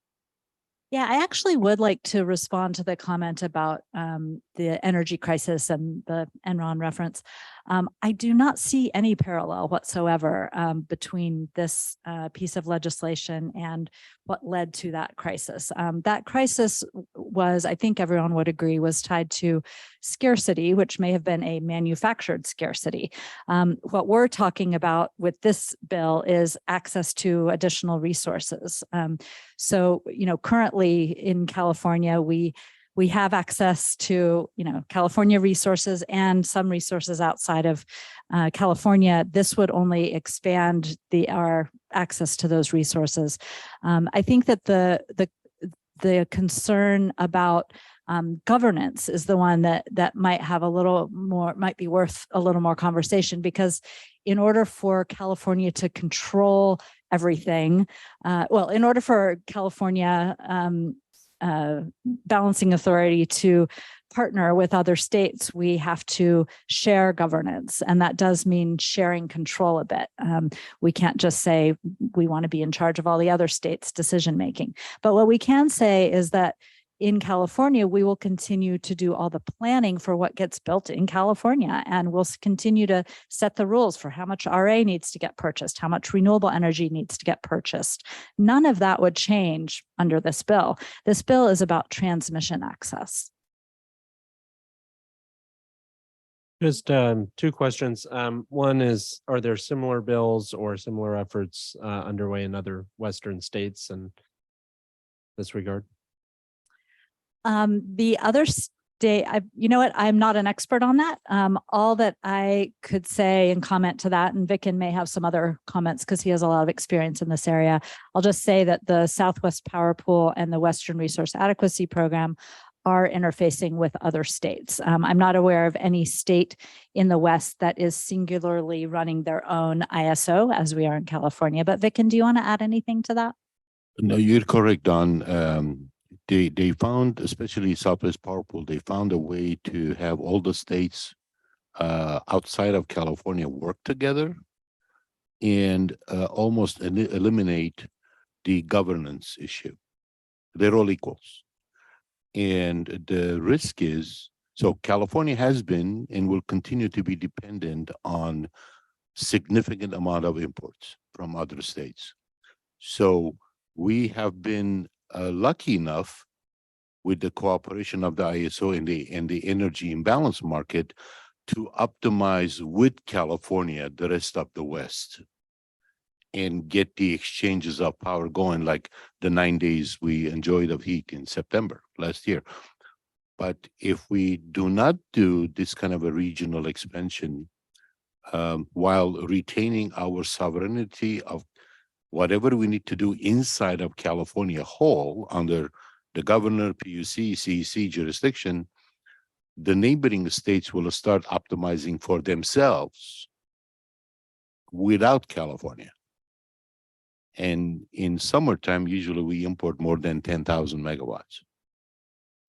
Speaker 3: Yeah, I actually would like to respond to the comment about the energy crisis and the Enron reference. I do not see any parallel whatsoever between this piece of legislation and what led to that crisis. That crisis was, I think everyone would agree, was tied to scarcity, which may have been a manufactured scarcity. What we're talking about with this bill is access to additional resources. So, currently in California, we have access to, California resources and some resources outside of California. This would only expand our access to those resources. I think that the concern about governance is the one that might have might be worth a little more conversation, because in order for California to control everything, in order for California balancing authority to partner with other states, we have to share governance. And that does mean sharing control a bit. We can't just say we want to be in charge of all the other states' decision making. But what we can say is that in California, we will continue to do all the planning for what gets built in California, and we'll continue to set the rules for how much RA needs to get purchased, how much renewable energy needs to get purchased. None of that would change under this bill. This bill is about transmission access.
Speaker 5: Just two questions. One is, are there similar bills or similar efforts underway in other Western states in this regard?
Speaker 3: The other state, you know what, I'm not an expert on that. All that I could say and comment to that, and Vicken may have some other comments because he has a lot of experience in this area. I'll just say that the Southwest Power Pool and the Western Resource Adequacy Program are interfacing with other states. I'm not aware of any state in the West that is singularly running their own ISO as we are in California. But Vicken, do you want to add anything to that?
Speaker 10: No, you're correct, Don. They found, especially Southwest Power Pool, they found a way to have all the states outside of California work together and almost eliminate the governance issue. They're all equals. And the risk is, so California has been and will continue to be dependent on significant amount of imports from other states. So we have been lucky enough with the cooperation of the ISO and the energy imbalance market to optimize with California the rest of the West and get the exchanges of power going, like the 9 days we enjoyed of heat in September last year. But if we do not do this kind of a regional expansion while retaining our sovereignty of whatever we need to do inside of California whole under the governor, PUC, CEC jurisdiction, the neighboring states will start optimizing for themselves without California. And in summertime, usually we import more than 10,000 megawatts.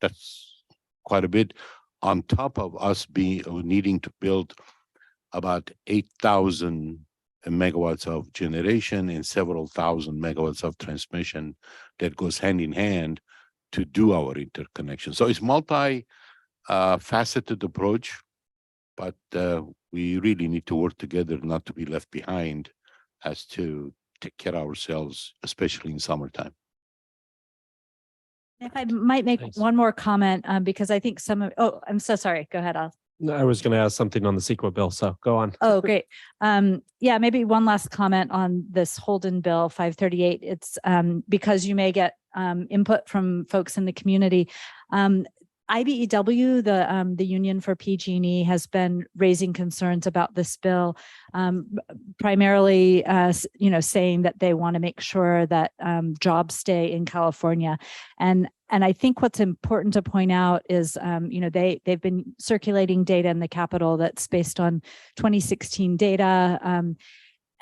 Speaker 10: That's quite a bit on top of us needing to build about 8,000 megawatts of generation and several thousand megawatts of transmission that goes hand in hand to do our interconnection. So it's multi-faceted approach, but we really need to work together not to be left behind as to take care of ourselves, especially in summertime.
Speaker 3: If I might make one more comment, because I think I'm so sorry. Go ahead, Al.
Speaker 5: I was going to ask something on the CEQA bill, so go on.
Speaker 3: Oh, great. Yeah, maybe one last comment on this Holden Bill 538. It's because you may get input from folks in the community. IBEW, the Union for PG&E, has been raising concerns about this bill, primarily, saying that they want to make sure that jobs stay in California. And I think what's important to point out is, they've been circulating data in the Capitol that's based on 2016 data.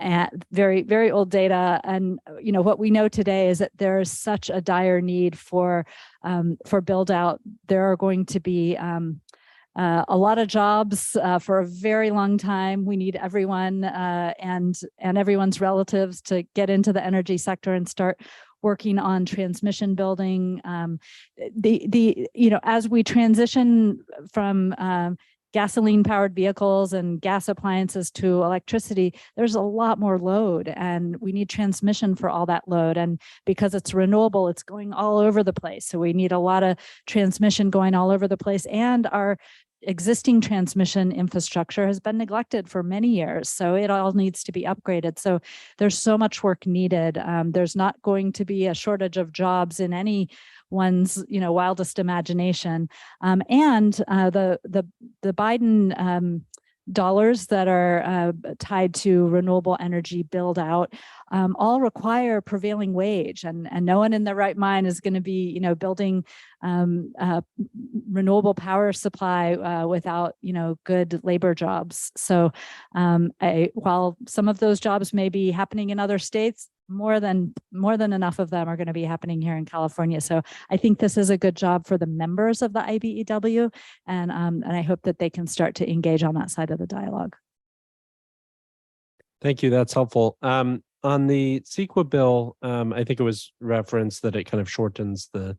Speaker 3: And very, very old data. And, what we know today is that there is such a dire need for build out. There are going to be a lot of jobs for a very long time. We need everyone and everyone's relatives to get into the energy sector and start working on transmission building. As we transition from gasoline powered vehicles and gas appliances to electricity, there's a lot more load and we need transmission for all that load. And because it's renewable, it's going all over the place. So we need a lot of transmission going all over the place, and our existing transmission infrastructure has been neglected for many years. So it all needs to be upgraded. So there's so much work needed. There's not going to be a shortage of jobs in anyone's wildest imagination. And the Biden dollars that are tied to renewable energy build out all require prevailing wage, and no one in their right mind is going to be building renewable power supply without good labor jobs. So while some of those jobs may be happening in other states, more than enough of them are going to be happening here in California. So I think this is a good job for the members of the IBEW, and I hope that they can start to engage on that side of the dialogue.
Speaker 5: Thank you. That's helpful. On the CEQA bill, I think it was referenced that it kind of shortens the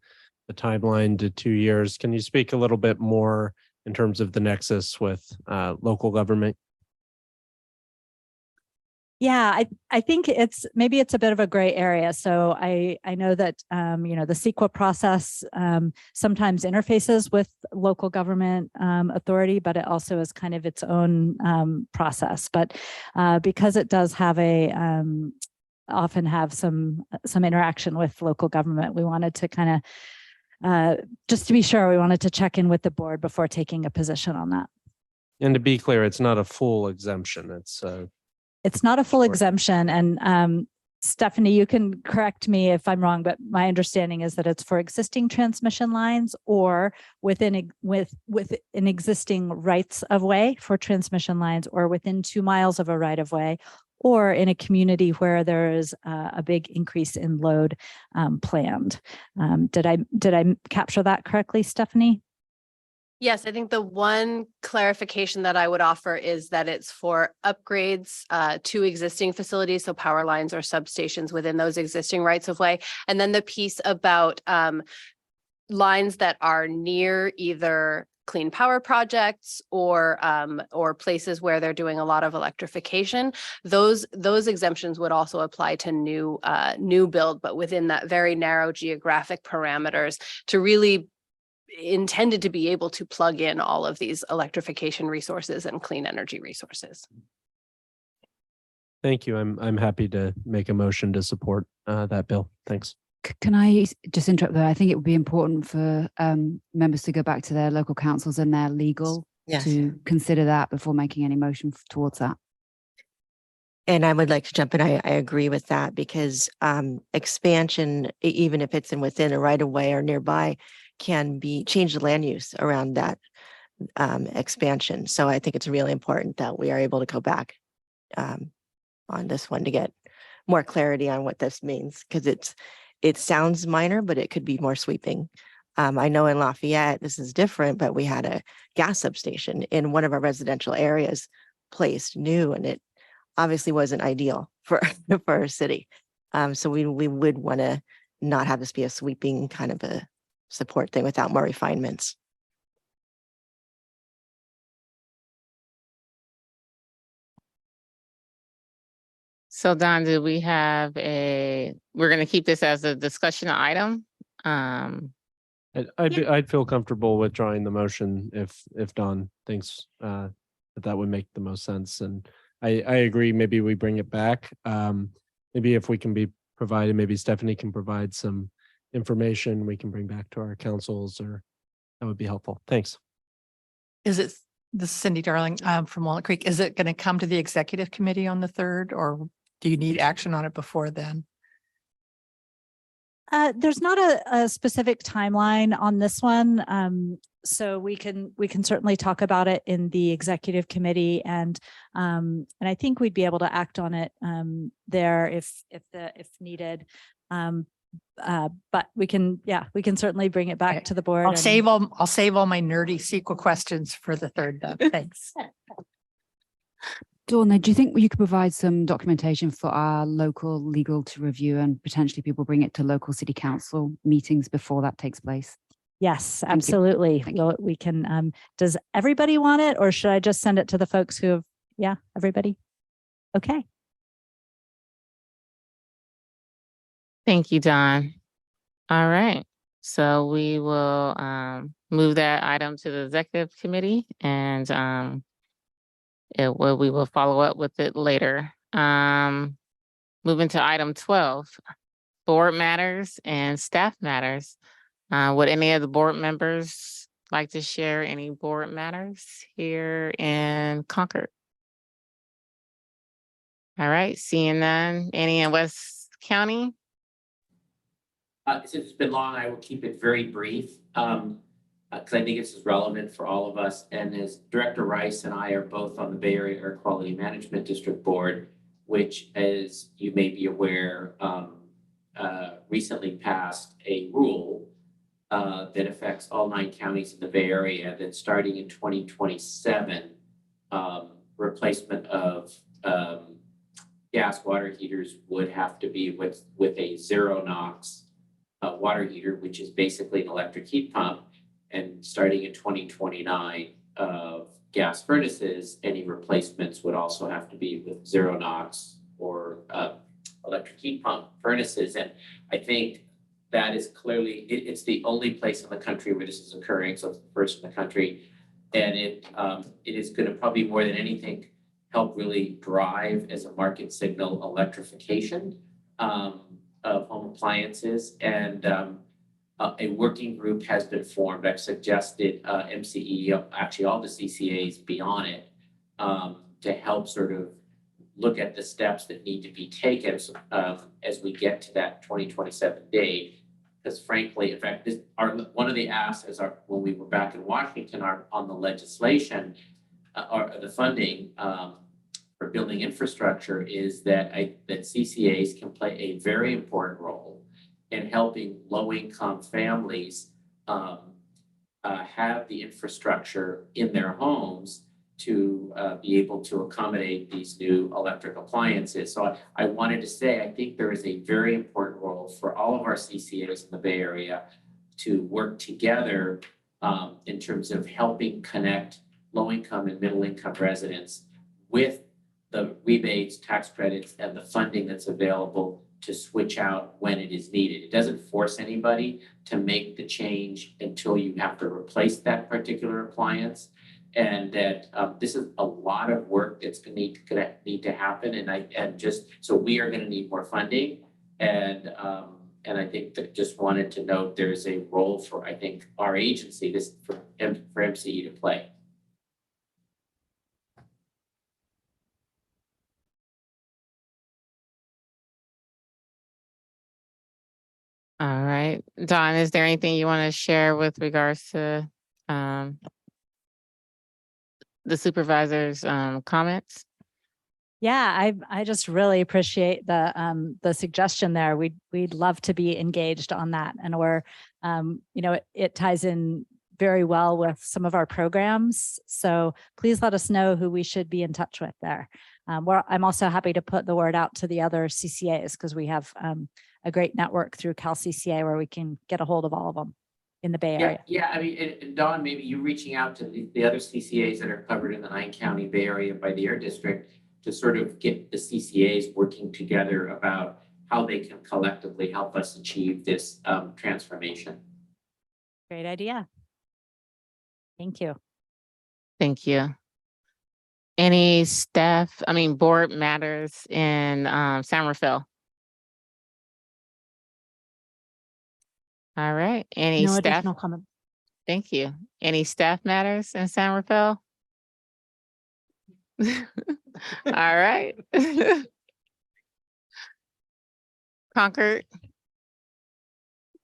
Speaker 5: timeline to 2 years. Can you speak a little bit more in terms of the nexus with local government?
Speaker 3: Yeah, I think maybe it's a bit of a gray area. So I know that, the CEQA process sometimes interfaces with local government authority, but it also is kind of its own process. But because it does have often have some interaction with local government, we wanted to kind of, just to be sure, we wanted to check in with the board before taking a position on that.
Speaker 5: And to be clear, it's not a full exemption.
Speaker 3: It's not a full
Speaker 5: Sure.
Speaker 3: exemption. And Stephanie, you can correct me if I'm wrong, but my understanding is that it's for existing transmission lines or within an existing rights of way for transmission lines, or within 2 miles of a right of way, or in a community where there is a big increase in load planned. Did I capture that correctly, Stephanie?
Speaker 14: Yes, I think the one clarification that I would offer is that it's for upgrades to existing facilities, so power lines or substations within those existing rights of way. And then the piece about lines that are near either clean power projects or places where they're doing a lot of electrification, those exemptions would also apply to new build, but within that very narrow geographic parameters to really intended to be able to plug in all of these electrification resources and clean energy resources.
Speaker 5: Thank you. I'm happy to make a motion to support that bill. Thanks.
Speaker 12: Can I just interrupt there? I think it would be important for members to go back to their local councils and their legal to consider that before making any motion towards that.
Speaker 18: And I would like to jump in. I agree with that because expansion, even if it's within a right of way or nearby, can change the land use around that expansion. So I think it's really important that we are able to go back on this one to get more clarity on what this means, because it sounds minor, but it could be more sweeping. I know in Lafayette, this is different, but we had a gas substation in one of our residential areas placed new, and it obviously wasn't ideal for our city. So we would want to not have this be a sweeping kind of a support thing without more refinements.
Speaker 1: So Don, do we have we're going to keep this as a discussion item?
Speaker 5: I'd feel comfortable withdrawing the motion if Don thinks that would make the most sense. And I agree, maybe we bring it back. Maybe if we can be provided, maybe Stephanie can provide some information we can bring back to our councils, or that would be helpful. Thanks.
Speaker 19: This is Cindy Darling from Walnut Creek. Is it going to come to the executive committee on the 3rd, or do you need action on it before then?
Speaker 3: There's not a specific timeline on this one. So we can certainly talk about it in the executive committee, and I think we'd be able to act on it there if needed. But we can certainly bring it back to the board.
Speaker 19: I'll save all my nerdy SQL questions for the 3rd then. Thanks.
Speaker 12: Dawn, do you think you could provide some documentation for our local legal to review, and potentially people bring it to local city council meetings before that takes place?
Speaker 3: Yes, absolutely. Well, we can, does everybody want it, or should I just send it to the folks who have, everybody? Okay.
Speaker 1: Thank you, Don. All right. So we will move that item to the executive committee, and we will follow up with it later. Moving to item 12, board matters and staff matters. Would any of the board members like to share any board matters here in Concord? All right, seeing none. Any in West County?
Speaker 15: Since it's been long, I will keep it very brief because I think it's relevant for all of us. And as Director Rice and I are both on the Bay Area Air Quality Management District Board, which, as you may be aware, recently passed a rule that affects all 9 counties in the Bay Area that starting in 2027, replacement of gas water heaters would have to be with a 0 NOx water heater, which is basically an electric heat pump. And starting in 2029 of gas furnaces, any replacements would also have to be with 0 NOx or electric heat pump furnaces. And I think that is clearly, it's the only place in the country where this is occurring. So it's the first in the country. And it is going to probably more than anything help really drive as a market signal electrification of home appliances. And a working group has been formed. I've suggested MCE, actually all the CCAs be on it, to help sort of look at the steps that need to be taken as we get to that 2027 date. Because frankly, in fact, one of the asks is when we were back in Washington on the legislation or the funding for building infrastructure is that that CCAs can play a very important role in helping low-income families have the infrastructure in their homes to be able to accommodate these new electric appliances. So I wanted to say, I think there is a very important role for all of our CCAs in the Bay Area to work together in terms of helping connect low-income and middle-income residents with the rebates, tax credits, and the funding that's available to switch out when it is needed. It doesn't force anybody to make the change until you have to replace that particular appliance. And that this is a lot of work that's going to need to happen. So we are going to need more funding. And I think that just wanted to note there's a role for, I think, our agency, for MCE to play.
Speaker 1: All right, Dawn, is there anything you want to share with regards to the supervisor's comments?
Speaker 3: Yeah, I just really appreciate the suggestion there. We'd love to be engaged on that, and we're it ties in very well with some of our programs. So please let us know who we should be in touch with there. I'm also happy to put the word out to the other CCAs because we have a great network through Cal CCA where we can get a hold of all of them in the Bay Area.
Speaker 15: Yeah. I mean, and Dawn, maybe you reaching out to the other CCAs that are covered in the 9-county Bay Area by the Air District to sort of get the CCAs working together about how they can collectively help us achieve this transformation.
Speaker 3: Great idea. Thank you.
Speaker 1: Thank you. Any board matters in San Rafael? All right. Any
Speaker 3: No
Speaker 1: staff?
Speaker 3: additional comment.
Speaker 1: Thank you. Any staff matters in San Rafael? All right. Concord?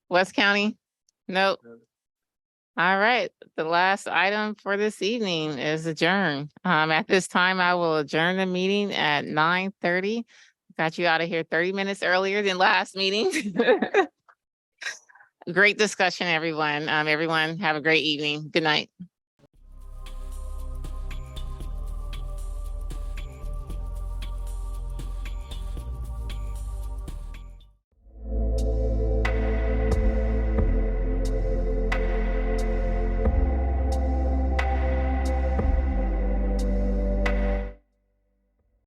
Speaker 1: West County? Nope. All right. The last item for this evening is adjourn. At this time, I will adjourn the meeting at 9:30. Got you out of here 30 minutes earlier than last meeting. Great discussion, everyone. Everyone have a great evening. Good night.